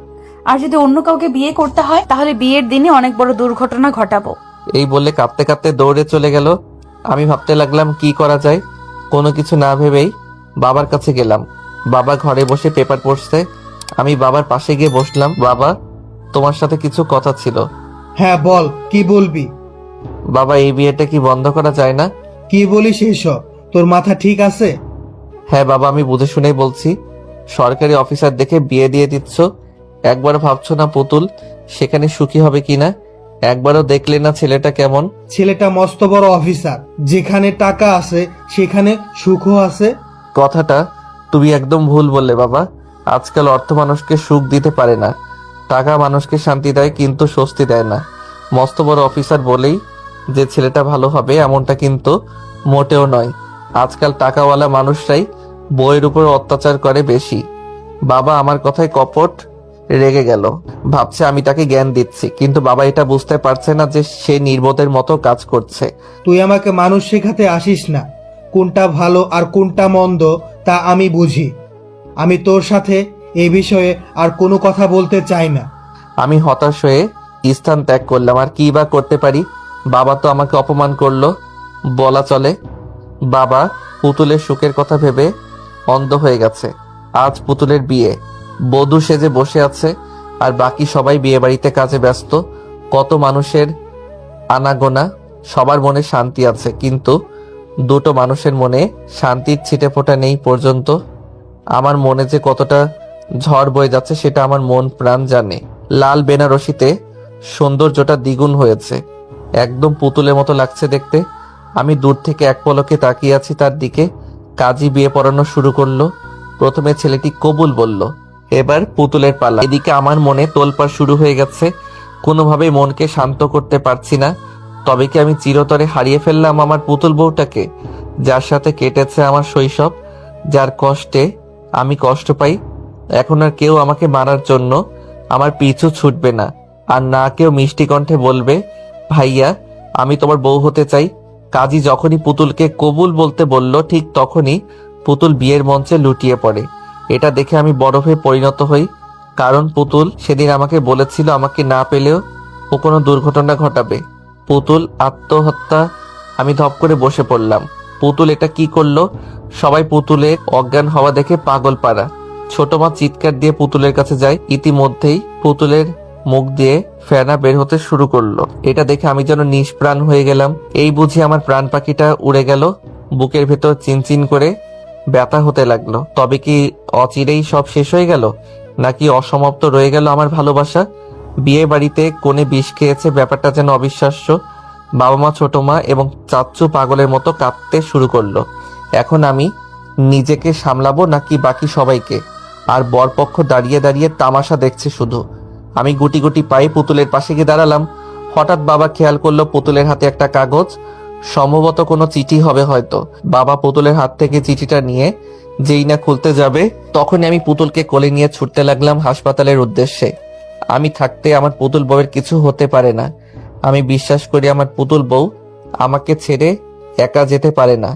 আর যদি অন্য কাউকে বিয়ে করতে হয়, তাহলে বিয়ের দিনে অনেক বড় দুর্ঘটনা ঘটাবো। এই বলে কাঁদতে কাঁদতে দৌড়ে চলে গেল। আমি ভাবতে লাগলাম কি করা যায়। কোনো কিছু না ভেবেই বাবার কাছে গেলাম। বাবা ঘরে বসে পেপার পড়ছে। আমি বাবার পাশে গিয়ে বসলাম। বাবা, তোমার সাথে কিছু কথা ছিল। হ্যাঁ বল, কি বলবি? বাবা, এই বিয়েটা কি বন্ধ করা যায় না? কি বলিস এইসব? তোর মাথা ঠিক আছে? হ্যাঁ বাবা, আমি বুঝে শুনেই বলছি। সরকারি অফিসার দেখে বিয়ে দিয়ে দিচ্ছ, একবার ভাবছো না পুতুল সেখানে সুখী হবে কিনা? একবারও দেখলে না ছেলেটা কেমন? ছেলেটা মস্ত বড় অফিসার, যেখানে টাকা আছে সেখানে সুখও আছে। কথাটা তুমি একদম ভুল বললে বাবা। আজকাল অর্থ মানুষকে সুখ দিতে পারে না, টাকা মানুষকে শান্তি দেয় কিন্তু স্বস্তি দেয় না। মস্ত বড় অফিসার বলেই যে ছেলেটা ভালো হবে এমনটা কিন্তু মোটেও নয়। আজকাল টাকাওয়ালা মানুষরাই বইয়ের উপর অত্যাচার করে বেশি। বাবা আমার কথায় কপট রেগে গেল, ভাবছে আমি তাকে জ্ঞান দিচ্ছি, কিন্তু বাবা এটা বুঝতে পারছে না যে সে নির্বোধের মতো কাজ করছে। তুই আমাকে মানুষ শেখাতে আসিস না। কোনটা ভালো আর কোনটা মন্দ তা আমি বুঝি। আমি তোর সাথে এই বিষয়ে আর কোনো কথা বলতে চাই না। আমি হতাশ হয়ে স্থান ত্যাগ করলাম। আর কি বা করতে পারি? বাবা তো আমাকে অপমান করলো বলা চলে। বাবা পুতুলের সুখের কথা ভেবে অন্ধ হয়ে গেছে। আজ পুতুলের বিয়ে, বধূ সেজে বসে আছে, আর বাকি সবাই বিয়ে বাড়িতে কাজে ব্যস্ত। কত মানুষের আনাগোনা, সবার মনে শান্তি আছে, কিন্তু দুটো মানুষের মনে শান্তির ছিটে ফোঁটা নেই পর্যন্ত। আমার মনে যে কতটা ঝড় বয়ে যাচ্ছে সেটা আমার মন প্রাণ জানে। লাল বেনারসিতে সৌন্দর্যটা দ্বিগুণ হয়েছে, একদম পুতুলের মতো লাগছে দেখতে। আমি দূর থেকে এক পলকে তাকিয়ে আছি তার দিকে। কাজী বিয়ে পড়ানো শুরু করলো। প্রথমে ছেলেটি কবুল বলল, এবার পুতুলের পালা। এদিকে আমার মনে তোলপাড় শুরু হয়ে গেছে। কোনোভাবেই মনকে শান্ত করতে পারছি না। তবে কি আমি চিরতরে হারিয়ে ফেললাম আমার পুতুল বউটাকে, যার সাথে কেটেছে আমার শৈশব, যার কষ্টে আমি কষ্ট পাই? এখন আর কেউ আমাকে মারার জন্য আমার পিছু ছুটবে না, আর না কেউ মিষ্টি কণ্ঠে বলবে, ভাইয়া আমি তোমার বউ হতে চাই। কাজী যখনই পুতুলকে কবুল বলতে বলল, ঠিক তখনই পুতুল বিয়ের মঞ্চে লুটিয়ে পড়ে। এটা দেখে আমি বরফে পরিণত হই, কারণ পুতুল সেদিন আমাকে বলেছিল আমাকে না পেলেও ও কোনো দুর্ঘটনা ঘটাবে। পুতুল আত্মহত্যা। আমি ধপ করে বসে পড়লাম। পুতুল এটা কি করলো? সবাই পুতুলের অজ্ঞান হওয়া দেখে পাগল পাড়া। ছোট মা চিৎকার দিয়ে পুতুলের কাছে যায়। ইতিমধ্যেই পুতুলের মুখ দিয়ে ফেনা বের হতে শুরু করলো। এটা দেখে আমি যেন নিষ্প্রাণ হয়ে গেলাম। এই বুঝি আমার প্রাণ পাখিটা উড়ে গেল। বুকের ভেতর চিনচিন করে ব্যথা হতে লাগলো। তবে কি অচিরেই সব শেষ হয়ে গেল, নাকি অসমাপ্ত রয়ে গেল আমার ভালোবাসা? বিয়ে বাড়িতে কোণে বিষ খেয়েছে, ব্যাপারটা যেন অবিশ্বাস্য। বাবা মা, ছোট মা এবং চাচ্চু পাগলের মতো কাঁদতে শুরু করলো। এখন আমি নিজেকে সামলাবো নাকি বাকি সবাইকে? আর বরপক্ষ দাঁড়িয়ে দাঁড়িয়ে তামাশা দেখছে শুধু। আমি গুটি গুটি পায়ে পুতুলের পাশে গিয়ে দাঁড়ালাম। হঠাৎ বাবা খেয়াল করলো পুতুলের হাতে একটা কাগজ, সম্ভবত কোনো চিঠি হবে হয়তো। বাবা পুতুলের হাত থেকে চিঠিটা নিয়ে যেই না খুলতে যাবে, তখনই আমি পুতুলকে কোলে নিয়ে ছুটতে লাগলাম হাসপাতালের উদ্দেশ্যে। আমি থাকতে আমার পুতুল বউয়ের কিছু হতে পারে না। আমি বিশ্বাস করি আমার পুতুল বউ আমাকে ছেড়ে একা যেতে পারে না।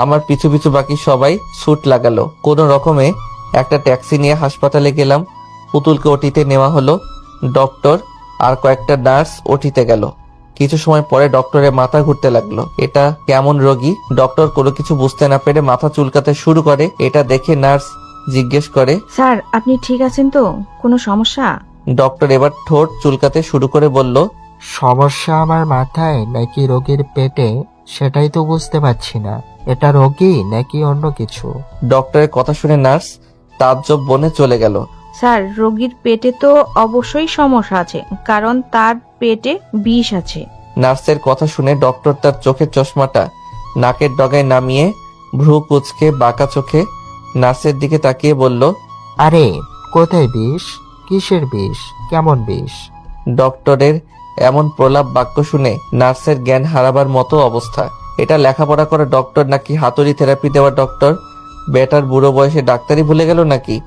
আমার পিছু পিছু বাকি সবাই ছুট লাগালো। কোনো রকমে একটা ট্যাক্সি নিয়ে হাসপাতালে গেলাম। পুতুলকে ওটিতে নেওয়া হলো। ডক্টর আর কয়েকটা নার্স ওটিতে গেল। কিছু সময় পরে ডক্টরের মাথা ঘুরতে লাগলো। এটা কেমন রোগী? ডক্টর কোনো কিছু বুঝতে না পেরে মাথা চুলকাতে শুরু করে। এটা দেখে নার্স জিজ্ঞেস করে, স্যার আপনি ঠিক আছেন তো? কোনো সমস্যা? ডক্টর এবার ঠোঁট চুলকাতে শুরু করে বলল, সমস্যা আমার মাথায় নাকি রোগীর পেটে সেটাই তো বুঝতে পারছি না। এটা রোগী নাকি অন্য কিছু? ডক্টরের কথা শুনে নার্স তাজ্জব বনে চলে গেল। স্যার রোগীর পেটে তো অবশ্যই সমস্যা আছে, কারণ তার পেটে বিষ আছে। নার্সের কথা শুনে ডক্টর তার চোখের চশমাটা নাকের ডগায় নামিয়ে ভ্রু কুঁচকে বাঁকা চোখে নার্সের দিকে তাকিয়ে বলল, আরে কোথায় বিষ? কিসের বিষ? কেমন বিষ? ডক্টরের এমন প্রলাপ বাক্য শুনে নার্সের জ্ঞান হারাবার মতো অবস্থা। এটা লেখাপড়া করা ডক্টর নাকি হাতুড়ি থেরাপি দেওয়া ডক্টর? বেটার বুড়ো বয়সে ডাক্তারি ভুলে গেল নাকি?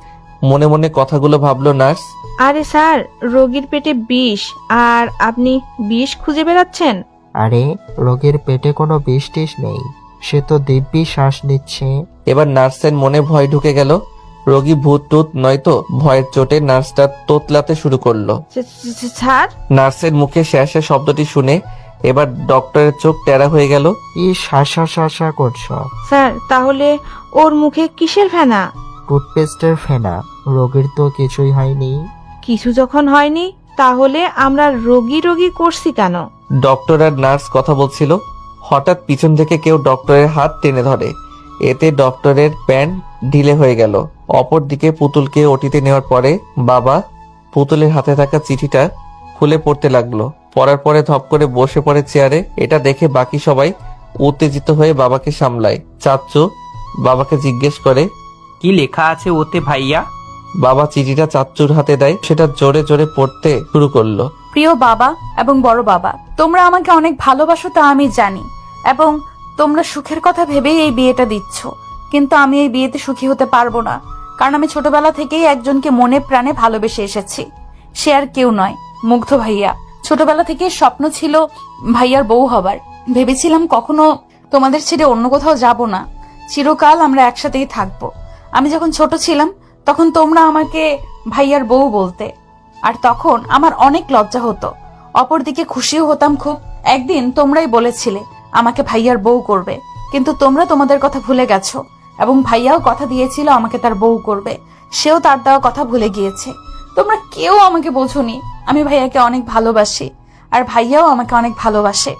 মনে মনে কথাগুলো ভাবলো নার্স। আরে স্যার রোগীর পেটে বিষ আর আপনি বিষ খুঁজে বেড়াচ্ছেন? আরে রোগীর পেটে কোনো বিষ টিষ নেই, সে তো দিব্যি শ্বাস নিচ্ছে। এবার নার্সের মনে ভয় ঢুকে গেল। রোগী ভূত টুত নয়তো? ভয়ের চোটে নার্সটা তোতলাতে শুরু করলো। স্যার? নার্সের মুখে শ্যাশা শব্দটি শুনে এবার ডক্টরের চোখ টেরা হয়ে গেল। কি শাসা শাসা করছো? স্যার তাহলে ওর মুখে কিসের ফেনা? টুথপেস্টের ফেনা। রোগীর তো কিছুই হয়নি। কিছু যখন হয়নি তাহলে আমরা রোগী রোগী করছি কেন? ডক্টর আর নার্স কথা বলছিল। হঠাৎ পিছন থেকে কেউ ডক্টরের হাত টেনে ধরে। এতে ডক্টরের প্যান্ট ঢিলে হয়ে গেল। অপরদিকে পুতুলকে ওটিতে নেওয়ার পরে বাবা পুতুলের হাতে থাকা চিঠিটা খুলে পড়তে লাগলো। পড়ার পরে ধপ করে বসে পড়ে চেয়ারে। এটা দেখে বাকি সবাই উত্তেজিত হয়ে বাবাকে সামলায়। চাচ্চু বাবাকে জিজ্ঞেস করে, কি লেখা আছে ওতে ভাইয়া? বাবা চিঠিটা চাচ্চুর হাতে দেয়। সেটা জোরে জোরে পড়তে শুরু করলো। প্রিয় বাবা এবং বড় বাবা, তোমরা আমাকে অনেক ভালোবাসো তা আমি জানি, এবং তোমরা সুখের কথা ভেবেই এই বিয়েটা দিচ্ছ। কিন্তু আমি এই বিয়েতে সুখী হতে পারবো না, কারণ আমি ছোটবেলা থেকেই একজনকে মনে প্রাণে ভালোবেসে এসেছি। সে আর কেউ নয়, মুগ্ধ ভাইয়া। ছোটবেলা থেকে স্বপ্ন ছিল ভাইয়ার বউ হবার। ভেবেছিলাম কখনো তোমাদের ছেড়ে অন্য কোথাও যাব না, চিরকাল আমরা একসাথেই থাকবো। আমি যখন ছোট ছিলাম তখন তোমরা আমাকে ভাইয়ার বউ বলতে, আর তখন আমার অনেক লজ্জা হতো, অপরদিকে খুশিও হতাম খুব। একদিন তোমরাই বলেছিলে আমাকে ভাইয়ার বউ করবে, কিন্তু তোমরা তোমাদের কথা ভুলে গেছো, এবং ভাইয়াও কথা দিয়েছিল আমাকে তার বউ করবে। সেও তার দেওয়া কথা ভুলে গিয়েছে। তোমরা কেউ আমাকে বোঝোনি আমি ভাইয়াকে অনেক ভালোবাসি, আর ভাইয়াও আমাকে অনেক ভালোবাসে।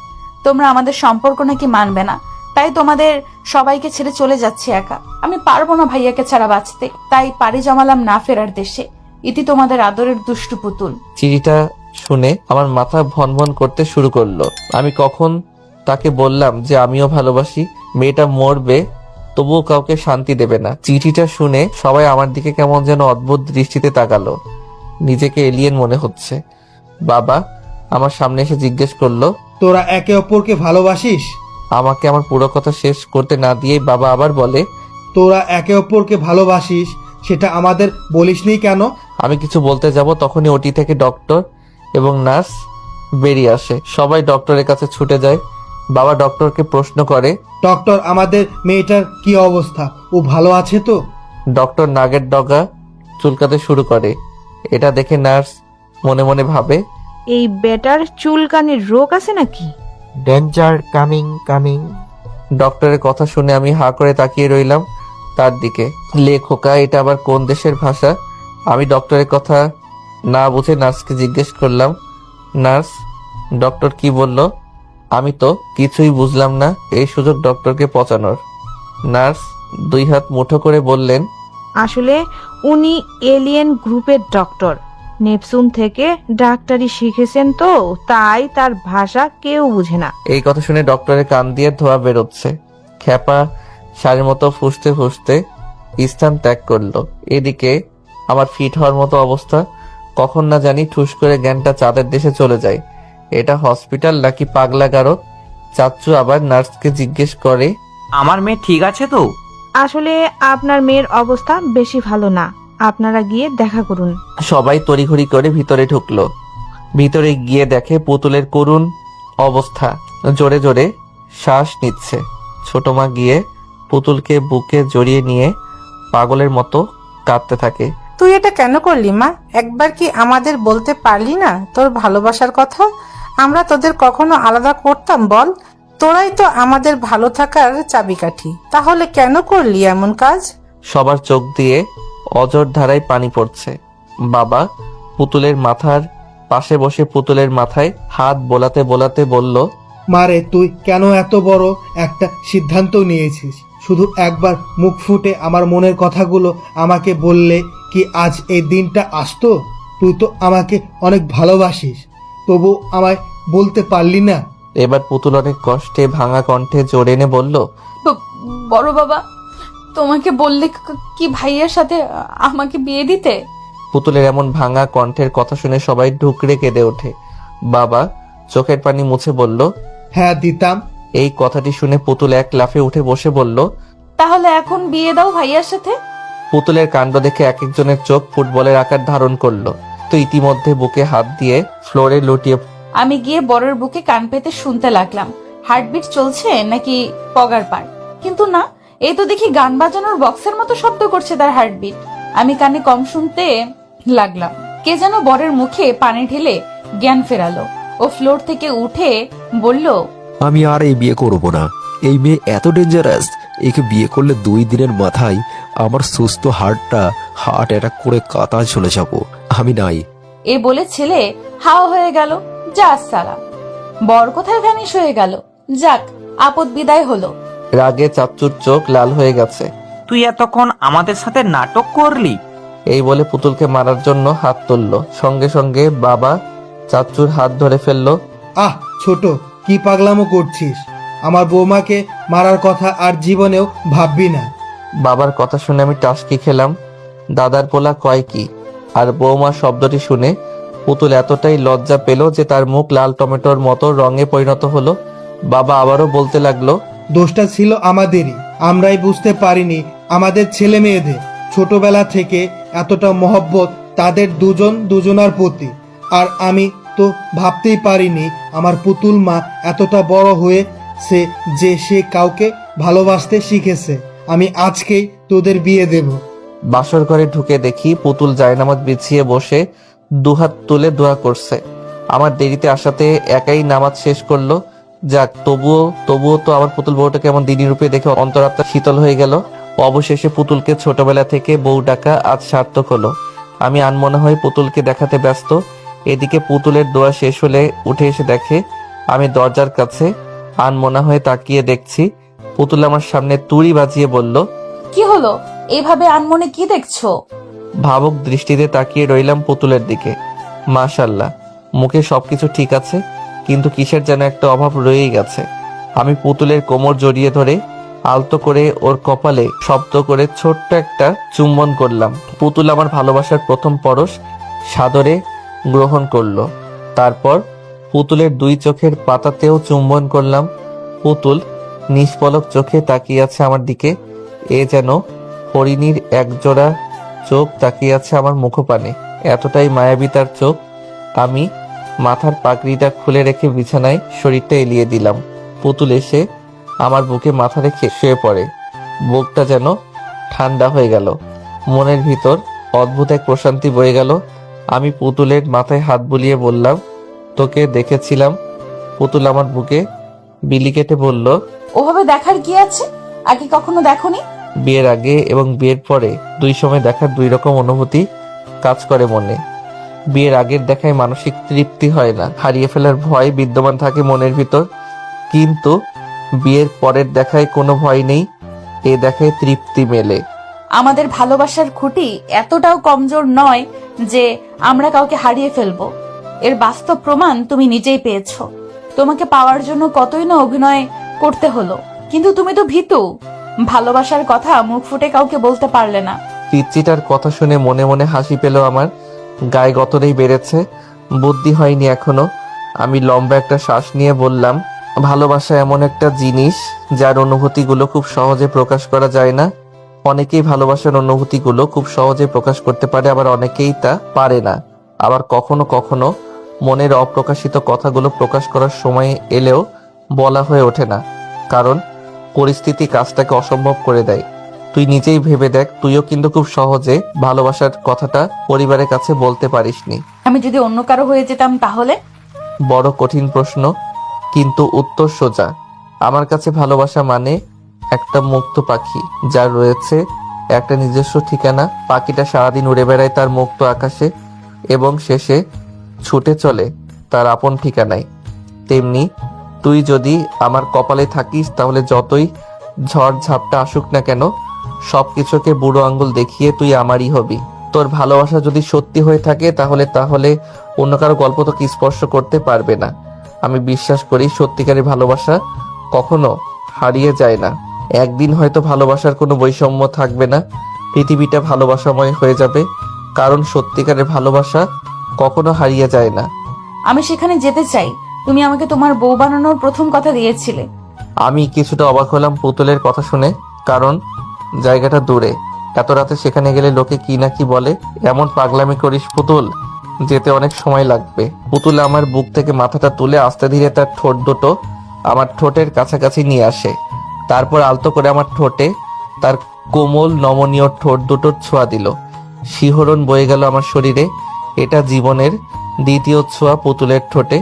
তোমরা আমাদের সম্পর্ক নাকি মানবে না, তাই তোমাদের সবাইকে ছেড়ে চলে যাচ্ছি একা। আমি পারবো না ভাইয়াকে ছাড়া বাঁচতে, তাই পাড়ি জমালাম না ফেরার দেশে। ইতি তোমাদের আদরের দুষ্টু পুতুল। চিঠিটা শুনে আমার মাথা ভন ভন করতে শুরু করলো। আমি কখন তাকে বললাম যে আমিও ভালোবাসি? মেয়েটা মরবে তবুও কাউকে শান্তি দেবে না। চিঠিটা শুনে সবাই আমার দিকে কেমন যেন অদ্ভুত দৃষ্টিতে তাকালো। নিজেকে এলিয়েন মনে হচ্ছে। বাবা আমার সামনে এসে জিজ্ঞেস করলো, তোরা একে অপরকে ভালোবাসিস? আমাকে আমার পুরো কথা শেষ করতে না দিয়েই বাবা আবার বলে, তোরা একে অপরকে ভালোবাসিস সেটা আমাদের বলিসনি কেন? আমি কিছু বলতে যাব তখনই ওটি থেকে ডক্টর এবং নার্স বেরিয়ে আসে। সবাই ডক্টরের কাছে ছুটে যায়। বাবা ডক্টরকে প্রশ্ন করে, ডক্টর, আমাদের মেয়েটার কি অবস্থা? ও ভালো আছে তো? ডক্টর নাগের ডগা চুলকাতে শুরু করে। এটা দেখে নার্স মনে মনে ভাবে, এই বেটার চুলকানির রোগ আছে নাকি? Danger coming coming. ডক্টরের কথা শুনে আমি হা করে তাকিয়ে রইলাম তার দিকে। লেখোকা, এটা আবার কোন দেশের ভাষা? আমি ডক্টরের কথা না বুঝে নার্সকে জিজ্ঞেস করলাম, নার্স ডক্টর কি বলল? আমি তো কিছুই বুঝলাম না। এই সুযোগ ডক্টরকে পচানোর। নার্স 2 হাত মুঠো করে বললেন, আসলে উনি এলিয়েন গ্রুপের ডক্টর, নেপচুন থেকে ডাক্তারি শিখেছেন, তো তাই তার ভাষা কেউ বুঝে না। এই কথা শুনে ডক্টরের কান দিয়ে ধোয়া বেরোচ্ছে। খ্যাপা শাড়ির মতো ফুসতে ফুসতে স্থান ত্যাগ করলো। এদিকে আমার ফিট হওয়ার মতো অবস্থা। কখন না জানি ঠুস করে জ্ঞানটা চাঁদের দেশে চলে যায়। এটা হসপিটাল নাকি পাগলাগারদ? চাচ্চু আবার নার্সকে জিজ্ঞেস করে, আমার মেয়ে ঠিক আছে তো? আসলে আপনার মেয়ের অবস্থা বেশি ভালো না, আপনারা গিয়ে দেখা করুন। সবাই তড়িঘড়ি করে ভিতরে ঢুকলো। ভিতরে গিয়ে দেখে পুতুলের করুণ অবস্থা, জোরে জোরে শ্বাস নিচ্ছে। ছোট মা গিয়ে পুতুলকে বুকে জড়িয়ে নিয়ে পাগলের মতো কাঁদতে থাকে। তুই এটা কেন করলি মা? একবার কি আমাদের বলতে পারলি না তোর ভালোবাসার কথা? আমরা তোদের কখনো আলাদা করতাম বল? তোরাই তো আমাদের ভালো থাকার চাবিকাঠি। তাহলে কেন করলি এমন কাজ? সবার চোখ দিয়ে অজর ধারায় পানি পড়ছে। বাবা পুতুলের মাথার পাশে বসে পুতুলের মাথায় হাত বোলাতে বোলাতে বলল, মারে, তুই কেন এত বড় একটা সিদ্ধান্ত নিয়েছিস? শুধু একবার মুখ ফুটে আমার মনের কথাগুলো আমাকে বললে কি আজ এই দিনটা আসতো? তুই তো আমাকে অনেক ভালোবাসিস, তবু আমায় বলতে পারলি না। এবার পুতুল অনেক কষ্টে ভাঙা কণ্ঠে জোরে এনে বলল, বড় বাবা, তোমাকে বললে কি ভাইয়ার সাথে আমাকে বিয়ে দিতে? পুতুলের এমন ভাঙা কণ্ঠের কথা শুনে সবাই ঢুকরে কেঁদে ওঠে। বাবা চোখের পানি মুছে বলল, হ্যাঁ দিতাম। এই কথাটি শুনে পুতুল এক লাফে উঠে বসে বলল, তাহলে এখন বিয়ে দাও ভাইয়ার সাথে। পুতুলের কাণ্ড দেখে এক একজনের চোখ ফুটবলের আকার ধারণ করলো। তো ইতিমধ্যে বুকে হাত দিয়ে ফ্লোরে লুটিয়ে আমি গিয়ে বরের বুকে কান পেতে শুনতে লাগলাম হার্টবিট চলছে নাকি পগার পার। কিন্তু না, এই তো দেখি গান বাজানোর বক্সের মতো শব্দ করছে তার হার্টবিট। আমি কানে কম শুনতে লাগলাম। কে যেন বরের মুখে পানি ঢেলে জ্ঞান ফেরালো। ও ফ্লোর থেকে উঠে বলল, আমি আর এই বিয়ে করব না। এই মেয়ে এত ডেঞ্জারাস, একে বিয়ে করলে 2 দিনের মাথায় আমার সুস্থ হার্ট অ্যাটাক করে কাতায় চলে যাব। আমি নাই। এ বলে ছেলে হাওয়া হয়ে গেল। যা সালা, বর কোথায় ভ্যানিশ হয়ে গেল। যাক, আপদ বিদায় হলো। রাগে চাচ্চুর চোখ লাল হয়ে গেছে। তুই এতক্ষণ আমাদের সাথে নাটক করলি? এই বলে পুতুলকে মারার জন্য হাত তুললো। সঙ্গে সঙ্গে বাবা চাচ্চুর হাত ধরে ফেললো। আহ ছোট, কি পাগলামো করছিস? আমার বৌমাকে মারার কথা আর জীবনেও ভাববি না। বাবার কথা শুনে আমি টাসকি খেলাম। দাদার পোলা কয় কি? আর বৌমা শব্দটি শুনে পুতুল এতটাই লজ্জা পেল যে তার মুখ লাল টমেটোর মতো রঙে পরিণত হলো। বাবা আবারও বলতে লাগলো, দোষটা ছিল আমাদেরই, আমরাই বুঝতে পারিনি আমাদের ছেলে মেয়েদের। ছোটবেলা থেকে এতটা মহব্বত তাদের দুজনার প্রতি। আর আমি তো ভাবতেই পারিনি আমার পুতুল মা এতটা বড় হয়েছে যে সে কাউকে ভালোবাসতে শিখেছে। আমি আজকেই তোদের বিয়ে দেব। বাসর ঘরে ঢুকে দেখি পুতুল জায়নামাজ বিছিয়ে বসে দুহাত তুলে দোয়া করছে। আমার দেরিতে আসাতে একাই নামাজ শেষ করলো। যাক, তবুও তো আমার পুতুল বউটা কেমন দিনী রূপে দেখে অন্তরাত্মা শীতল হয়ে গেল। অবশেষে পুতুলকে ছোটবেলা থেকে বউ ডাকা আজ সার্থক হলো। আমি আনমনা হয়ে পুতুলকে দেখাতে ব্যস্ত। এদিকে পুতুলের দোয়া শেষ হলে উঠে এসে দেখে আমি দরজার কাছে আনমনা হয়ে তাকিয়ে দেখছি। পুতুল আমার সামনে তুড়ি বাজিয়ে বলল, কি হলো? এইভাবে আনমনে কি দেখছো? ভাবুক দৃষ্টিতে তাকিয়ে রইলাম পুতুলের দিকে। মাশাল্লাহ, মুখে সবকিছু ঠিক আছে, কিন্তু কিসের যেন একটা অভাব রয়েই গেছে। আমি পুতুলের কোমর জড়িয়ে ধরে আলতো করে ওর কপালে শব্দ করে ছোট্ট একটা চুম্বন করলাম। পুতুল আমার ভালোবাসার প্রথম পরশ সাদরে গ্রহণ করলো। তারপর পুতুলের 2 চোখের পাতাতেও চুম্বন করলাম। পুতুল নিষ্পলক চোখে তাকিয়ে আছে আমার দিকে। এ যেন হরিণীর একজোড়া চোখ তাকিয়ে আছে আমার মুখপানে। এতটাই মায়াবী তার চোখ। আমি মাথার পাগড়িটা খুলে রেখে বিছানায় শরীরটা এলিয়ে দিলাম। পুতুল এসে আমার বুকে মাথা রেখে শুয়ে পড়ে। বুকটা যেন ঠান্ডা হয়ে গেল। মনের ভিতর অদ্ভুত এক প্রশান্তি বয়ে গেল। আমি পুতুলের মাথায় হাত বুলিয়ে বললাম, তোকে দেখেছিলাম। পুতুল আমার বুকে বিলি কেটে বলল, ওভাবে দেখার কি আছে? আগে কখনো দেখোনি? বিয়ের আগে এবং বিয়ের পরে 2 সময় দেখার 2 রকম অনুভূতি কাজ করে মনে। বিয়ের আগের দেখায় মানসিক তৃপ্তি হয় না, হারিয়ে ফেলার ভয় বিদ্যমান থাকে মনের ভিতর। কিন্তু বিয়ের পরের দেখায় কোনো ভয় নেই, এ দেখায় তৃপ্তি মেলে। আমাদের ভালোবাসার খুঁটি এতটাও কমজোর নয় যে আমরা কাউকে হারিয়ে ফেলবো। এর বাস্তব প্রমাণ তুমি নিজেই পেয়েছো। তোমাকে পাওয়ার জন্য কতই না অভিনয় করতে হলো, কিন্তু তুমি তো ভীতু। ভালোবাসার কথা মুখ ফুটে কাউকে বলতে পারলে না। পিচ্চিটার কথা শুনে মনে মনে হাসি পেল আমার। গায়ে গতরেই বেড়েছে, বুদ্ধি হয়নি এখনো। আমি লম্বা একটা শ্বাস নিয়ে বললাম, ভালোবাসা এমন একটা জিনিস যার অনুভূতিগুলো খুব সহজে প্রকাশ করা যায় না। অনেকেই ভালোবাসার অনুভূতিগুলো খুব সহজে প্রকাশ করতে পারে, আবার অনেকেই তা পারে না। আবার কখনো কখনো মনের অপ্রকাশিত কথাগুলো প্রকাশ করার সময় এলেও বলা হয়ে ওঠে না, কারণ পরিস্থিতি কাজটাকে অসম্ভব করে দেয়। তুই নিজেই ভেবে দেখ, তুইও কিন্তু খুব সহজে ভালোবাসার কথাটা পরিবারের কাছে বলতে পারিসনি। আমি যদি অন্য কারো হয়ে যেতাম তাহলে? বড় কঠিন প্রশ্ন, কিন্তু উত্তর সোজা। আমার কাছে ভালোবাসা মানে একটা মুক্ত পাখি, যার রয়েছে একটা নিজস্ব ঠিকানা। পাখিটা সারাদিন উড়ে বেড়ায় তার মুক্ত আকাশে এবং শেষে ছুটে চলে তার আপন ঠিকানায়। তেমনি তুই যদি আমার কপালে থাকিস, তাহলে যতই ঝড় ঝাপটা আসুক না কেন, সবকিছুকে বুড়ো আঙ্গুল দেখিয়ে তুই আমারই হবি। তোর ভালোবাসা যদি সত্যি হয়ে থাকে তাহলে অন্য কারো গল্প তো কি স্পর্শ করতে পারবে না। আমি বিশ্বাস করি সত্যিকারের ভালোবাসা কখনো হারিয়ে যায় না। একদিন হয়তো ভালোবাসার কোনো বৈষম্য থাকবে না, পৃথিবীটা ভালোবাসাময় হয়ে যাবে, কারণ সত্যিকারের ভালোবাসা কখনো হারিয়ে যায় না। আমি সেখানে যেতে চাই। তুমি আমাকে তোমার বউ বানানোর প্রথম কথা দিয়েছিলে। আমি কিছুটা অবাক হলাম পুতুলের কথা শুনে, কারণ জায়গাটা দূরে। এত রাতে সেখানে গেলে লোকে কি না কি বলে। এমন পাগলামি করিস পুতুল, যেতে অনেক সময় লাগবে। পুতুল আমার বুক থেকে মাথাটা তুলে আস্তে ধীরে তার ঠোঁট দুটো আমার ঠোঁটের কাছাকাছি নিয়ে আসে। তারপর আলতো করে আমার ঠোঁটে তার কোমল নমনীয় ঠোঁট দুটোর ছোঁয়া দিল। শিহরণ বয়ে গেল আমার শরীরে। এটা জীবনের দ্বিতীয় ছোঁয়া পুতুলের ঠোঁটে।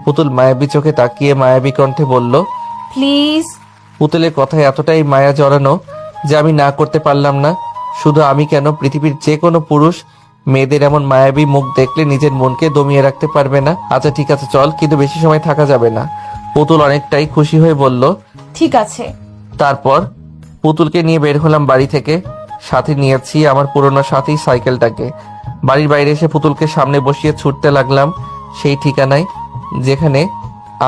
পুতুল মায়াবী চোখে তাকিয়ে মায়াবী কণ্ঠে বলল, প্লিজ। পুতুলের কথায় এতটাই মায়া জড়ানো যে আমি না করতে পারলাম না। শুধু আমি কেন, পৃথিবীর যে কোনো পুরুষ মেয়েদের এমন মায়াবী মুখ দেখলে নিজের মনকে দমিয়ে রাখতে পারবে না। আচ্ছা ঠিক আছে চল, কিন্তু বেশি সময় থাকা যাবে না। পুতুল অনেকটাই খুশি হয়ে বলল, ঠিক আছে। তারপর পুতুলকে নিয়ে বের হলাম বাড়ি থেকে। সাথে নিয়েছি আমার পুরনো সাথী সাইকেলটাকে। বাড়ির বাইরে এসে পুতুলকে সামনে বসিয়ে ছুটতে লাগলাম সেই ঠিকানায় যেখানে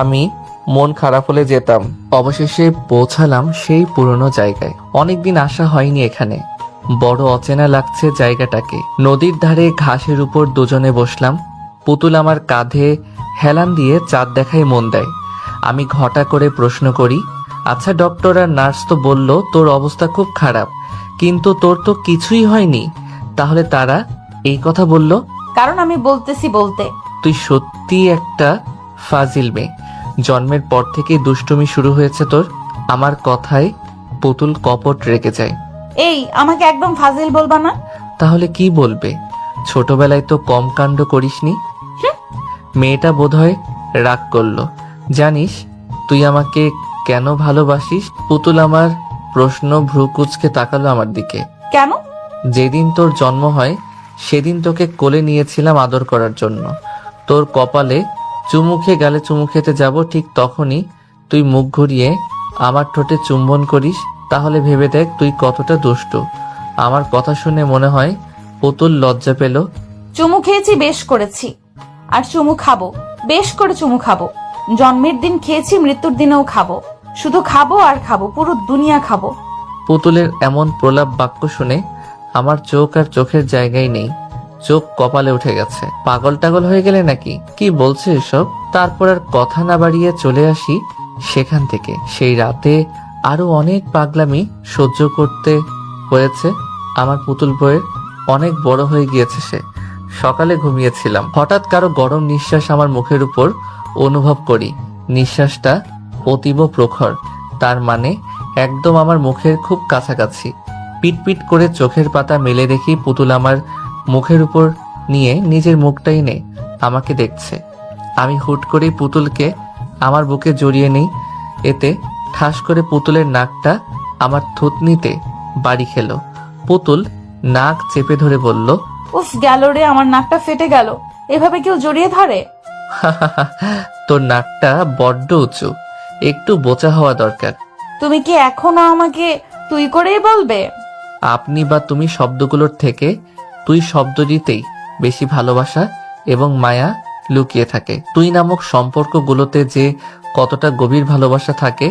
আমি মন খারাপ হলে যেতাম। অবশেষে পৌঁছালাম সেই পুরনো জায়গায়। অনেকদিন আসা হয়নি এখানে, বড় অচেনা লাগছে জায়গাটাকে। নদীর ধারে ঘাসের উপর দুজনে বসলাম। পুতুল আমার কাঁধে হেলান দিয়ে চাঁদ দেখায় মন দেয়। আমি ঘটা করে প্রশ্ন করি, আচ্ছা ডক্টর আর নার্স তো বলল তোর অবস্থা খুব খারাপ, কিন্তু তোর তো কিছুই হয়নি, তাহলে তারা এই কথা বলল? কারণ আমি বলতে। তুই সত্যি একটা ফাজিল মেয়ে। জন্মের পর থেকে দুষ্টুমি শুরু হয়েছে তোর। আমার কথায় পুতুল কপট রেগে যায়। এই, আমাকে একদম ফাজিল বলবা না। তাহলে কি বলবে? ছোটবেলায় তো কম কাণ্ড করিসনি। মেয়েটা বোধহয় রাগ করলো। জানিস তুই আমাকে কেন ভালোবাসিস? পুতুল আমার প্রশ্ন ভ্রু কুঁচকে তাকালো আমার দিকে। কেন? যেদিন তোর জন্ম হয় সেদিন তোকে কোলে নিয়েছিলাম আদর করার জন্য। তোর কপালে চুমু খেয়ে গালে চুমু খেতে যাব, ঠিক তখনই তুই মুখ ঘুরিয়ে আমার ঠোঁটে চুম্বন করিস। তাহলে ভেবে দেখ তুই কতটা দুষ্টু। আমার কথা শুনে মনে হয় পুতুল লজ্জা পেল। চুমু খেয়েছি, বেশ করেছি। আর চুমু খাবো, বেশ করে চুমু খাবো। জন্মের দিন খেয়েছি, মৃত্যুর দিনেও খাবো। শুধু খাবো আর খাবো, পুরো দুনিয়া খাবো। পুতুলের এমন প্রলাপ বাক্য শুনে আমার চোখ আর চোখের জায়গায় নেই, চোখ কপালে উঠে গেছে। পাগল টাগল হয়ে গেলে নাকি? কি বলছে এসব? তারপর আর কথা না বাড়িয়ে চলে আসি সেখান থেকে। সেই রাতে আরো অনেক পাগলামি সহ্য করতে হয়েছে। আমার পুতুল বইয়ের অনেক বড় হয়ে গিয়েছে সে। সকালে ঘুমিয়েছিলাম, হঠাৎ কারো গরম নিঃশ্বাস আমার মুখের উপর অনুভব করি। নিঃশ্বাসটা অতীব প্রখর, তার মানে একদম আমার মুখের খুব কাছাকাছি। পিটপিট করে চোখের পাতা মেলে দেখি পুতুল আমার মুখের উপর নিয়ে নিজের মুখটাই নে আমাকে দেখছে। আমি হুট করে পুতুলকে আমার বুকে জড়িয়ে নেই। এতে ঠাস করে পুতুলের নাকটা আমার থুতনিতে বাড়ি খেলো। পুতুল নাক চেপে ধরে বলল, উফ, গেল রে, আমার নাকটা ফেটে গেল। এভাবে কেউ জড়িয়ে ধরে? তোর নাকটা বড্ড উঁচু, একটু বোচা হওয়া দরকার। তুমি কি এখনো আমাকে তুই করেই বলবে? আপনি বা তুমি শব্দগুলোর থেকে তুই শব্দটিতেই বেশি ভালোবাসা এবং মায়া লুকিয়ে থাকে। তুই নামক সম্পর্কগুলোতে যে কতটা গভীর ভালোবাসা থাকে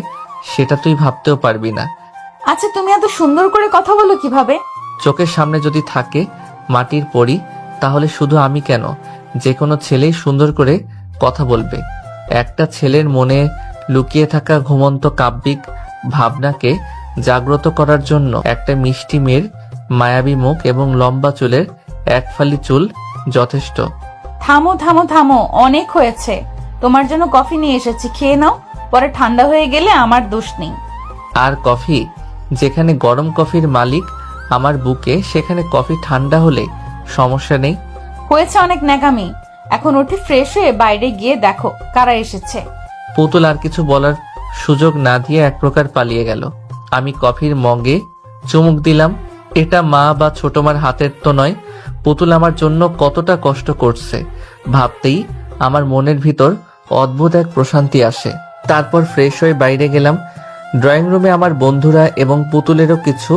সেটা তুই ভাবতেও পারবি না। আচ্ছা, তুমি এত সুন্দর করে কথা বলো কিভাবে? চোখের সামনে যদি থাকে মাটির পরি, তাহলে শুধু আমি কেন, যে কোনো ছেলেই সুন্দর করে কথা বলবে। একটা ছেলের মনে লুকিয়ে থাকা ঘুমন্ত কাব্যিক ভাবনাকে জাগ্রত করার জন্য একটা মিষ্টি মেয়ের মায়াবী মুখ এবং লম্বা চুলের এক ফালি চুল যথেষ্ট। থামো থামো থামো, অনেক হয়েছে। তোমার জন্য কফি নিয়ে এসেছি, খেয়ে নাও। পরে ঠান্ডা হয়ে গেলে আমার দোষ নেই। আর কফি? যেখানে গরম কফির মালিক আমার বুকে, সেখানে কফি ঠান্ডা হলে সমস্যা নেই। হয়েছে অনেক ন্যাকামি, এখন উঠে ফ্রেশ হয়ে বাইরে গিয়ে দেখো কারা এসেছে। পুতুল আর কিছু বলার সুযোগ না দিয়ে এক প্রকার পালিয়ে গেল। আমি কফির মগে চুমুক দিলাম। এটা মা বা ছোট মার হাতের তো নয়। পুতুল আমার জন্য কতটা কষ্ট করছে ভাবতেই আমার মনের ভিতর অদ্ভুত এক প্রশান্তি আসে। তারপর ফ্রেশ হয়ে বাইরে গেলাম। ড্রয়িং রুমে আমার বন্ধুরা এবং পুতুলেরও কিছু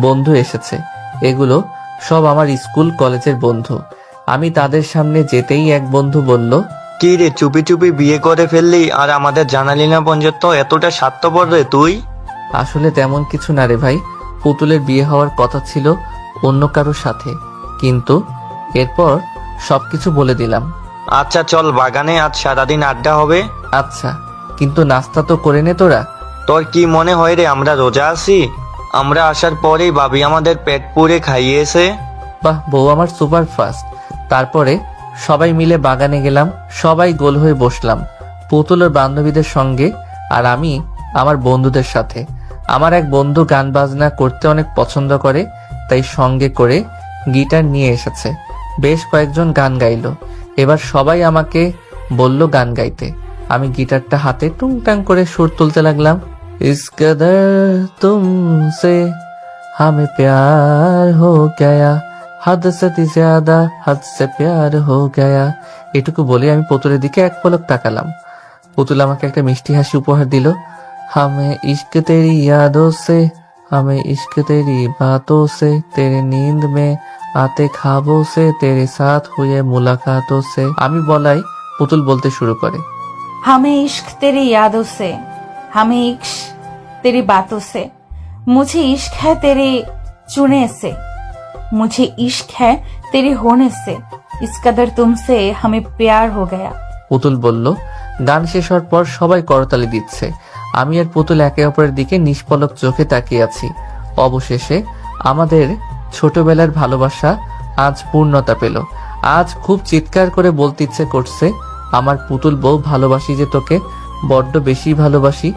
বন্ধু এসেছে। এগুলো সব আমার স্কুল কলেজের বন্ধু। আমি তাদের সামনে যেতেই এক বন্ধু বলল, কি রে, চুপি চুপি বিয়ে করে ফেললি আর আমাদের জানালি না পর্যন্ত? এতটা স্বার্থপর রে তুই? আসলে তেমন কিছু না রে ভাই, পুতুলের বিয়ে হওয়ার কথা ছিল অন্য কারোর সাথে, কিন্তু এরপর সবকিছু বলে দিলাম। আচ্ছা চল, বাগানে আজ সারাদিন আড্ডা হবে। আচ্ছা, কিন্তু নাস্তা তো করে নে তোরা। তোর কি মনে হয় রে আমরা রোজা আছি? আমরা আসার পরেই ভাবি আমাদের পেট পুরে খাইয়েছে। বাহ, বউ আমার সুপার ফাস্ট। তারপরে সবাই মিলে বাগানে গেলাম। সবাই গোল হয়ে বসলাম, পুতুলের বান্ধবীদের সঙ্গে আর আমি আমার বন্ধুদের সাথে। আমার এক বন্ধু গান বাজনা করতে অনেক পছন্দ করে, তাই সঙ্গে করে গিটার নিয়ে এসেছে। বেশ কয়েকজন গান গাইলো। এবার সবাই আমাকে বলল গান গাইতে। আমি গিটারটা হাতে টুংটাং করে সুর তুলতে লাগলাম। ইস কদর তুমসে हमें प्यार हो गया, हद से ज्यादा हद से प्यार हो गया। এটুকু বলে আমি পুতুলের দিকে এক পলক তাকালাম। পুতুল আমাকে একটা মিষ্টি হাসি উপহার দিল। हमें इश्क तेरी यादों से, हमें इश्क तेरी बातों से, तेरे नींद में आते ख्वाबों से, तेरे साथ हुए मुलाकातों से। আমি বলাই পুতুল বলতে শুরু করে, हमें इश्क तेरी यादों से, हमें इश्क तेरी बातों से, मुझे इश्क है तेरे चुने से, मुझे इश्क है तेरे होने से, इस कदर तुमसे हमें प्यार हो गया। পুতুল বলল। গান শেষ হওয়ার পর সবাই করতালি দিচ্ছে। আমি আর পুতুল একে অপরের দিকে নিষ্পলক চোখে তাকিয়ে আছি। অবশেষে আমাদের ছোটবেলার ভালোবাসা আজ পূর্ণতা পেল। আজ খুব চিৎকার করে বলতে ইচ্ছে করছে, আমার পুতুল বউ, ভালোবাসি যে তোকে, বড্ড বেশি ভালোবাসি।